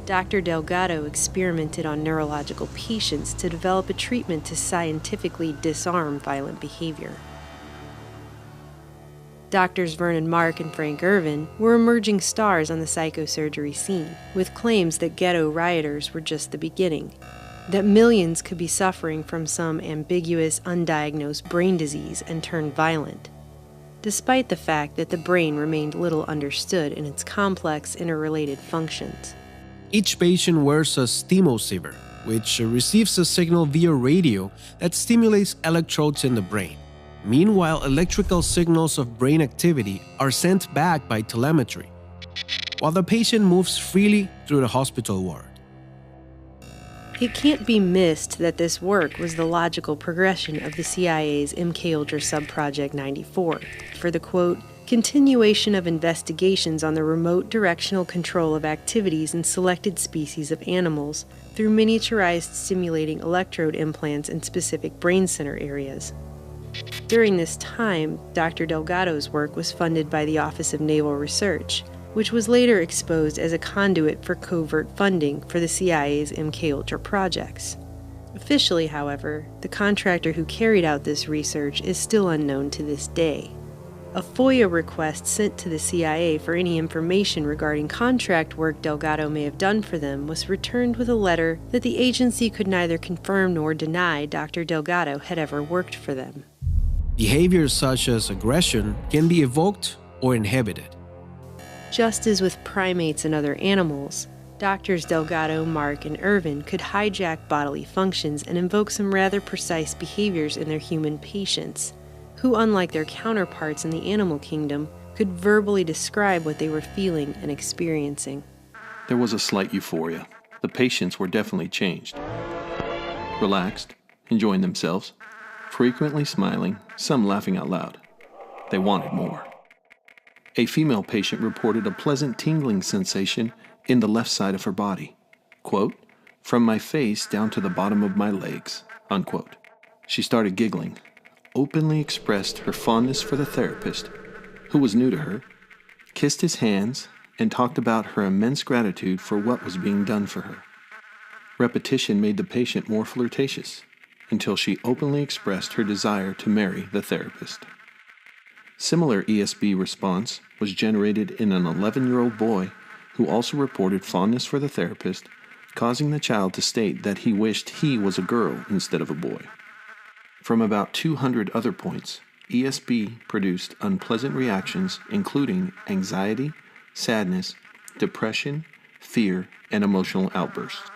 Dr. Delgado experimented on neurological patients to develop a treatment to scientifically disarm violent behavior. Doctors Vernon Mark and Frank Irvin were emerging stars on the psychosurgery scene, with claims that ghetto rioters were just the beginning, that millions could be suffering from some ambiguous, undiagnosed brain disease and turn violent, despite the fact that the brain remained little understood in its complex, interrelated functions. Each patient wears a stimoceiver, which receives a signal via radio that stimulates electrodes in the brain. Meanwhile, electrical signals of brain activity are sent back by telemetry, while the patient moves freely through the hospital ward. It can't be missed that this work was the logical progression of the CIA's MKUltra subproject 94 for the, quote, continuation of investigations on the remote directional control of activities in selected species of animals through miniaturized stimulating electrode implants in specific brain center areas. During this time, Dr. Delgado's work was funded by the Office of Naval Research, which was later exposed as a conduit for covert funding for the CIA's MKUltra projects. Officially, however, the contractor who carried out this research is still unknown to this day. A FOIA request sent to the CIA for any information regarding contract work Delgado may have done for them was returned with a letter that the agency could neither confirm nor deny Dr. Delgado had ever worked for them. Behaviors such as aggression can be evoked or inhibited. Just as with primates and other animals, Doctors Delgado, Mark, and Irvin could hijack bodily functions and invoke some rather precise behaviors in their human patients, who, unlike their counterparts in the animal kingdom, could verbally describe what they were feeling and experiencing. There was a slight euphoria. The patients were definitely changed. Relaxed, enjoying themselves, frequently smiling, some laughing out loud. They wanted more. A female patient reported a pleasant tingling sensation in the left side of her body. Quote, "From my face down to the bottom of my legs," unquote. She started giggling, openly expressed her fondness for the therapist, who was new to her, kissed his hands, and talked about her immense gratitude for what was being done for her. Repetition made the patient more flirtatious, until she openly expressed her desire to marry the therapist. Similar ESB response was generated in an 11-year-old boy who also reported fondness for the therapist, causing the child to state that he wished he was a girl instead of a boy. From about 200 other points, ESB produced unpleasant reactions including anxiety, sadness, depression, fear, and emotional outbursts.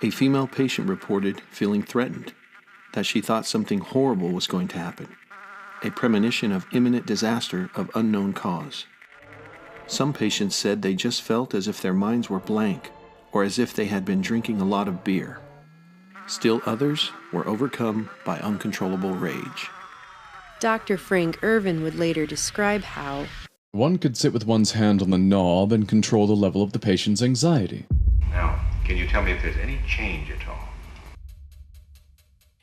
A female patient reported feeling threatened, that she thought something horrible was going to happen, a premonition of imminent disaster of unknown cause. Some patients said they just felt as if their minds were blank or as if they had been drinking a lot of beer. Still others were overcome by uncontrollable rage. Dr. Frank Irvin would later describe how one could sit with one's hand on the knob and control the level of the patient's anxiety. Now, can you tell me if there's any change at all?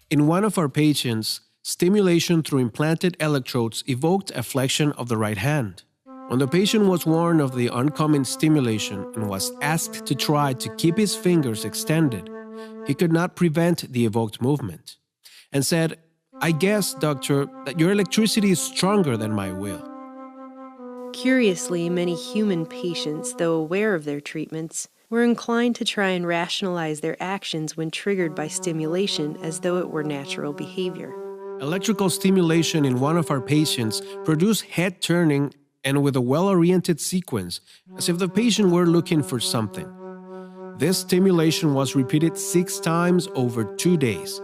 In one of our patients, stimulation through implanted electrodes evoked a flexion of the right hand. When the patient was warned of the oncoming stimulation and was asked to try to keep his fingers extended, he could not prevent the evoked movement, and said, "I guess, doctor, that your electricity is stronger than my will." Curiously, many human patients, though aware of their treatments, were inclined to try and rationalize their actions when triggered by stimulation as though it were natural behavior. Electrical stimulation in one of our patients produced head turning and with a well-oriented sequence, as if the patient were looking for something. This stimulation was repeated 6 times over 2 days.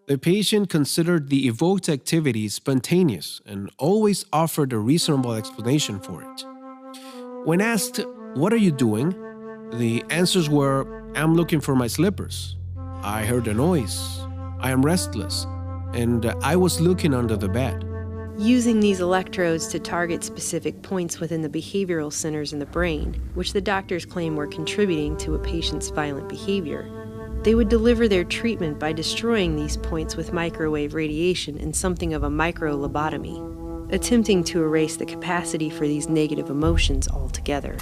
The patient considered the evoked activity spontaneous and always offered a reasonable explanation for it. When asked, "What are you doing?" the answers were, "I'm looking for my slippers. I heard a noise. I am restless. And I was looking under the bed." Using these electrodes to target specific points within the behavioral centers in the brain, which the doctors claim were contributing to a patient's violent behavior, they would deliver their treatment by destroying these points with microwave radiation in something of a micro-lobotomy. attempting to erase the capacity for these negative emotions altogether.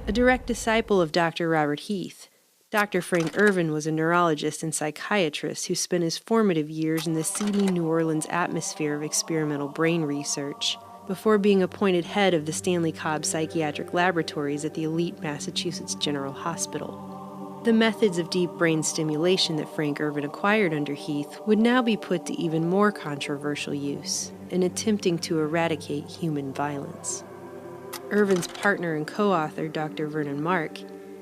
A direct disciple of Dr. Robert Heath, Dr. Frank Irvin was a neurologist and psychiatrist who spent his formative years in the seedy New Orleans atmosphere of experimental brain research, before being appointed head of the Stanley Cobb Psychiatric Laboratories at the elite Massachusetts General Hospital. The methods of deep brain stimulation that Frank Irvin acquired under Heath would now be put to even more controversial use in attempting to eradicate human violence. Irvin's partner and co-author, Dr. Vernon Mark,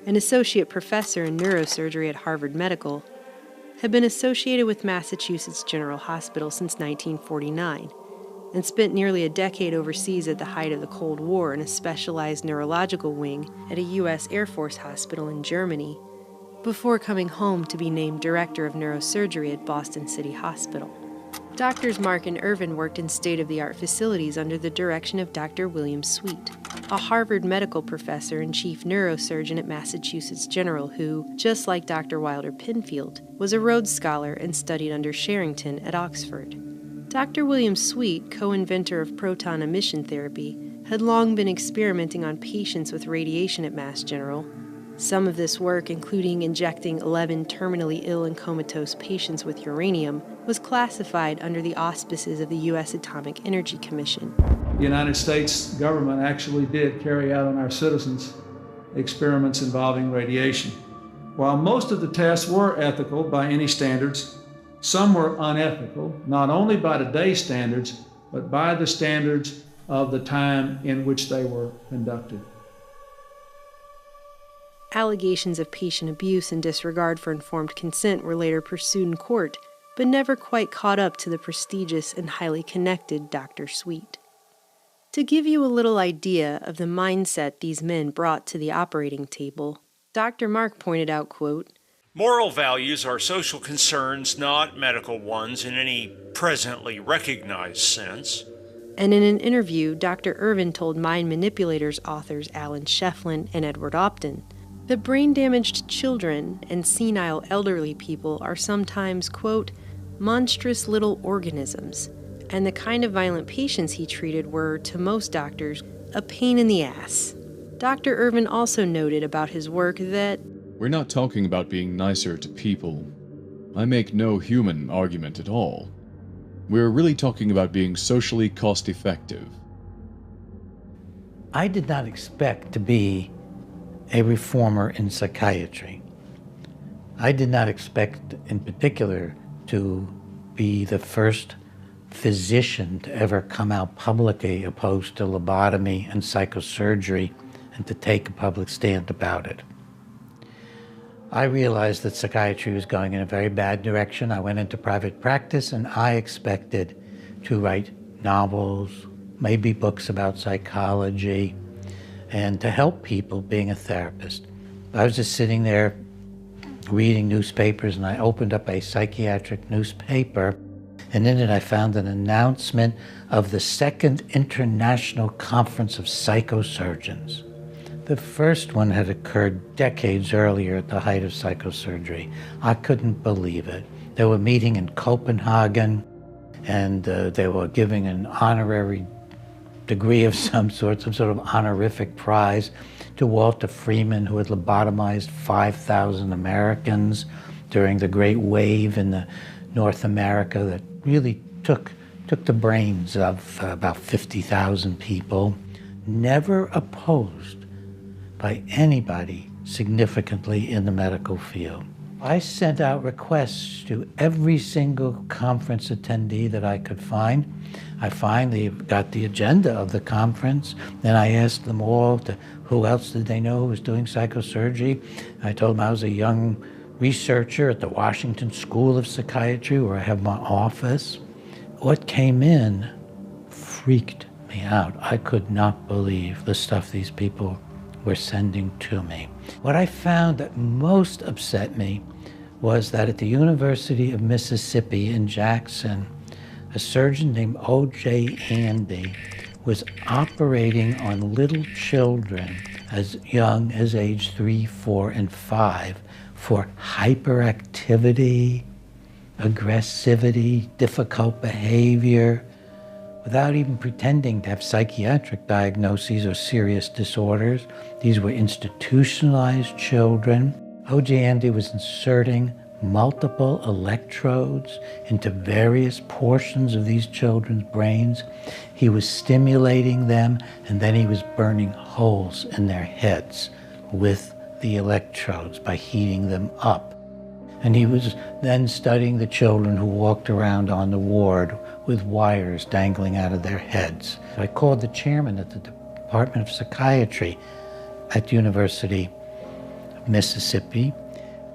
an associate professor in neurosurgery at Harvard Medical, had been associated with Massachusetts General Hospital since 1949 and spent nearly a decade overseas at the height of the Cold War in a specialized neurological wing at a U.S. Air Force hospital in Germany, before coming home to be named director of neurosurgery at Boston City Hospital. Doctors Mark and Irvin worked in state-of-the-art facilities under the direction of Dr. William Sweet, a Harvard medical professor and chief neurosurgeon at Massachusetts General who, just like Dr. Wilder Penfield, was a Rhodes Scholar and studied under Sherrington at Oxford. Dr. William Sweet, co-inventor of proton emission therapy, had long been experimenting on patients with radiation at Mass General. Some of this work, including injecting 11 terminally ill and comatose patients with uranium, was classified under the auspices of the U.S. Atomic Energy Commission. The United States government actually did carry out on our citizens experiments involving radiation. While most of the tests were ethical by any standards, some were unethical, not only by today's standards, but by the standards of the time in which they were conducted. Allegations of patient abuse and disregard for informed consent were later pursued in court, but never quite caught up to the prestigious and highly connected Dr. Sweet. To give you a little idea of the mindset these men brought to the operating table, Dr. Mark pointed out, quote, "Moral values are social concerns, not medical ones in any presently recognized sense." And in an interview, Dr. Irvin told Mind Manipulators authors Alan Shefflin and Edward Opton that brain-damaged children and senile elderly people are sometimes, quote, monstrous little organisms, and the kind of violent patients he treated were, to most doctors, a pain in the ass. Dr. Irvin also noted about his work that we're not talking about being nicer to people. I make no human argument at all. We're really talking about being socially cost-effective. I did not expect to be a reformer in psychiatry. I did not expect, in particular, to be the first physician to ever come out publicly opposed to lobotomy and psychosurgery and to take a public stand about it. I realized that psychiatry was going in a very bad direction. I went into private practice and I expected to write novels, maybe books about psychology, and to help people being a therapist. I was just sitting there reading newspapers and I opened up a psychiatric newspaper, and in it I found an announcement of the Second International Conference of Psychosurgeons. The first one had occurred decades earlier at the height of psychosurgery. I couldn't believe it. They were meeting in Copenhagen and they were giving an honorary degree of some sort of honorific prize to Walter Freeman, who had lobotomized 5,000 Americans during the Great Wave in North America that really took the brains of about 50,000 people. Never opposed by anybody significantly in the medical field. I sent out requests to every single conference attendee that I could find. I finally got the agenda of the conference, and I asked them all who else did they know who was doing psychosurgery. I told them I was a young researcher at the Washington School of Psychiatry, where I have my office. What came in freaked me out. I could not believe the stuff these people were sending to me. What I found that most upset me was that at the University of Mississippi in Jackson, a surgeon named O.J. Handy was operating on little children as young as age 3, 4, and 5 for hyperactivity, aggressivity, difficult behavior, without even pretending to have psychiatric diagnoses or serious disorders. These were institutionalized children. O.J. Andy was inserting multiple electrodes into various portions of these children's brains. He was stimulating them, and then he was burning holes in their heads with the electrodes by heating them up. And he was then studying the children who walked around on the ward with wires dangling out of their heads. So I called the chairman at the Department of Psychiatry at the University of Mississippi,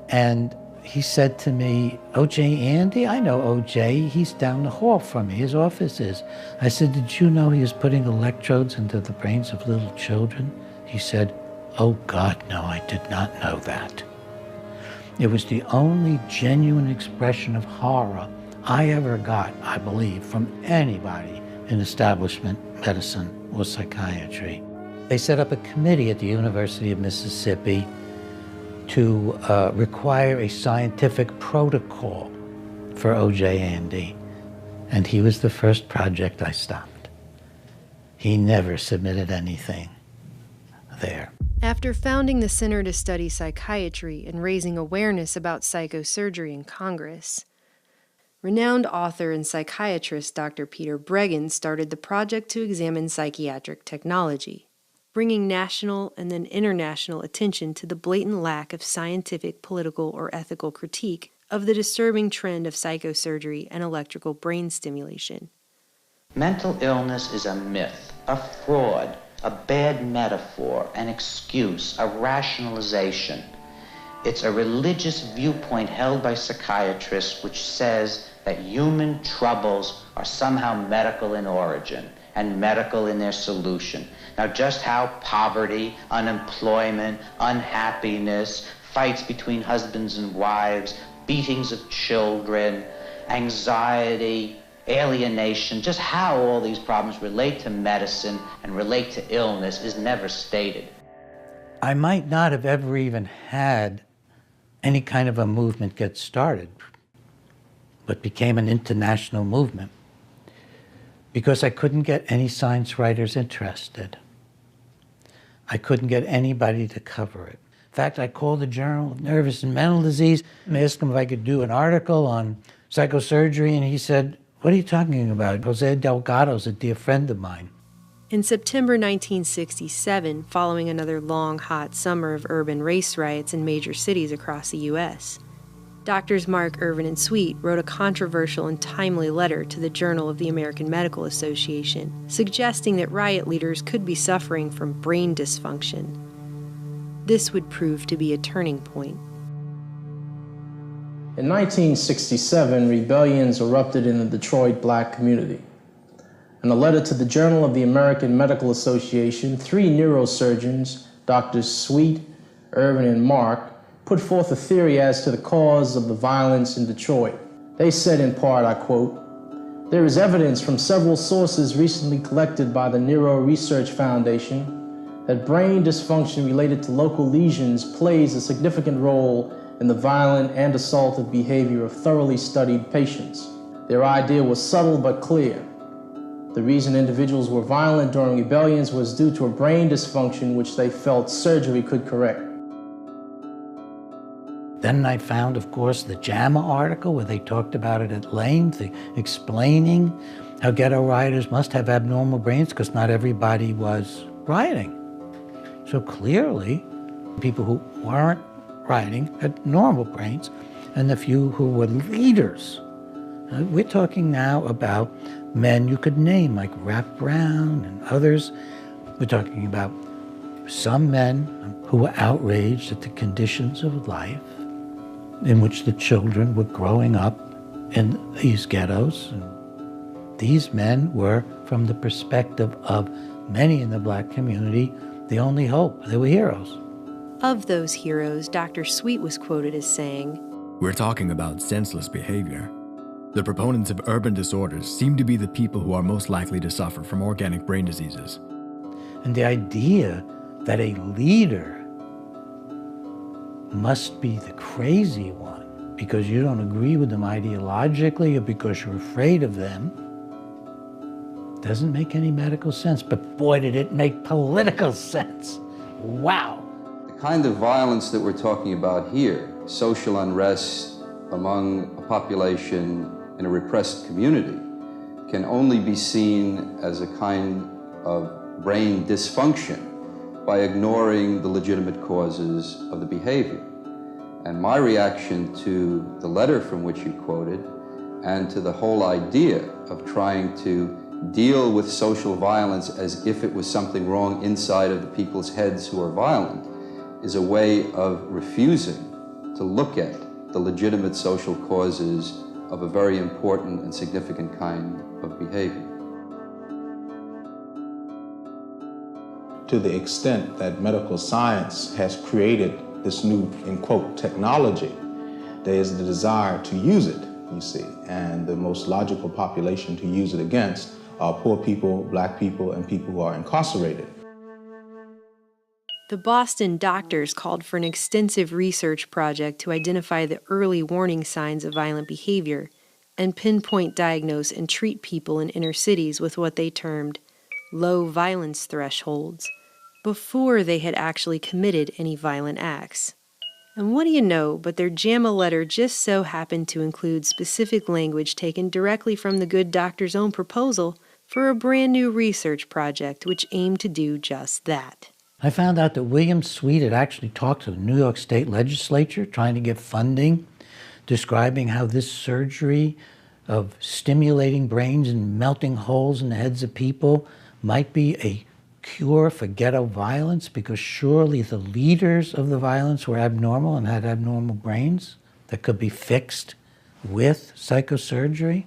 and he said to me, O.J. Andy? I know O.J. He's down the hall from me. His office is. I said, did you know he was putting electrodes into the brains of little children? He said, oh, God, no, I did not know that. It was the only genuine expression of horror I ever got, I believe, from anybody in establishment medicine or psychiatry. They set up a committee at the University of Mississippi to require a scientific protocol for O.J. Andy, and he was the first project I stopped. He never submitted anything there. After founding the Center to Study Psychiatry and raising awareness about psychosurgery in Congress, renowned author and psychiatrist Dr. Peter Breggin started the project to examine psychiatric technology, bringing national and then international attention to the blatant lack of scientific, political, or ethical critique of the disturbing trend of psychosurgery and electrical brain stimulation. Mental illness is a myth, a fraud, a bad metaphor, an excuse, a rationalization. It's a religious viewpoint held by psychiatrists which says that human troubles are somehow medical in origin and medical in their solution. Now, just how poverty, unemployment, unhappiness, fights between husbands and wives, beatings of children, anxiety, alienation, just how all these problems relate to medicine and relate to illness is never stated. I might not have ever even had any kind of a movement get started, but became an international movement because I couldn't get any science writers interested. I couldn't get anybody to cover it. In fact, I called the Journal of Nervous and Mental Disease and asked him if I could do an article on psychosurgery, and he said, what are you talking about? Jose Delgado's a dear friend of mine. In September 1967, following another long, hot summer of urban race riots in major cities across the U.S., Doctors Mark, Irvin, and Sweet wrote a controversial and timely letter to the Journal of the American Medical Association, suggesting that riot leaders could be suffering from brain dysfunction. This would prove to be a turning point. In 1967, rebellions erupted in the Detroit black community. In a letter to the Journal of the American Medical Association, 3 neurosurgeons, Drs. Sweet, Irvin, and Mark, put forth a theory as to the cause of the violence in Detroit. They said in part, I quote, "There is evidence from several sources recently collected by the Neuro Research Foundation that brain dysfunction related to local lesions plays a significant role in the violent and assaultive behavior of thoroughly studied patients. Their idea was subtle but clear. The reason individuals were violent during rebellions was due to a brain dysfunction which they felt surgery could correct." Then I found, of course, the JAMA article where they talked about it at length, explaining how ghetto rioters must have abnormal brains because not everybody was rioting. So clearly, people who weren't rioting had normal brains, and the few who were leaders. We're talking now about men you could name, like Rap Brown and others. We're talking about some men who were outraged at the conditions of life in which the children were growing up in these ghettos. And these men were, from the perspective of many in the black community, the only hope. They were heroes. Of those heroes, Dr. Sweet was quoted as saying, "We're talking about senseless behavior. The proponents of urban disorders seem to be the people who are most likely to suffer from organic brain diseases." And the idea that a leader must be the crazy one because you don't agree with them ideologically or because you're afraid of them Doesn't make any medical sense, but boy, did it make political sense. Wow. The kind of violence that we're talking about here, social unrest among a population in a repressed community, can only be seen as a kind of brain dysfunction by ignoring the legitimate causes of the behavior. And my reaction to the letter from which you quoted and to the whole idea of trying to deal with social violence as if it was something wrong inside of the people's heads who are violent is a way of refusing to look at the legitimate social causes of a very important and significant kind of behavior. To the extent that medical science has created this new, in quote, technology, there is the desire to use it, you see, and the most logical population to use it against are poor people, black people, and people who are incarcerated. The Boston doctors called for an extensive research project to identify the early warning signs of violent behavior and pinpoint, diagnose, and treat people in inner cities with what they termed low violence thresholds before they had actually committed any violent acts. And what do you know, but their JAMA letter just so happened to include specific language taken directly from the good doctor's own proposal for a brand new research project which aimed to do just that. I found out that William Sweet had actually talked to the New York State Legislature trying to get funding, describing how this surgery of stimulating brains and melting holes in the heads of people might be a cure for ghetto violence, because surely the leaders of the violence were abnormal and had abnormal brains that could be fixed with psychosurgery.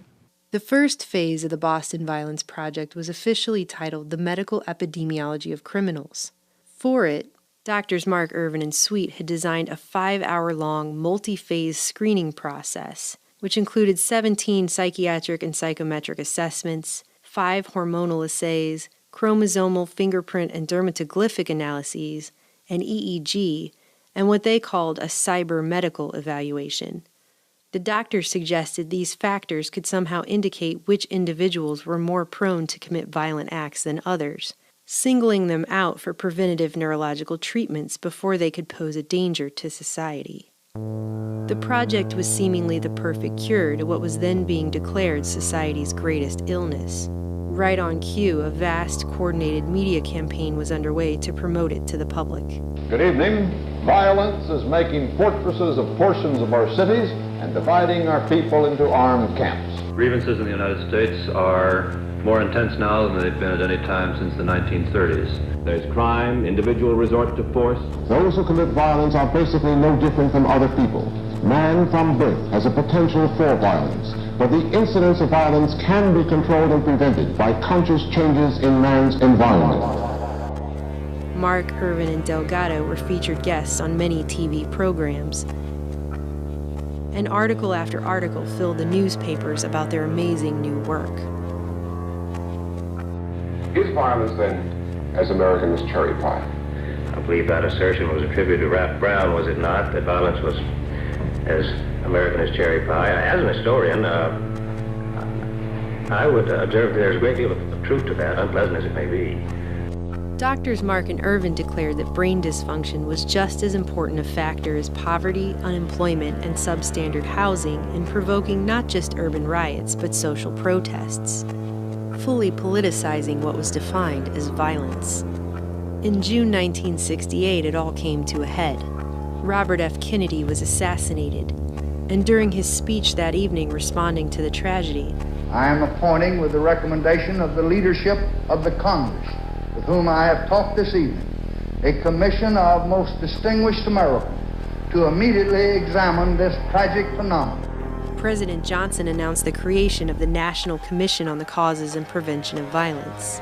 The first phase of the Boston Violence Project was officially titled The Medical Epidemiology of Criminals. For it, Doctors Mark Irvin and Sweet had designed a 5-hour-long multi-phase screening process, which included 17 psychiatric and psychometric assessments, 5 hormonal assays, chromosomal, fingerprint, and dermatoglyphic analyses, an EEG, and what they called a cyber-medical evaluation. The doctors suggested these factors could somehow indicate which individuals were more prone to commit violent acts than others, singling them out for preventative neurological treatments before they could pose a danger to society. The project was seemingly the perfect cure to what was then being declared society's greatest illness. Right on cue, a vast, coordinated media campaign was underway to promote it to the public. Good evening. Violence is making fortresses of portions of our cities and dividing our people into armed camps. Grievances in the United States are more intense now than they've been at any time since the 1930s. There's crime, individual resort to force. Those who commit violence are basically no different from other people. Man from birth has a potential for violence, but the incidence of violence can be controlled and prevented by conscious changes in man's environment. Mark, Irvin, and Delgado were featured guests on many TV programs. And article after article filled the newspapers about their amazing new work. Is violence, then, as American as cherry pie? I believe that assertion was attributed to Ralph Brown, was it not, that violence was as American as cherry pie? As an historian, I would observe that there's a great deal of truth to that, unpleasant as it may be. Doctors Mark and Irvin declared that brain dysfunction was just as important a factor as poverty, unemployment, and substandard housing in provoking not just urban riots, but social protests, fully politicizing what was defined as violence. In June 1968, it all came to a head. Robert F. Kennedy was assassinated, and during his speech that evening responding to the tragedy, I am appointing, with the recommendation of the leadership of the Congress, with whom I have talked this evening, a commission of most distinguished Americans to immediately examine this tragic phenomenon. President Johnson announced the creation of the National Commission on the Causes and Prevention of Violence.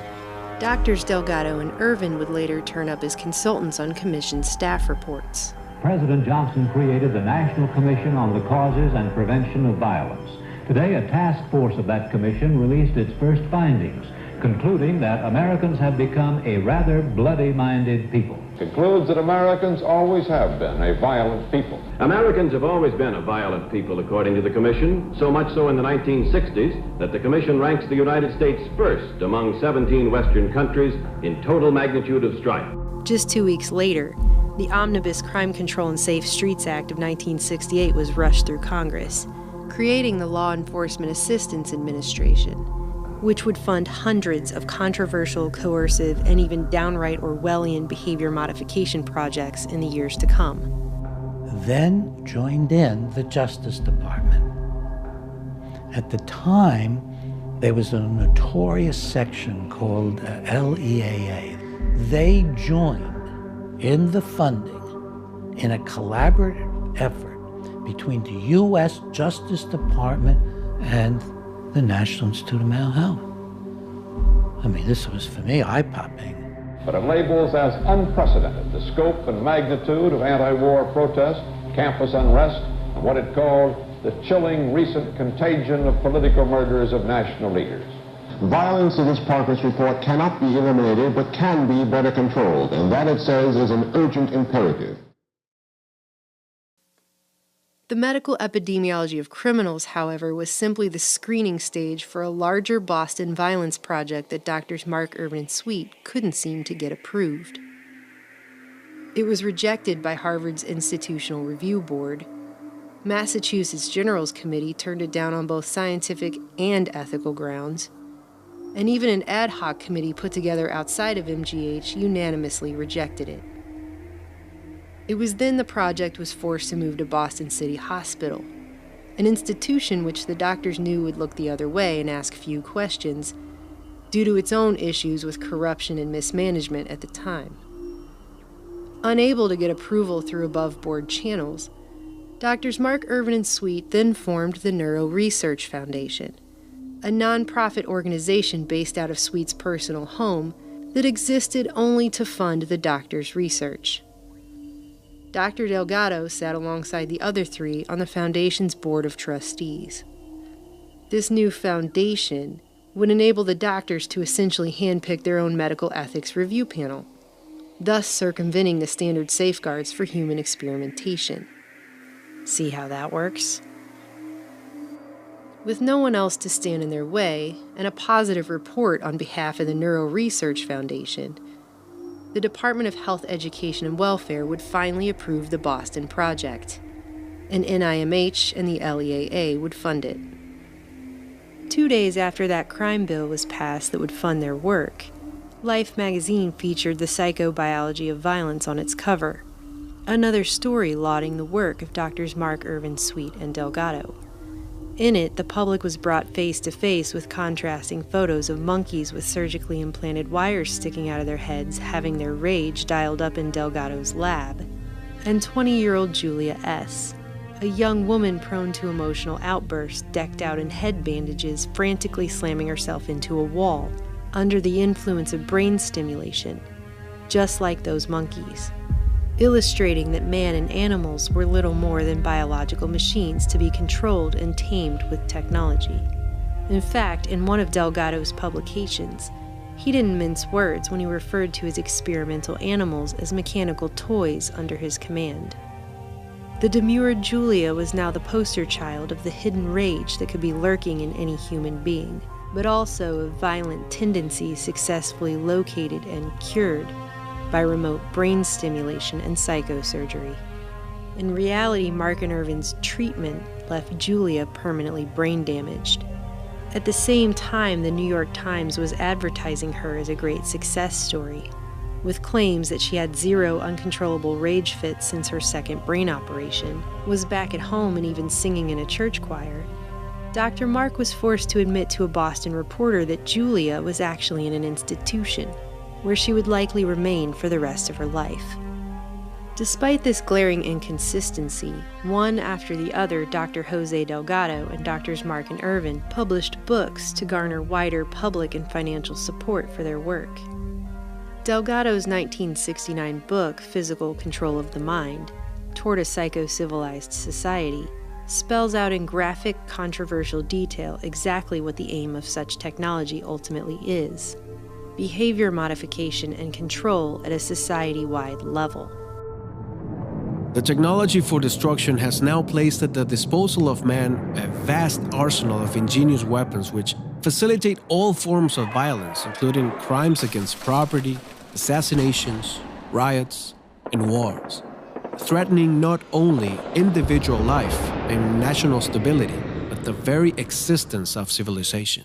Doctors Delgado and Irvin would later turn up as consultants on commission's staff reports. President Johnson created the National Commission on the Causes and Prevention of Violence. Today, a task force of that commission released its first findings, concluding that Americans have become a rather bloody-minded people. Concludes that Americans always have been a violent people. Americans have always been a violent people, according to the Commission, so much so in the 1960s that the Commission ranks the United States first among 17 Western countries in total magnitude of strife. Just 2 weeks later, the Omnibus Crime Control and Safe Streets Act of 1968 was rushed through Congress, creating the Law Enforcement Assistance Administration, which would fund hundreds of controversial, coercive, and even downright Orwellian behavior modification projects in the years to come. Then joined in the Justice Department. At the time, there was a notorious section called LEAA. They joined in the funding in a collaborative effort between the U.S. Justice Department and the National Institute of Mental Health. I mean, this was, for me, eye-popping. But it labels as unprecedented the scope and magnitude of anti-war protest, campus unrest, and what it called the chilling recent contagion of political murders of national leaders. Violence in this progress report cannot be eliminated, but can be better controlled, and that, it says, is an urgent imperative. The medical epidemiology of criminals, however, was simply the screening stage for a larger Boston violence project that Drs. Mark Irvin and Sweet couldn't seem to get approved. It was rejected by Harvard's Institutional Review Board. Massachusetts General's Committee turned it down on both scientific and ethical grounds. And even an ad hoc committee put together outside of MGH unanimously rejected it. It was then the project was forced to move to Boston City Hospital, an institution which the doctors knew would look the other way and ask few questions due to its own issues with corruption and mismanagement at the time. Unable to get approval through above-board channels, Drs. Mark Irvin and Sweet then formed the Neuro Research Foundation, a nonprofit organization based out of Sweet's personal home that existed only to fund the doctor's research. Dr. Delgado sat alongside the other three on the foundation's board of trustees. This new foundation would enable the doctors to essentially handpick their own medical ethics review panel, thus circumventing the standard safeguards for human experimentation. See how that works? With no one else to stand in their way, and a positive report on behalf of the Neuro Research Foundation, the Department of Health, Education, and Welfare would finally approve the Boston project, and NIMH and the LEAA would fund it. 2 days after that crime bill was passed that would fund their work, Life magazine featured the psychobiology of violence on its cover, another story lauding the work of Drs. Mark Irvin, Sweet, and Delgado. In it, the public was brought face to face with contrasting photos of monkeys with surgically implanted wires sticking out of their heads having their rage dialed up in Delgado's lab, and 20-year-old Julia S., a young woman prone to emotional outbursts decked out in head bandages frantically slamming herself into a wall under the influence of brain stimulation, just like those monkeys, illustrating that man and animals were little more than biological machines to be controlled and tamed with technology. In fact, in one of Delgado's publications, he didn't mince words when he referred to his experimental animals as mechanical toys under his command. The demure Julia was now the poster child of the hidden rage that could be lurking in any human being, but also of violent tendencies successfully located and cured by remote brain stimulation and psychosurgery. In reality, Mark and Irvin's treatment left Julia permanently brain damaged. At the same time, the New York Times was advertising her as a great success story, with claims that she had 0 uncontrollable rage fits since her second brain operation, was back at home and even singing in a church choir. Dr. Mark was forced to admit to a Boston reporter that Julia was actually in an institution, where she would likely remain for the rest of her life. Despite this glaring inconsistency, one after the other, Dr. Jose Delgado and Drs. Mark and Irvin published books to garner wider public and financial support for their work. Delgado's 1969 book, Physical Control of the Mind, Toward a Psycho-Civilized Society, spells out in graphic, controversial detail exactly what the aim of such technology ultimately is: behavior modification and control at a society-wide level. The technology for destruction has now placed at the disposal of man a vast arsenal of ingenious weapons which facilitate all forms of violence, including crimes against property, assassinations, riots, and wars, threatening not only individual life and national stability, but the very existence of civilization.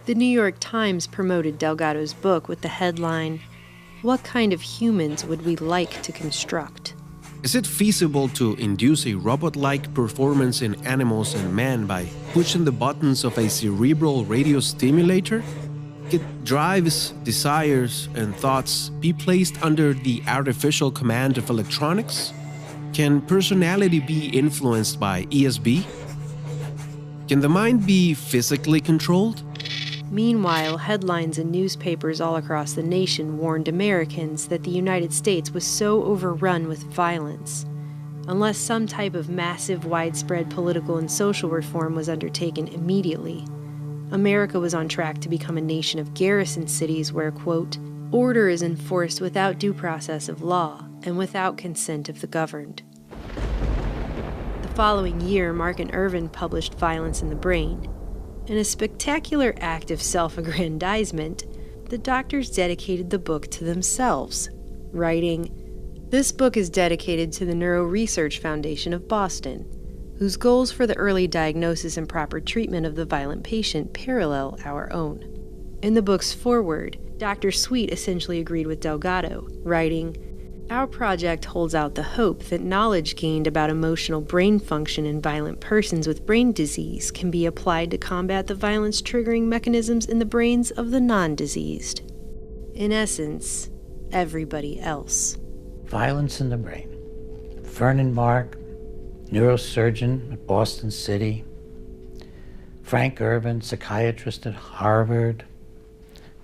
The New York Times promoted Delgado's book with the headline, "What kind of humans would we like to construct?" Is it feasible to induce a robot-like performance in animals and man by pushing the buttons of a cerebral radio stimulator? Could drives, desires, and thoughts be placed under the artificial command of electronics? Can personality be influenced by ESB? Can the mind be physically controlled? Meanwhile, headlines in newspapers all across the nation warned Americans that the United States was so overrun with violence. Unless some type of massive, widespread political and social reform was undertaken immediately, America was on track to become a nation of garrison cities where, quote, order is enforced without due process of law and without consent of the governed. The following year, Mark and Irvin published Violence in the Brain. In a spectacular act of self-aggrandizement, the doctors dedicated the book to themselves, writing, "This book is dedicated to the Neuro Research Foundation of Boston, whose goals for the early diagnosis and proper treatment of the violent patient parallel our own." In the book's foreword, Dr. Sweet essentially agreed with Delgado, writing, "Our project holds out the hope that knowledge gained about emotional brain function in violent persons with brain disease can be applied to combat the violence-triggering mechanisms in the brains of the non-diseased. In essence, everybody else." Violence in the Brain. Vernon Mark, neurosurgeon at Boston City. Frank Irvin, psychiatrist at Harvard.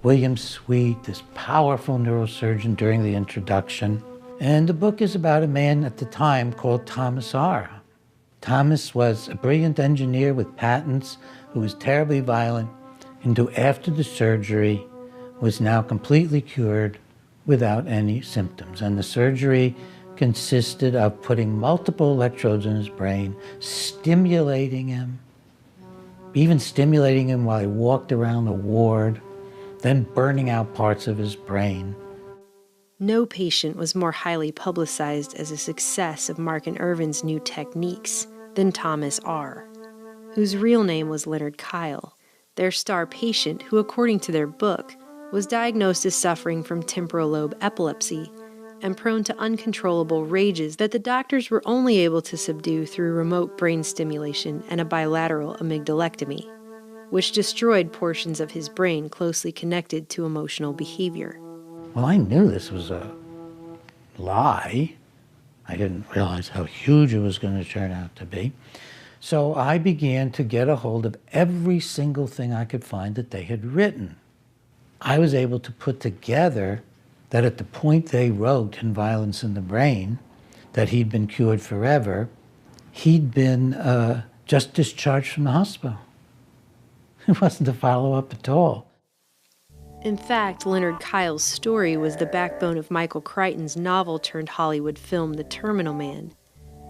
William Sweet, this powerful neurosurgeon during the introduction. And the book is about a man at the time called Thomas R. Thomas was a brilliant engineer with patents who was terribly violent and who, after the surgery, was now completely cured without any symptoms. And the surgery consisted of putting multiple electrodes in his brain, stimulating him, even stimulating him while he walked around the ward, then burning out parts of his brain. No patient was more highly publicized as a success of Mark and Irvin's new techniques than Thomas R., whose real name was Leonard Kyle, their star patient who, according to their book, was diagnosed as suffering from temporal lobe epilepsy and prone to uncontrollable rages that the doctors were only able to subdue through remote brain stimulation and a bilateral amygdalectomy, which destroyed portions of his brain closely connected to emotional behavior. Well, I knew this was a lie. I didn't realize how huge it was going to turn out to be. So I began to get a hold of every single thing I could find that they had written. I was able to put together that at the point they wrote in Violence in the Brain that he'd been cured forever, he'd been just discharged from the hospital. It wasn't a follow-up at all. In fact, Leonard Kyle's story was the backbone of Michael Crichton's novel-turned-Hollywood film The Terminal Man,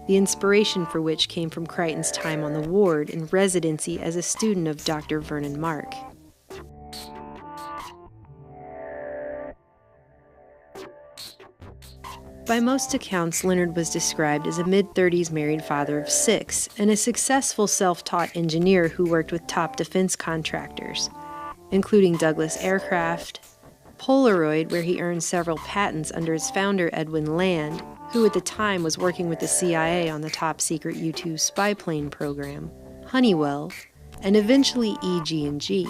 the inspiration for which came from Crichton's time on the ward in residency as a student of Dr. Vernon Mark. By most accounts, Leonard was described as a mid-30s married father of 6 and a successful self-taught engineer who worked with top defense contractors, including Douglas Aircraft, Polaroid, where he earned several patents under its founder, Edwin Land, who at the time was working with the CIA on the top-secret U-2 spy plane program, Honeywell, and eventually EG&G,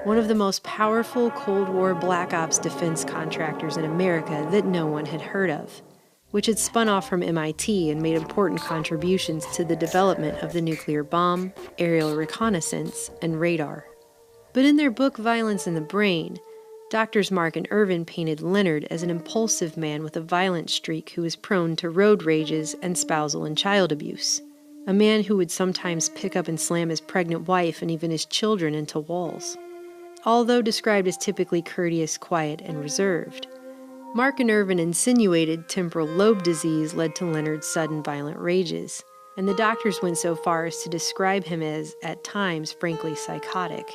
one of the most powerful Cold War Black Ops defense contractors in America that no one had heard of, which had spun off from MIT and made important contributions to the development of the nuclear bomb, aerial reconnaissance, and radar. But in their book Violence in the Brain, Doctors Mark and Irvin painted Leonard as an impulsive man with a violent streak who was prone to road rages and spousal and child abuse. A man who would sometimes pick up and slam his pregnant wife and even his children into walls. Although described as typically courteous, quiet, and reserved, Mark and Irvin insinuated temporal lobe disease led to Leonard's sudden violent rages, and the doctors went so far as to describe him as, at times, frankly psychotic,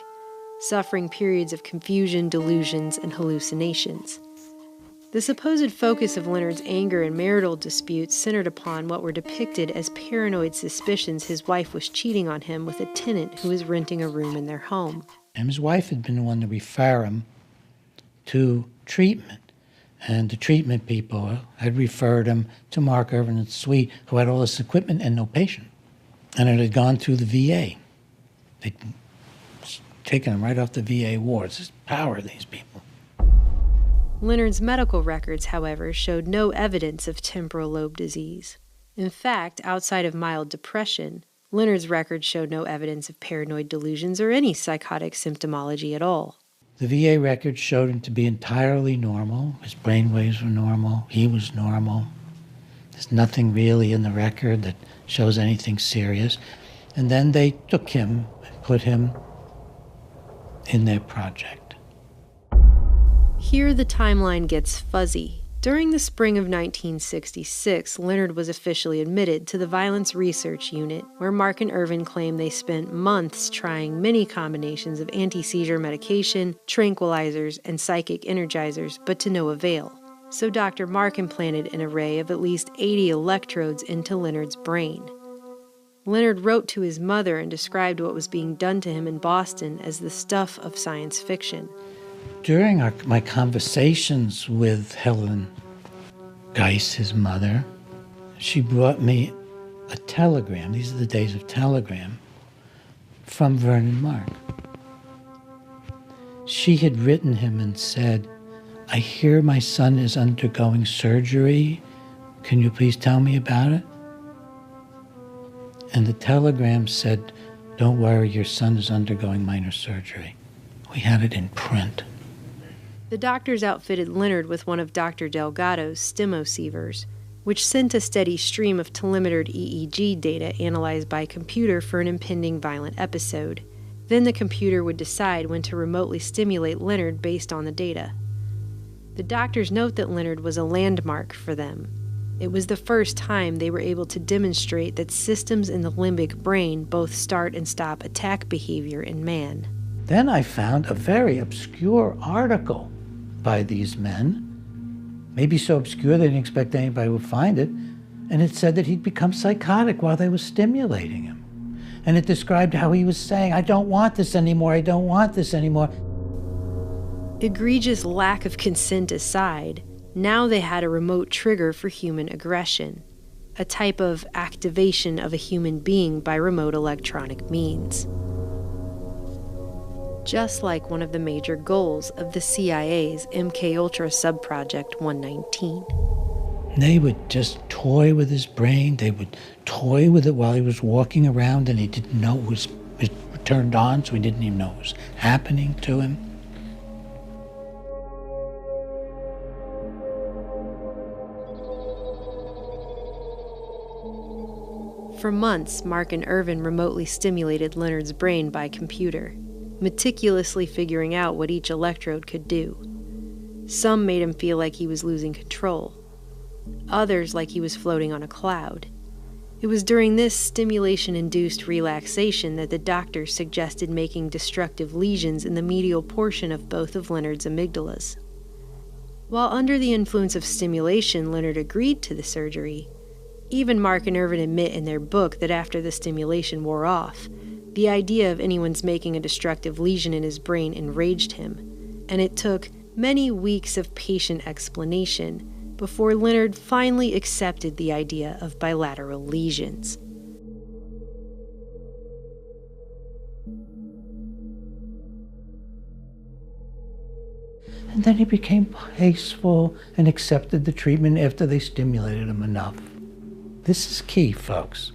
suffering periods of confusion, delusions, and hallucinations. The supposed focus of Leonard's anger and marital disputes centered upon what were depicted as paranoid suspicions his wife was cheating on him with a tenant who was renting a room in their home. And his wife had been the one to refer him to treatment. And the treatment people had referred him to Mark Irvin's suite, who had all this equipment and no patient. And it had gone through the VA. They'd taken him right off the VA wards. There's power, these people. Leonard's medical records, however, showed no evidence of temporal lobe disease. In fact, outside of mild depression, Leonard's records showed no evidence of paranoid delusions or any psychotic symptomology at all. The VA records showed him to be entirely normal. His brain waves were normal. He was normal. There's nothing really in the record that shows anything serious. And then they took him and put him in their project. Here the timeline gets fuzzy. During the spring of 1966, Leonard was officially admitted to the Violence Research Unit, where Mark and Irvin claim they spent months trying many combinations of anti-seizure medication, tranquilizers, and psychic energizers, but to no avail. So Dr. Mark implanted an array of at least 80 electrodes into Leonard's brain. Leonard wrote to his mother and described what was being done to him in Boston as the stuff of science fiction. During my conversations with Helen Geis, his mother, she brought me a telegram. These are the days of telegram from Vernon Mark. She had written him and said, "I hear my son is undergoing surgery. Can you please tell me about it?" And the telegram said, "Don't worry, your son is undergoing minor surgery." We had it in print. The doctors outfitted Leonard with one of Dr. Delgado's stimosievers, which sent a steady stream of telemetered EEG data analyzed by computer for an impending violent episode. Then the computer would decide when to remotely stimulate Leonard based on the data. The doctors note that Leonard was a landmark for them. It was the first time they were able to demonstrate that systems in the limbic brain both start and stop attack behavior in man. Then I found a very obscure article by these men, maybe so obscure they didn't expect anybody would find it, and it said that he'd become psychotic while they were stimulating him. And it described how he was saying, "I don't want this anymore, I don't want this anymore." Egregious lack of consent aside, now they had a remote trigger for human aggression, a type of activation of a human being by remote electronic means. Just like one of the major goals of the CIA's MKUltra subproject 119. They would just toy with his brain. They would toy with it while he was walking around, and he didn't know it was turned on, so he didn't even know what was happening to him. For months, Mark and Irvin remotely stimulated Leonard's brain by computer, meticulously figuring out what each electrode could do. Some made him feel like he was losing control. Others like he was floating on a cloud. It was during this stimulation-induced relaxation that the doctors suggested making destructive lesions in the medial portion of both of Leonard's amygdalas. While under the influence of stimulation, Leonard agreed to the surgery. Even Mark and Irvin admit in their book that after the stimulation wore off, the idea of anyone's making a destructive lesion in his brain enraged him, and it took many weeks of patient explanation before Leonard finally accepted the idea of bilateral lesions. And then he became peaceful and accepted the treatment after they stimulated him enough. This is key, folks.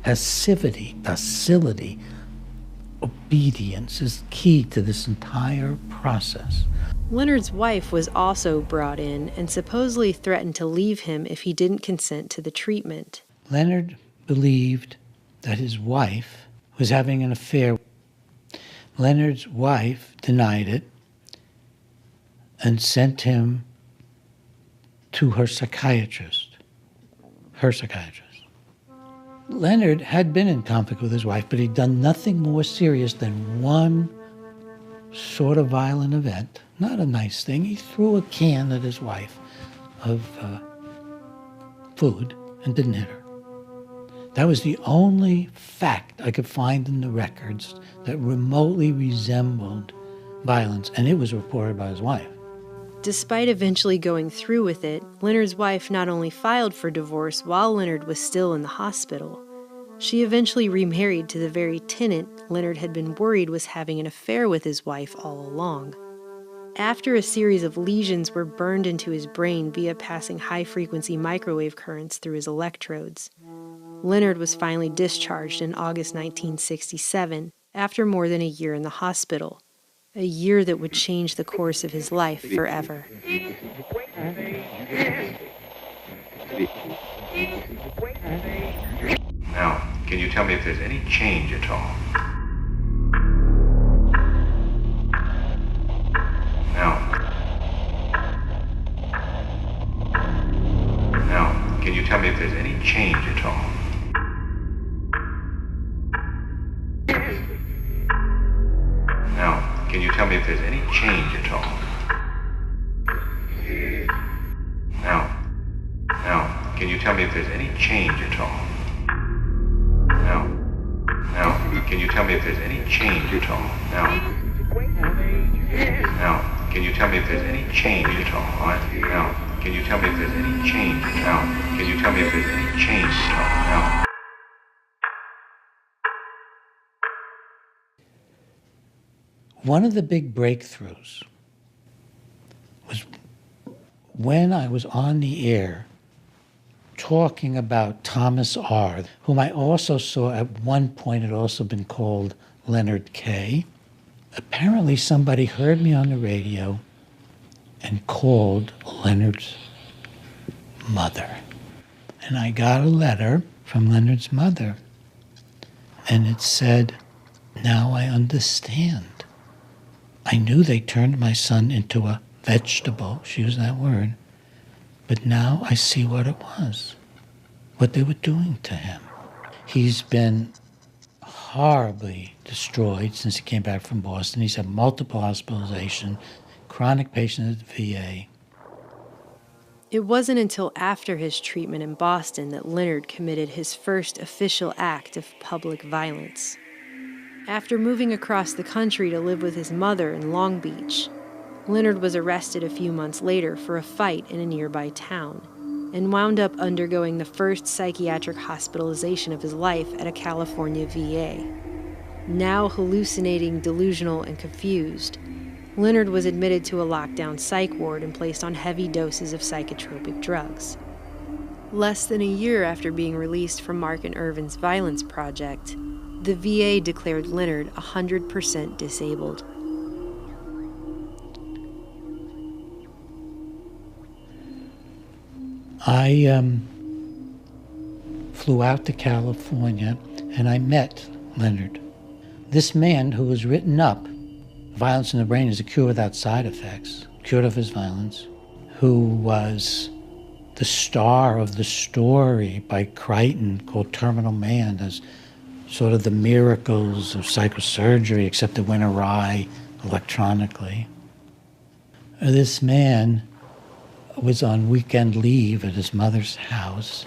Passivity, docility, obedience is key to this entire process. Leonard's wife was also brought in and supposedly threatened to leave him if he didn't consent to the treatment. Leonard believed that his wife was having an affair. Leonard's wife denied it and sent him to her psychiatrist. Leonard had been in conflict with his wife, but he'd done nothing more serious than one sort of violent event. Not a nice thing. He threw a can at his wife of food and didn't hit her. That was the only fact I could find in the records that remotely resembled violence, and it was reported by his wife. Despite eventually going through with it, Leonard's wife not only filed for divorce while Leonard was still in the hospital, she eventually remarried to the very tenant Leonard had been worried was having an affair with his wife all along. After a series of lesions were burned into his brain via passing high-frequency microwave currents through his electrodes, Leonard was finally discharged in August 1967 after more than a year in the hospital, a year that would change the course of his life forever. Now, can you tell me if there's any change at all? Now, can you tell me if there's any change at all? Now, can you tell me if there's any change at all? Now, can you tell me if there's any change at all? Now, can you tell me if there's any change at all? Now, can you tell me if there's any change at all? Now, can you tell me if there's any change? Now, can you tell me if there's any change at all? Now. One of the big breakthroughs was when I was on the air talking about Thomas R., whom I also saw at one point had also been called Leonard K. Apparently somebody heard me on the radio and called Leonard's mother. And I got a letter from Leonard's mother, and it said, "Now I understand. I knew they turned my son into a vegetable," she used that word, "but now I see what it was, what they were doing to him. He's been horribly destroyed since he came back from Boston. He's had multiple hospitalizations, chronic patient at the VA." It wasn't until after his treatment in Boston that Leonard committed his first official act of public violence. After moving across the country to live with his mother in Long Beach, Leonard was arrested a few months later for a fight in a nearby town and wound up undergoing the first psychiatric hospitalization of his life at a California VA. Now hallucinating, delusional, and confused, Leonard was admitted to a lockdown psych ward and placed on heavy doses of psychotropic drugs. Less than a year after being released from Mark and Irvin's violence project, the VA declared Leonard 100% disabled. I flew out to California and I met Leonard. This man who was written up, Violence in the Brain is a Cure Without Side Effects, cured of his violence, who was the star of the story by Crichton called Terminal Man, as sort of the miracles of psychosurgery, except it went awry electronically. This man was on weekend leave at his mother's house.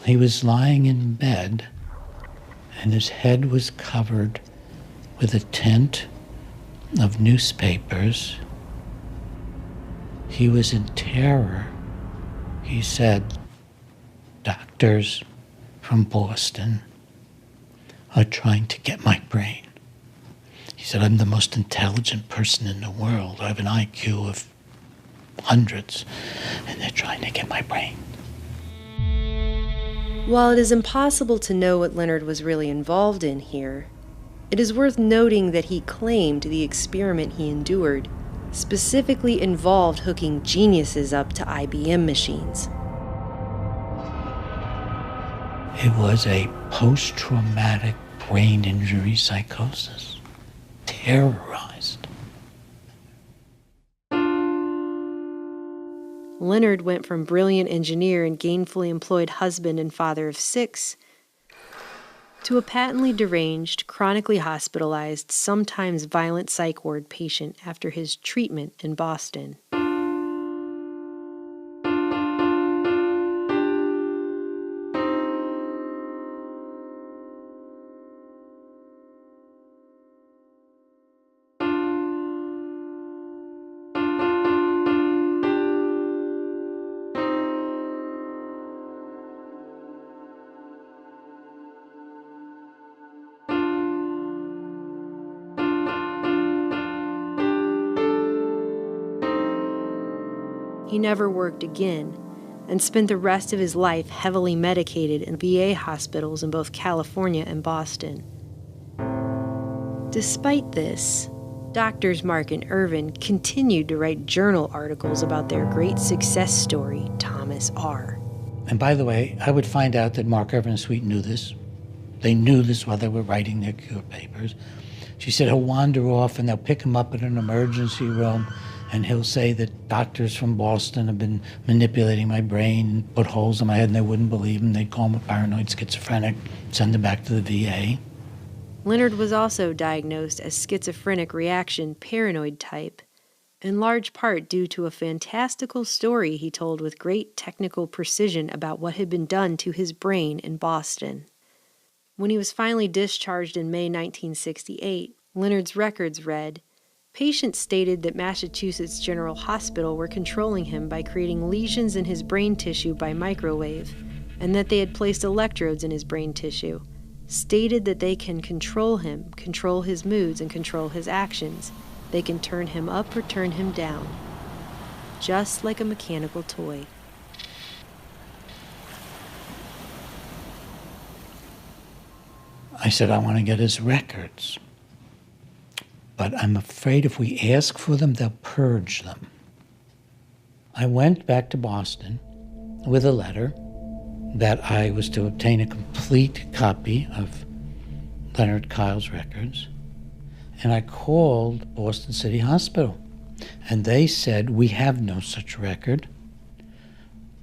He was lying in bed, and his head was covered with a tent of newspapers. He was in terror. He said, "Doctors from Boston are trying to get my brain." He said, "I'm the most intelligent person in the world. I have an IQ of hundreds, and they're trying to get my brain." While it is impossible to know what Leonard was really involved in here, it is worth noting that he claimed the experiment he endured specifically involved hooking geniuses up to IBM machines. It was a post-traumatic brain injury psychosis. Terrorized. Leonard went from brilliant engineer and gainfully employed husband and father of 6 to a patently deranged, chronically hospitalized, sometimes violent psych ward patient after his treatment in Boston. He never worked again and spent the rest of his life heavily medicated in VA hospitals in both California and Boston. Despite this, doctors Mark and Irvin continued to write journal articles about their great success story, Thomas R. And by the way, I would find out that Mark, Irvin, and Sweet knew this. They knew this while they were writing their cure papers. She said he'll wander off and they'll pick him up in an emergency room and he'll say that doctors from Boston have been manipulating my brain and put holes in my head and they wouldn't believe him. They'd call him a paranoid schizophrenic, send him back to the VA. Leonard was also diagnosed as schizophrenic reaction paranoid type, in large part due to a fantastical story he told with great technical precision about what had been done to his brain in Boston. When he was finally discharged in May 1968, Leonard's records read, "Patients stated that Massachusetts General Hospital were controlling him by creating lesions in his brain tissue by microwave, and that they had placed electrodes in his brain tissue. Stated that they can control him, control his moods, and control his actions. They can turn him up or turn him down. Just like a mechanical toy." I said, I want to get his records. But I'm afraid if we ask for them, they'll purge them. I went back to Boston with a letter that I was to obtain a complete copy of Leonard Kyle's records. And I called Boston City Hospital. And they said, we have no such record.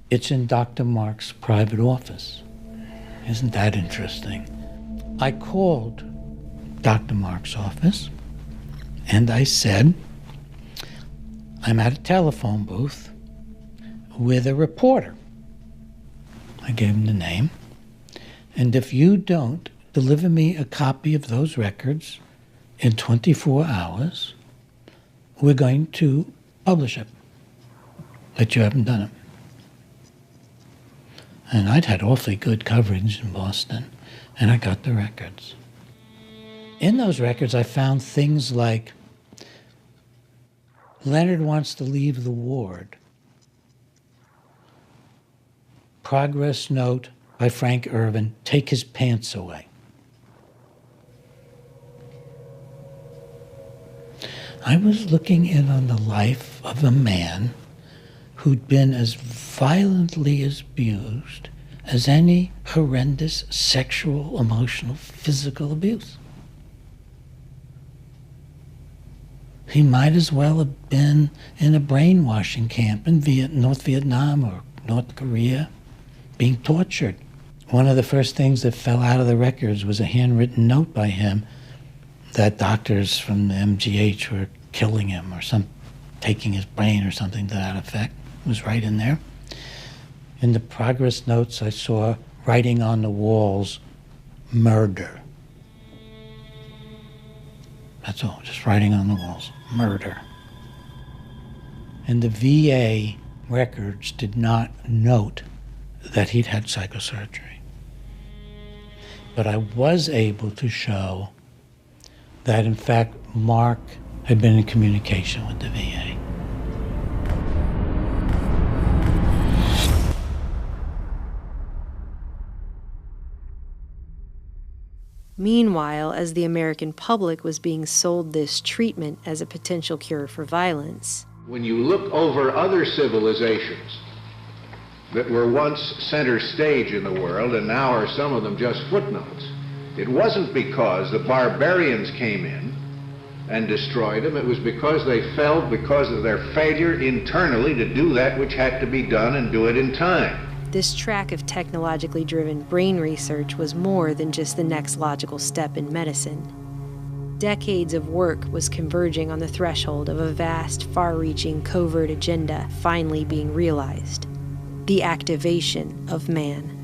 It's in Dr. Mark's private office. Isn't that interesting? I called Dr. Mark's office. And I said, I'm at a telephone booth with a reporter. I gave him the name. And if you don't deliver me a copy of those records in 24 hours, we're going to publish it, that you haven't done it. And I'd had awfully good coverage in Boston, and I got the records. In those records, I found things like, Leonard wants to leave the ward. Progress note by Frank Irvin, take his pants away. I was looking in on the life of a man who'd been as violently abused as any horrendous sexual, emotional, physical abuse. He might as well have been in a brainwashing camp in North Vietnam or North Korea, being tortured. One of the first things that fell out of the records was a handwritten note by him that doctors from the MGH were killing him or taking his brain or something to that effect. It was right in there. In the progress notes, I saw writing on the walls, murder. That's all, just writing on the walls, murder. And the VA records did not note that he'd had psychosurgery. But I was able to show that, in fact, Mark had been in communication with the VA. Meanwhile, as the American public was being sold this treatment as a potential cure for violence. When you look over other civilizations that were once center stage in the world and now are some of them just footnotes, it wasn't because the barbarians came in and destroyed them. It was because they fell because of their failure internally to do that which had to be done and do it in time. This track of technologically driven brain research was more than just the next logical step in medicine. Decades of work was converging on the threshold of a vast, far-reaching, covert agenda finally being realized: the activation of man.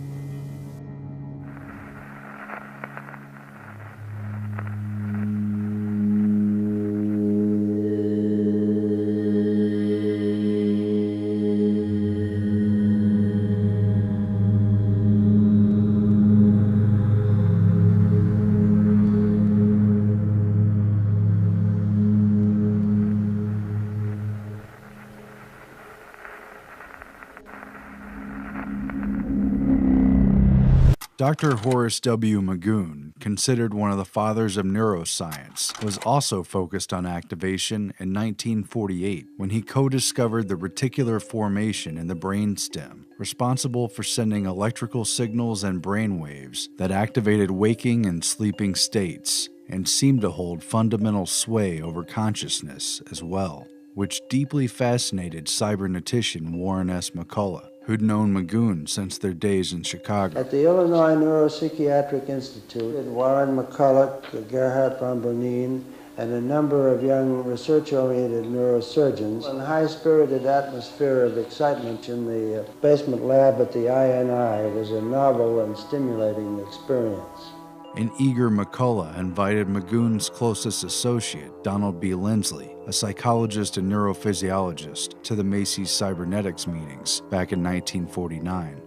Dr. Horace W. Magoon, considered one of the fathers of neuroscience, was also focused on activation in 1948 when he co-discovered the reticular formation in the brainstem, responsible for sending electrical signals and brain waves that activated waking and sleeping states and seemed to hold fundamental sway over consciousness as well, which deeply fascinated cybernetician Warren S. McCullough, who'd known Magoon since their days in Chicago. At the Illinois Neuropsychiatric Institute, Warren McCullough, Gerhard von Bonin, and a number of young research-oriented neurosurgeons, an high-spirited atmosphere of excitement in the basement lab at the INI was a novel and stimulating experience. An eager McCullough invited Magoon's closest associate, Donald B. Lindsley, a psychologist and neurophysiologist, to the Macy's cybernetics meetings back in 1949.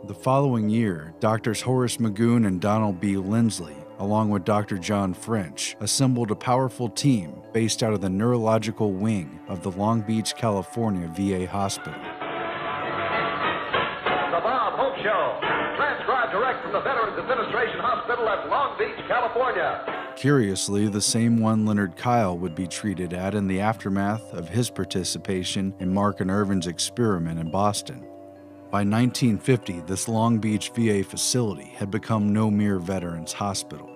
The following year, Drs. Horace Magoon and Donald B. Lindsley, along with Dr. John French, assembled a powerful team based out of the neurological wing of the Long Beach, California VA hospital. The Bob Hope Show, transcribed direct from the Veterans Administration Hospital at Long Beach, California. Curiously, the same one Leonard Kyle would be treated at in the aftermath of his participation in Mark and Irvin's experiment in Boston. By 1950, this Long Beach VA facility had become no mere veterans hospital.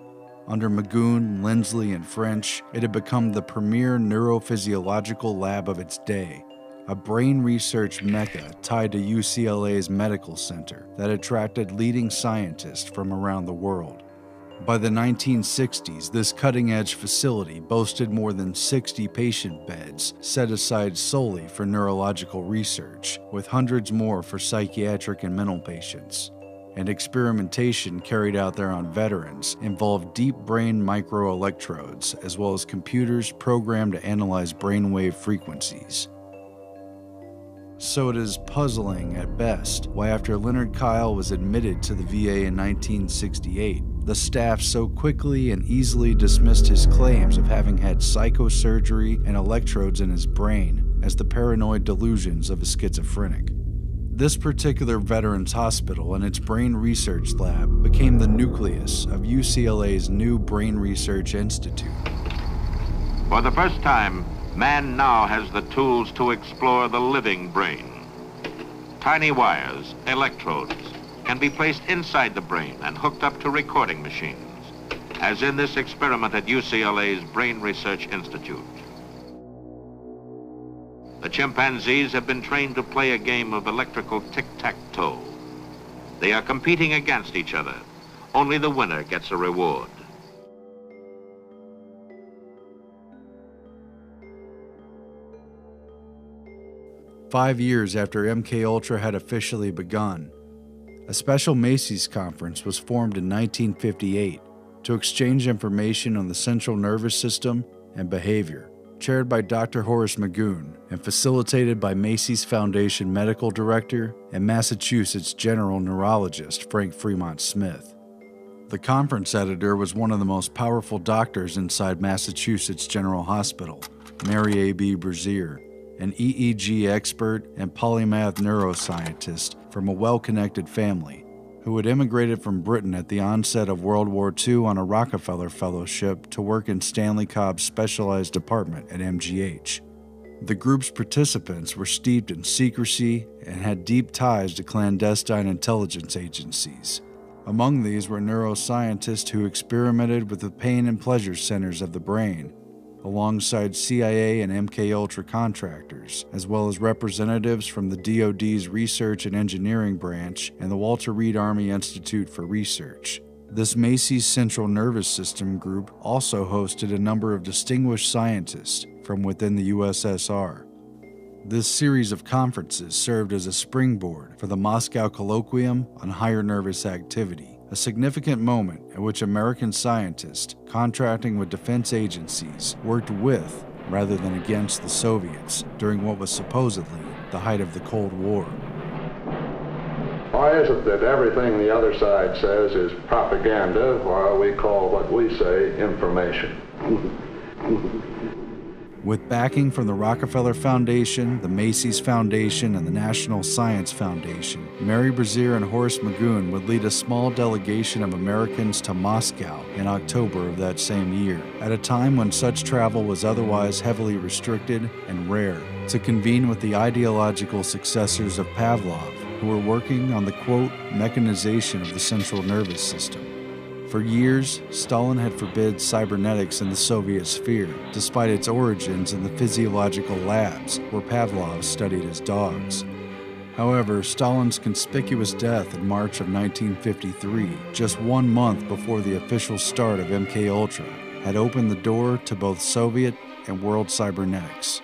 Under Magoon, Lindsley, and French, it had become the premier neurophysiological lab of its day, a brain research mecca tied to UCLA's medical center that attracted leading scientists from around the world. By the 1960s, this cutting-edge facility boasted more than 60 patient beds set aside solely for neurological research, with hundreds more for psychiatric and mental patients. And experimentation carried out there on veterans involved deep brain microelectrodes, as well as computers programmed to analyze brainwave frequencies. So it is puzzling at best why, after Leonard Kyle was admitted to the VA in 1968, the staff so quickly and easily dismissed his claims of having had psychosurgery and electrodes in his brain as the paranoid delusions of a schizophrenic. This particular veterans hospital and its brain research lab became the nucleus of UCLA's new Brain Research Institute. For the first time, man now has the tools to explore the living brain. Tiny wires, electrodes, can be placed inside the brain and hooked up to recording machines, as in this experiment at UCLA's Brain Research Institute. The chimpanzees have been trained to play a game of electrical tic-tac-toe. They are competing against each other. Only the winner gets a reward. "5 years after MKUltra had officially begun, a special Macy's conference was formed in 1958 to exchange information on the central nervous system and behavior, chaired by Dr. Horace Magoon and facilitated by Macy's Foundation Medical Director and Massachusetts General Neurologist Frank Fremont Smith. The conference editor was one of the most powerful doctors inside Massachusetts General Hospital, Mary A.B. Brazier, an EEG expert and polymath neuroscientist from a well-connected family, who had immigrated from Britain at the onset of World War II on a Rockefeller Fellowship to work in Stanley Cobb's specialized department at MGH. The group's participants were steeped in secrecy and had deep ties to clandestine intelligence agencies. Among these were neuroscientists who experimented with the pain and pleasure centers of the brain, alongside CIA and MKUltra contractors, as well as representatives from the DoD's Research and Engineering Branch and the Walter Reed Army Institute for Research. This Macy's Central Nervous System group also hosted a number of distinguished scientists from within the USSR. This series of conferences served as a springboard for the Moscow Colloquium on Higher Nervous Activity, a significant moment at which American scientists contracting with defense agencies worked with, rather than against, the Soviets during what was supposedly the height of the Cold War. Why is it that everything the other side says is propaganda while we call what we say information? With backing from the Rockefeller Foundation, the Macy's Foundation, and the National Science Foundation, Mary Brazier and Horace Magoon would lead a small delegation of Americans to Moscow in October of that same year, at a time when such travel was otherwise heavily restricted and rare, to convene with the ideological successors of Pavlov, who were working on the, quote, mechanization of the central nervous system. For years, Stalin had forbid cybernetics in the Soviet sphere, despite its origins in the physiological labs where Pavlov studied his dogs. However, Stalin's conspicuous death in March of 1953, just 1 month before the official start of MKUltra, had opened the door to both Soviet and world cybernetics.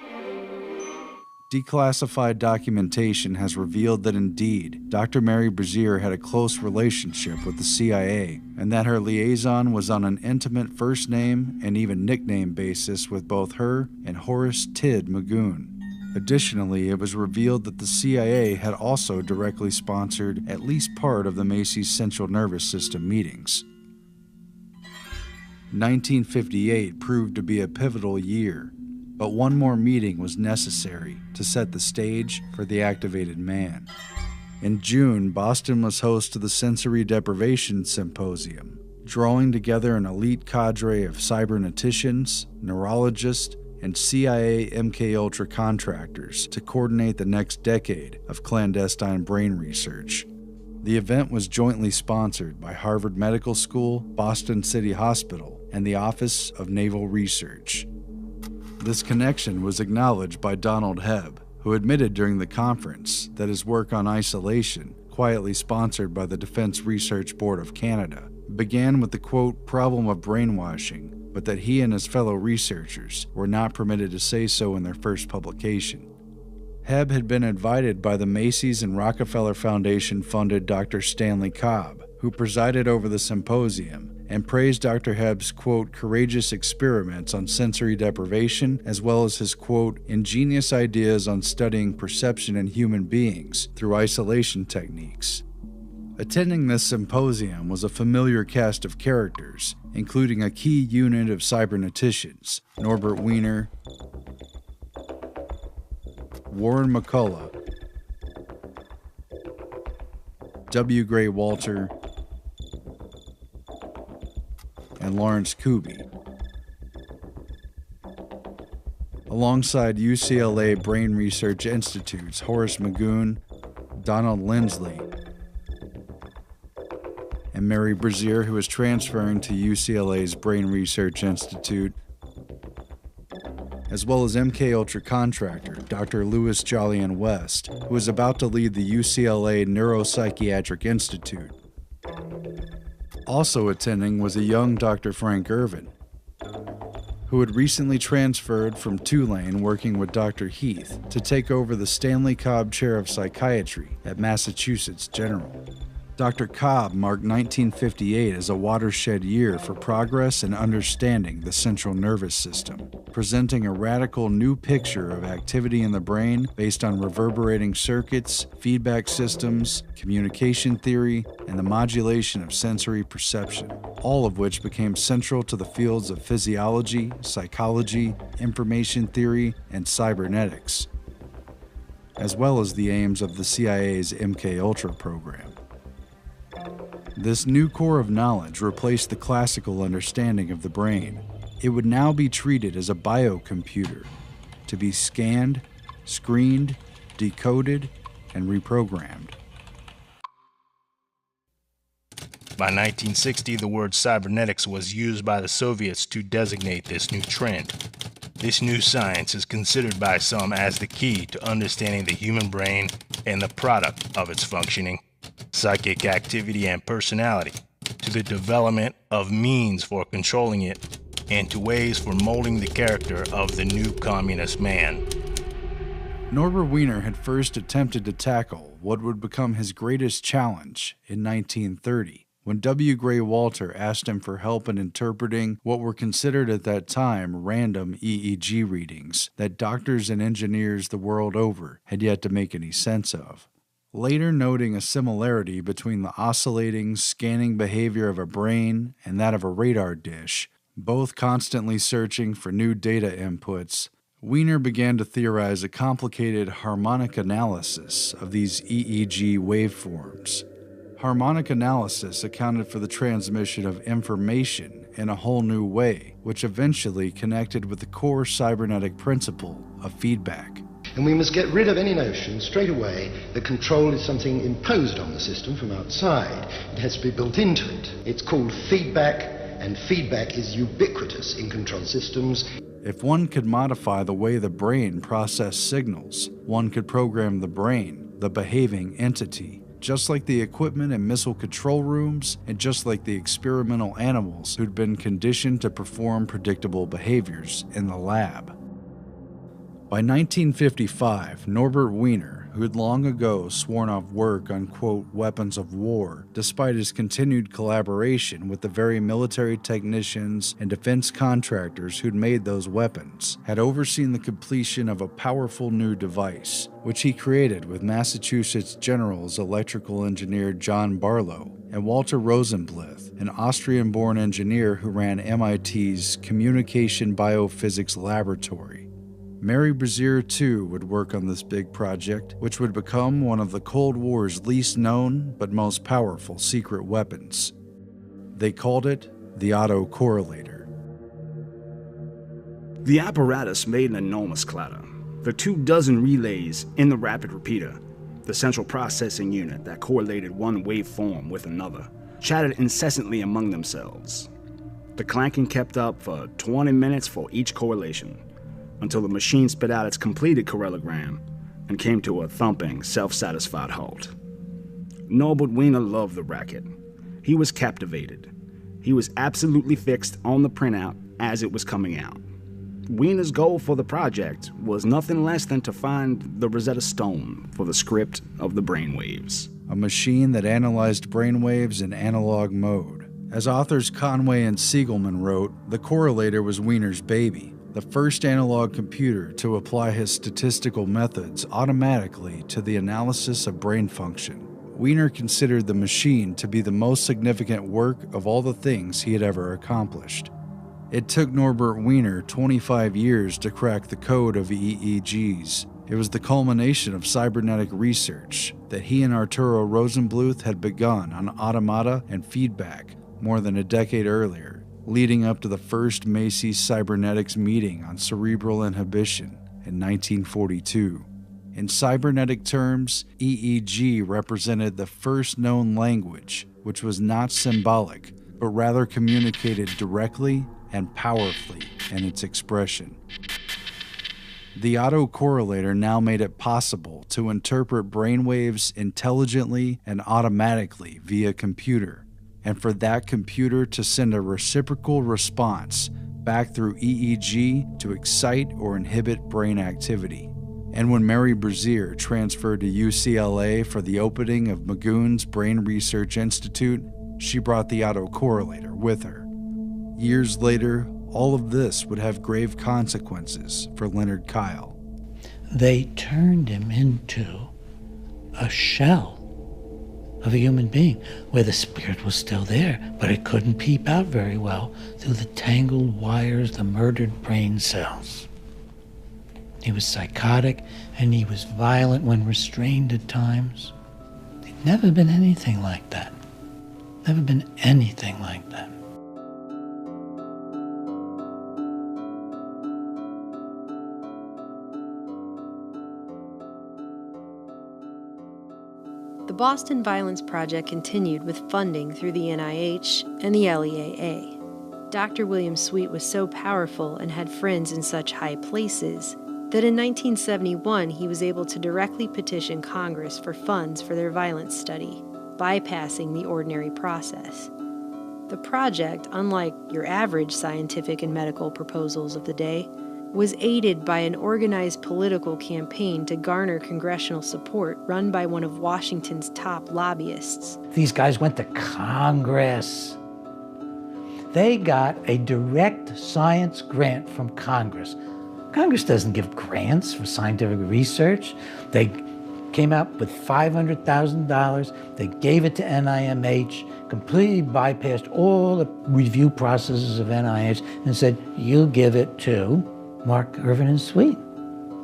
Declassified documentation has revealed that indeed, Dr. Mary Brazier had a close relationship with the CIA, and that her liaison was on an intimate first name and even nickname basis with both her and Horace Tid Magoon. Additionally, it was revealed that the CIA had also directly sponsored at least part of the Macy's Central Nervous System meetings. 1958 proved to be a pivotal year, but one more meeting was necessary to set the stage for the activated man. In June, Boston was host to the Sensory Deprivation Symposium, drawing together an elite cadre of cyberneticians, neurologists, and CIA MKUltra contractors to coordinate the next decade of clandestine brain research. The event was jointly sponsored by Harvard Medical School, Boston City Hospital, and the Office of Naval Research. This connection was acknowledged by Donald Hebb, who admitted during the conference that his work on isolation, quietly sponsored by the Defense Research Board of Canada, began with the, quote, problem of brainwashing, but that he and his fellow researchers were not permitted to say so in their first publication. Hebb had been invited by the Macy's and Rockefeller Foundation-funded Dr. Stanley Cobb, who presided over the symposium, and praised Dr. Hebb's, quote, courageous experiments on sensory deprivation, as well as his, quote, ingenious ideas on studying perception in human beings through isolation techniques. Attending this symposium was a familiar cast of characters, including a key unit of cyberneticians, Norbert Wiener, Warren McCullough, W. Gray Walter, and Lawrence Kuby, alongside UCLA Brain Research Institute's Horace Magoon, Donald Lindsley, and Mary Brazier, who is transferring to UCLA's Brain Research Institute, as well as MKUltra contractor Dr. Louis Jolyon West, who is about to lead the UCLA Neuropsychiatric Institute. Also attending was a young Dr. Frank Irvin, who had recently transferred from Tulane working with Dr. Heath to take over the Stanley Cobb Chair of Psychiatry at Massachusetts General. Dr. Cobb marked 1958 as a watershed year for progress in understanding the central nervous system, presenting a radical new picture of activity in the brain based on reverberating circuits, feedback systems, communication theory, and the modulation of sensory perception, all of which became central to the fields of physiology, psychology, information theory, and cybernetics, as well as the aims of the CIA's MKUltra program. This new core of knowledge replaced the classical understanding of the brain. It would now be treated as a biocomputer, to be scanned, screened, decoded, and reprogrammed. By 1960, the word cybernetics was used by the Soviets to designate this new trend. This new science is considered by some as the key to understanding the human brain and the product of its functioning, psychic activity and personality, to the development of means for controlling it, and to ways for molding the character of the new communist man. Norbert Wiener had first attempted to tackle what would become his greatest challenge in 1930, when W. Gray Walter asked him for help in interpreting what were considered at that time random EEG readings that doctors and engineers the world over had yet to make any sense of. Later noting a similarity between the oscillating, scanning behavior of a brain and that of a radar dish, both constantly searching for new data inputs, Wiener began to theorize a complicated harmonic analysis of these EEG waveforms. Harmonic analysis accounted for the transmission of information in a whole new way, which eventually connected with the core cybernetic principle of feedback. And we must get rid of any notion straight away that control is something imposed on the system from outside. It has to be built into it. It's called feedback, and feedback is ubiquitous in control systems. If one could modify the way the brain processed signals, one could program the brain, the behaving entity, just like the equipment in missile control rooms and just like the experimental animals who'd been conditioned to perform predictable behaviors in the lab. By 1955, Norbert Wiener, who had long ago sworn off work on, quote, weapons of war, despite his continued collaboration with the very military technicians and defense contractors who'd made those weapons, had overseen the completion of a powerful new device, which he created with Massachusetts General's electrical engineer John Barlow and Walter Rosenblith, an Austrian-born engineer who ran MIT's Communication Biophysics Laboratory. Mary Brazier, too, would work on this big project, which would become one of the Cold War's least known but most powerful secret weapons. They called it the autocorrelator. The apparatus made an enormous clatter. The 24 relays in the rapid repeater, the central processing unit that correlated one waveform with another, chatted incessantly among themselves. The clanking kept up for 20 minutes for each correlation, until the machine spit out its completed correlogram and came to a thumping, self-satisfied halt. Norbert Wiener loved the racket. He was captivated. He was absolutely fixed on the printout as it was coming out. Wiener's goal for the project was nothing less than to find the Rosetta Stone for the script of the brainwaves. A machine that analyzed brainwaves in analog mode. As authors Conway and Siegelman wrote, the correlator was Wiener's baby, the first analog computer to apply his statistical methods automatically to the analysis of brain function. Wiener considered the machine to be the most significant work of all the things he had ever accomplished. It took Norbert Wiener 25 years to crack the code of EEGs. It was the culmination of cybernetic research that he and Arturo Rosenbluth had begun on automata and feedback more than a decade earlier, leading up to the first Macy's Cybernetics meeting on cerebral inhibition in 1942. In cybernetic terms, EEG represented the first known language, which was not symbolic, but rather communicated directly and powerfully in its expression. The autocorrelator now made it possible to interpret brainwaves intelligently and automatically via computer, and for that computer to send a reciprocal response back through EEG to excite or inhibit brain activity. And when Mary Brazier transferred to UCLA for the opening of Magoon's Brain Research Institute, she brought the autocorrelator with her. Years later, all of this would have grave consequences for Leonard Kyle. They turned him into a shell of a human being, where the spirit was still there, but it couldn't peep out very well through the tangled wires, the murdered brain cells. He was psychotic, and he was violent when restrained at times. He'd never been anything like that. Never been anything like that. The Boston Violence Project continued with funding through the NIH and the LEAA. Dr. William Sweet was so powerful and had friends in such high places that in 1971 he was able to directly petition Congress for funds for their violence study, bypassing the ordinary process. The project, unlike your average scientific and medical proposals of the day, was aided by an organized political campaign to garner congressional support run by one of Washington's top lobbyists. These guys went to Congress. They got a direct science grant from Congress. Congress doesn't give grants for scientific research. They came out with $500,000. They gave it to NIMH, completely bypassed all the review processes of NIH, and said, you give it to Mark, Irvin, and Sweet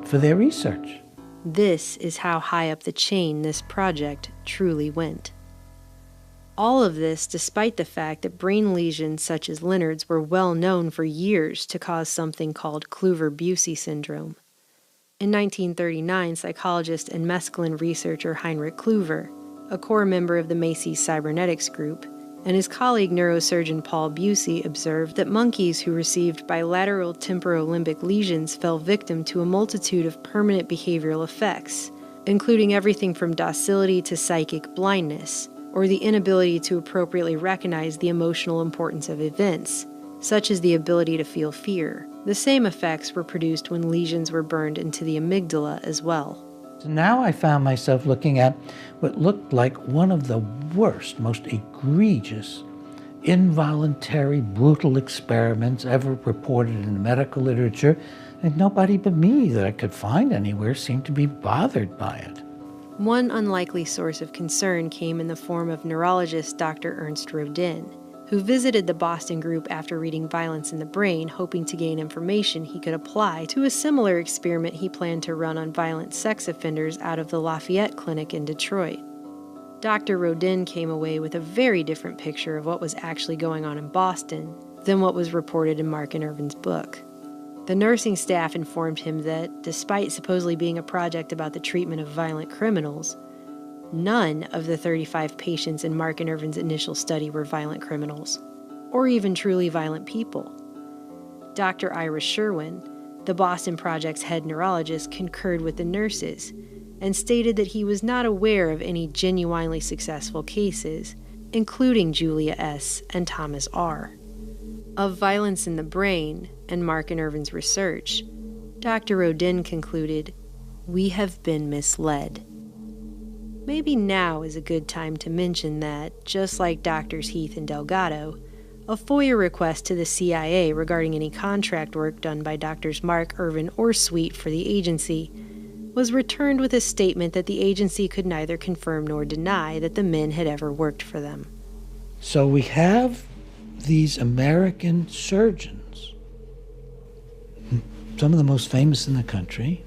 for their research. This is how high up the chain this project truly went. All of this despite the fact that brain lesions such as Leonard's were well known for years to cause something called Kluver-Bucy syndrome. In 1939, psychologist and mescaline researcher Heinrich Kluver, a core member of the Macy's cybernetics group, and his colleague neurosurgeon Paul Bucy observed that monkeys who received bilateral temporolimbic lesions fell victim to a multitude of permanent behavioral effects, including everything from docility to psychic blindness, or the inability to appropriately recognize the emotional importance of events, such as the ability to feel fear. The same effects were produced when lesions were burned into the amygdala as well. So now I found myself looking at what looked like one of the worst, most egregious, involuntary, brutal experiments ever reported in the medical literature, and nobody but me that I could find anywhere seemed to be bothered by it. One unlikely source of concern came in the form of neurologist Dr. Ernst Rodin, who visited the Boston group after reading Violence in the Brain, hoping to gain information he could apply to a similar experiment he planned to run on violent sex offenders out of the Lafayette Clinic in Detroit. Dr. Rodin came away with a very different picture of what was actually going on in Boston than what was reported in Mark and Irvin's book. The nursing staff informed him that, despite supposedly being a project about the treatment of violent criminals, none of the 35 patients in Mark and Irvin's initial study were violent criminals, or even truly violent people. Dr. Ira Sherwin, the Boston Project's head neurologist, concurred with the nurses and stated that he was not aware of any genuinely successful cases, including Julia S. and Thomas R. Of Violence in the Brain and Mark and Irvin's research, Dr. Rodin concluded, "We have been misled." Maybe now is a good time to mention that, just like Drs. Heath and Delgado, a FOIA request to the CIA regarding any contract work done by Drs. Mark, Irvin, or Sweet for the agency was returned with a statement that the agency could neither confirm nor deny that the men had ever worked for them. So we have these American surgeons, some of the most famous in the country,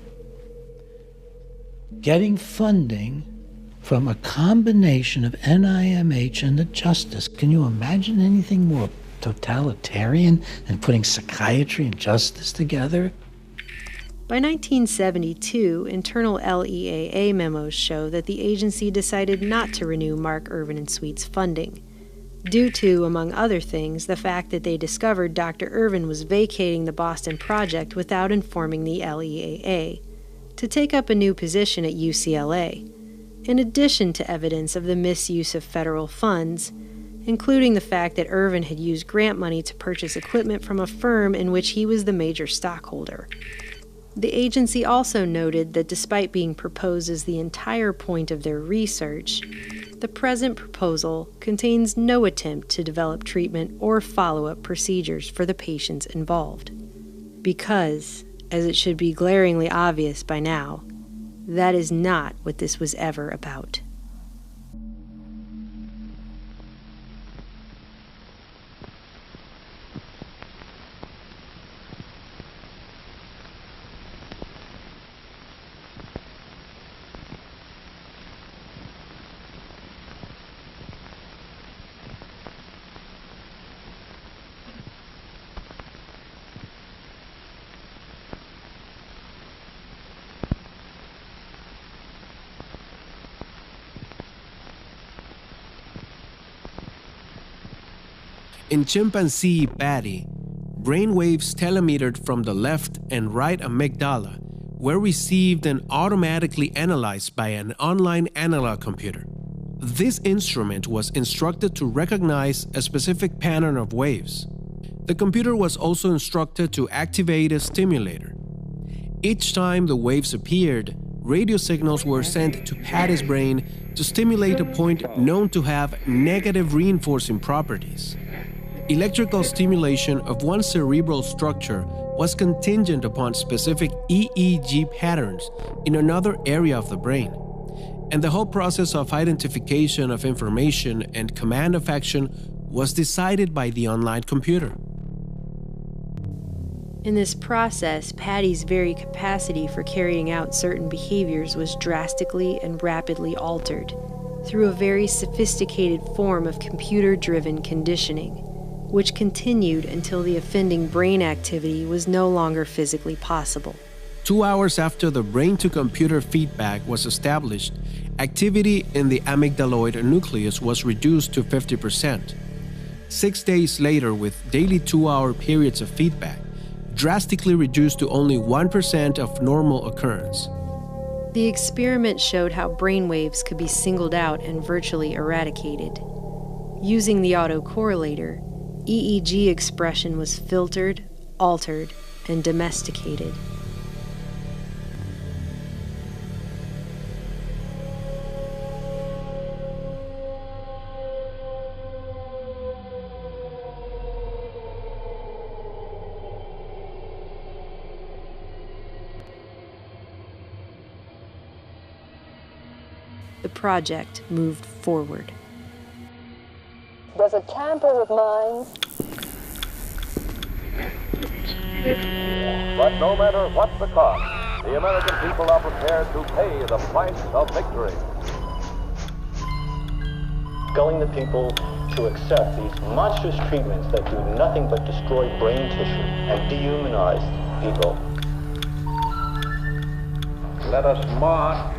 getting funding from a combination of NIMH and the Justice. Can you imagine anything more totalitarian than putting psychiatry and justice together? By 1972, internal LEAA memos show that the agency decided not to renew Mark, Irvin, and Sweet's funding, due to, among other things, the fact that they discovered Dr. Irvin was vacating the Boston Project without informing the LEAA, to take up a new position at UCLA, in addition to evidence of the misuse of federal funds, including the fact that Irvin had used grant money to purchase equipment from a firm in which he was the major stockholder. The agency also noted that despite being proposed as the entire point of their research, the present proposal contains no attempt to develop treatment or follow-up procedures for the patients involved. Because, as it should be glaringly obvious by now, that is not what this was ever about. In chimpanzee Patty, brainwaves telemetered from the left and right amygdala were received and automatically analyzed by an online analog computer. This instrument was instructed to recognize a specific pattern of waves. The computer was also instructed to activate a stimulator. Each time the waves appeared, radio signals were sent to Patty's brain to stimulate a point known to have negative reinforcing properties. Electrical stimulation of one cerebral structure was contingent upon specific EEG patterns in another area of the brain, and the whole process of identification of information and command of action was decided by the online computer. In this process, Patty's very capacity for carrying out certain behaviors was drastically and rapidly altered through a very sophisticated form of computer-driven conditioning, which continued until the offending brain activity was no longer physically possible. 2 hours after the brain-to-computer feedback was established, activity in the amygdaloid nucleus was reduced to 50%. 6 days later, with daily 2-hour periods of feedback, drastically reduced to only 1% of normal occurrence. The experiment showed how brainwaves could be singled out and virtually eradicated. Using the autocorrelator, EEG expression was filtered, altered, and domesticated. The project moved forward. Does it tamper with minds? But no matter what the cost, the American people are prepared to pay the price of victory. Telling the people to accept these monstrous treatments that do nothing but destroy brain tissue and dehumanize people. Let us march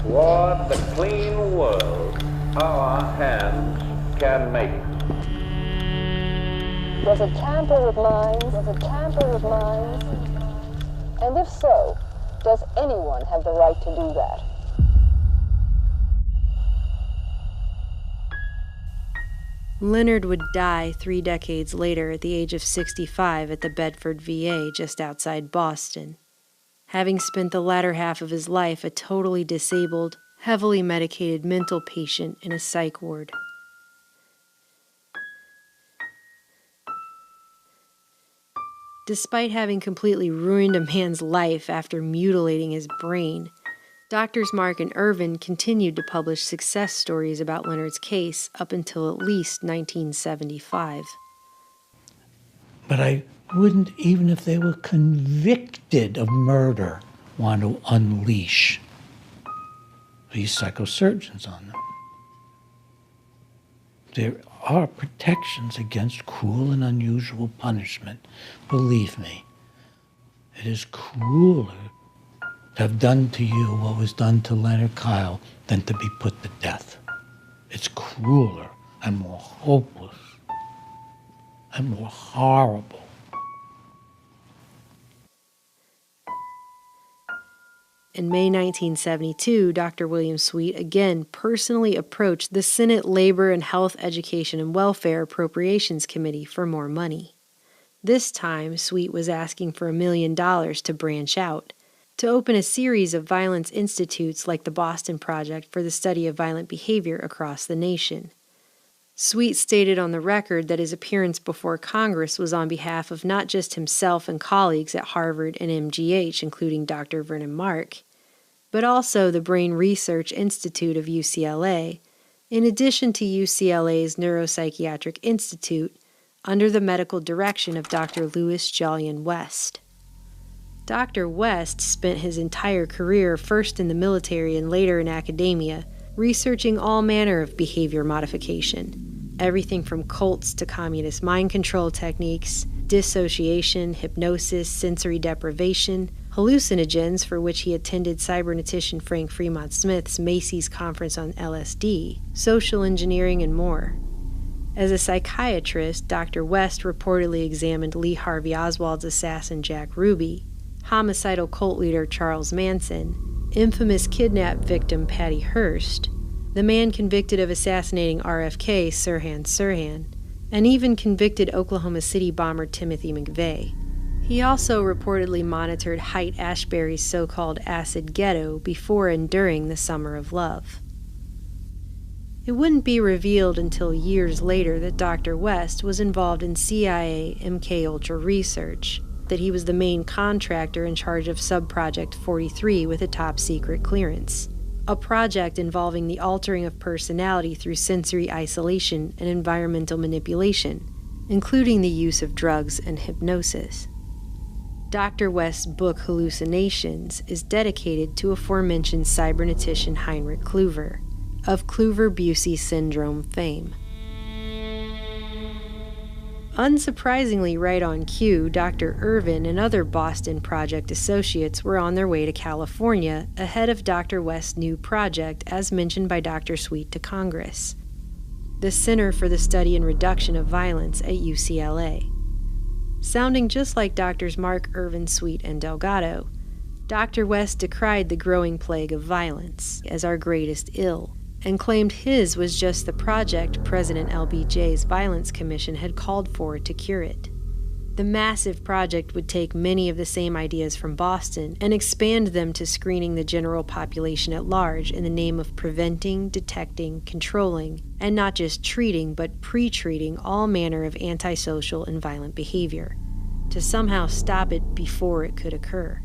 toward the clean world our hands can make. Does it tamper with minds? Does it tamper with minds? And if so, does anyone have the right to do that? Leonard would die 3 decades later at the age of 65 at the Bedford VA just outside Boston, having spent the latter half of his life a totally disabled, heavily medicated mental patient in a psych ward. Despite having completely ruined a man's life after mutilating his brain, Doctors Mark and Irvin continued to publish success stories about Leonard's case up until at least 1975. But I wouldn't, even if they were convicted of murder, want to unleash these psychosurgeons on them. There are protections against cruel and unusual punishment. Believe me, it is crueler to have done to you what was done to Leonard Kyle than to be put to death. It's crueler and more hopeless and more horrible. In May 1972, Dr. William Sweet again personally approached the Senate Labor and Health Education and Welfare Appropriations Committee for more money. This time, Sweet was asking for $1 million to branch out, to open a series of violence institutes like the Boston Project for the study of violent behavior across the nation. Sweet stated on the record that his appearance before Congress was on behalf of not just himself and colleagues at Harvard and MGH, including Dr. Vernon Mark, but also the Brain Research Institute of UCLA, in addition to UCLA's Neuropsychiatric Institute, under the medical direction of Dr. Louis Jolyon West. Dr. West spent his entire career first in the military and later in academia, researching all manner of behavior modification, everything from cults to communist mind control techniques, dissociation, hypnosis, sensory deprivation, hallucinogens, for which he attended cybernetician Frank Fremont Smith's Macy's conference on LSD, social engineering, and more. As a psychiatrist, Dr. West reportedly examined Lee Harvey Oswald's assassin Jack Ruby, homicidal cult leader Charles Manson, infamous kidnap victim Patty Hearst, the man convicted of assassinating RFK Sirhan Sirhan, and even convicted Oklahoma City bomber Timothy McVeigh. He also reportedly monitored Haight-Ashbury's so-called acid ghetto before and during the Summer of Love. It wouldn't be revealed until years later that Dr. West was involved in CIA MKUltra research, that he was the main contractor in charge of Subproject 43 with a top-secret clearance, a project involving the altering of personality through sensory isolation and environmental manipulation, including the use of drugs and hypnosis. Dr. West's book Hallucinations is dedicated to aforementioned cybernetician Heinrich Kluver, of Kluver-Bucy syndrome fame. Unsurprisingly, right on cue, Dr. Irvin and other Boston Project associates were on their way to California ahead of Dr. West's new project, as mentioned by Dr. Sweet to Congress, the Center for the Study and Reduction of Violence at UCLA. Sounding just like Drs. Mark, Irvin, Sweet, and Delgado, Dr. West decried the growing plague of violence as our greatest ill, and claimed his was just the project President LBJ's Violence Commission had called for to cure it. The massive project would take many of the same ideas from Boston and expand them to screening the general population at large in the name of preventing, detecting, controlling, and not just treating but pre-treating all manner of antisocial and violent behavior, to somehow stop it before it could occur.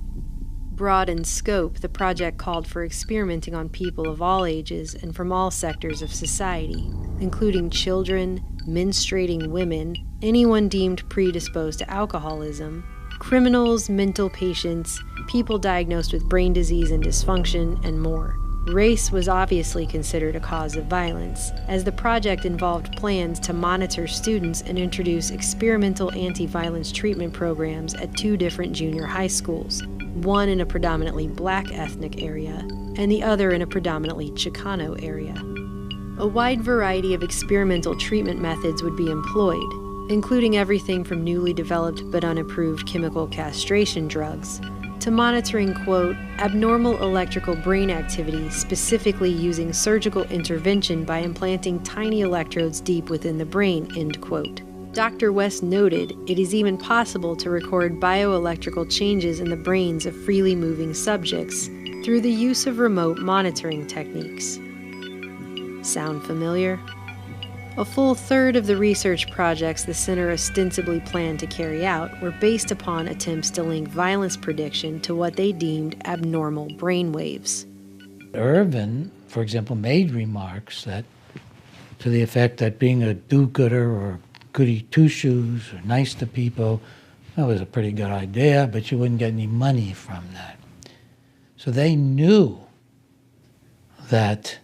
Broad in scope, the project called for experimenting on people of all ages and from all sectors of society, including children, menstruating women, anyone deemed predisposed to alcoholism, criminals, mental patients, people diagnosed with brain disease and dysfunction, and more. Race was obviously considered a cause of violence, as the project involved plans to monitor students and introduce experimental anti-violence treatment programs at 2 different junior high schools, one in a predominantly black ethnic area, and the other in a predominantly Chicano area. A wide variety of experimental treatment methods would be employed, including everything from newly developed but unapproved chemical castration drugs, to monitoring, quote, abnormal electrical brain activity, specifically using surgical intervention by implanting tiny electrodes deep within the brain, end quote. Dr. West noted it is even possible to record bioelectrical changes in the brains of freely moving subjects through the use of remote monitoring techniques. Sound familiar? A full third of the research projects the center ostensibly planned to carry out were based upon attempts to link violence prediction to what they deemed abnormal brainwaves. Irvin, for example, made remarks that to the effect that being a do-gooder or goody two-shoes or nice to people, that was a pretty good idea, but you wouldn't get any money from that. So they knew that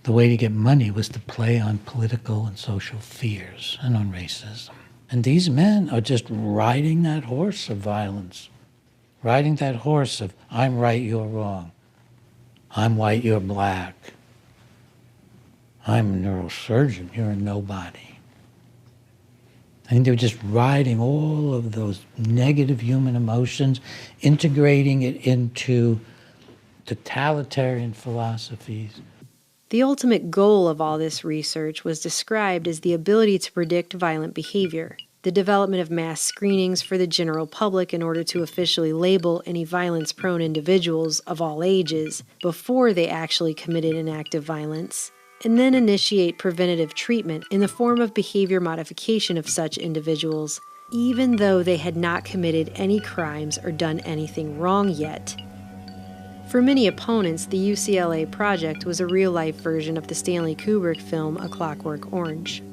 the way to get money was to play on political and social fears and on racism. And these men are just riding that horse of violence, riding that horse of I'm right, you're wrong, I'm white, you're black, I'm a neurosurgeon, you're a nobody. I think they're just riding all of those negative human emotions, integrating it into totalitarian philosophies. The ultimate goal of all this research was described as the ability to predict violent behavior, the development of mass screenings for the general public in order to officially label any violence-prone individuals of all ages before they actually committed an act of violence, and then initiate preventative treatment in the form of behavior modification of such individuals, even though they had not committed any crimes or done anything wrong yet. For many opponents, the UCLA project was a real-life version of the Stanley Kubrick film A Clockwork Orange.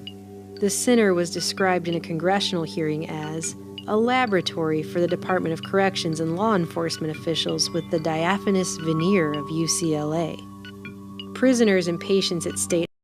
The center was described in a congressional hearing as a laboratory for the Department of Corrections and law enforcement officials with the diaphanous veneer of UCLA. Prisoners and patients at state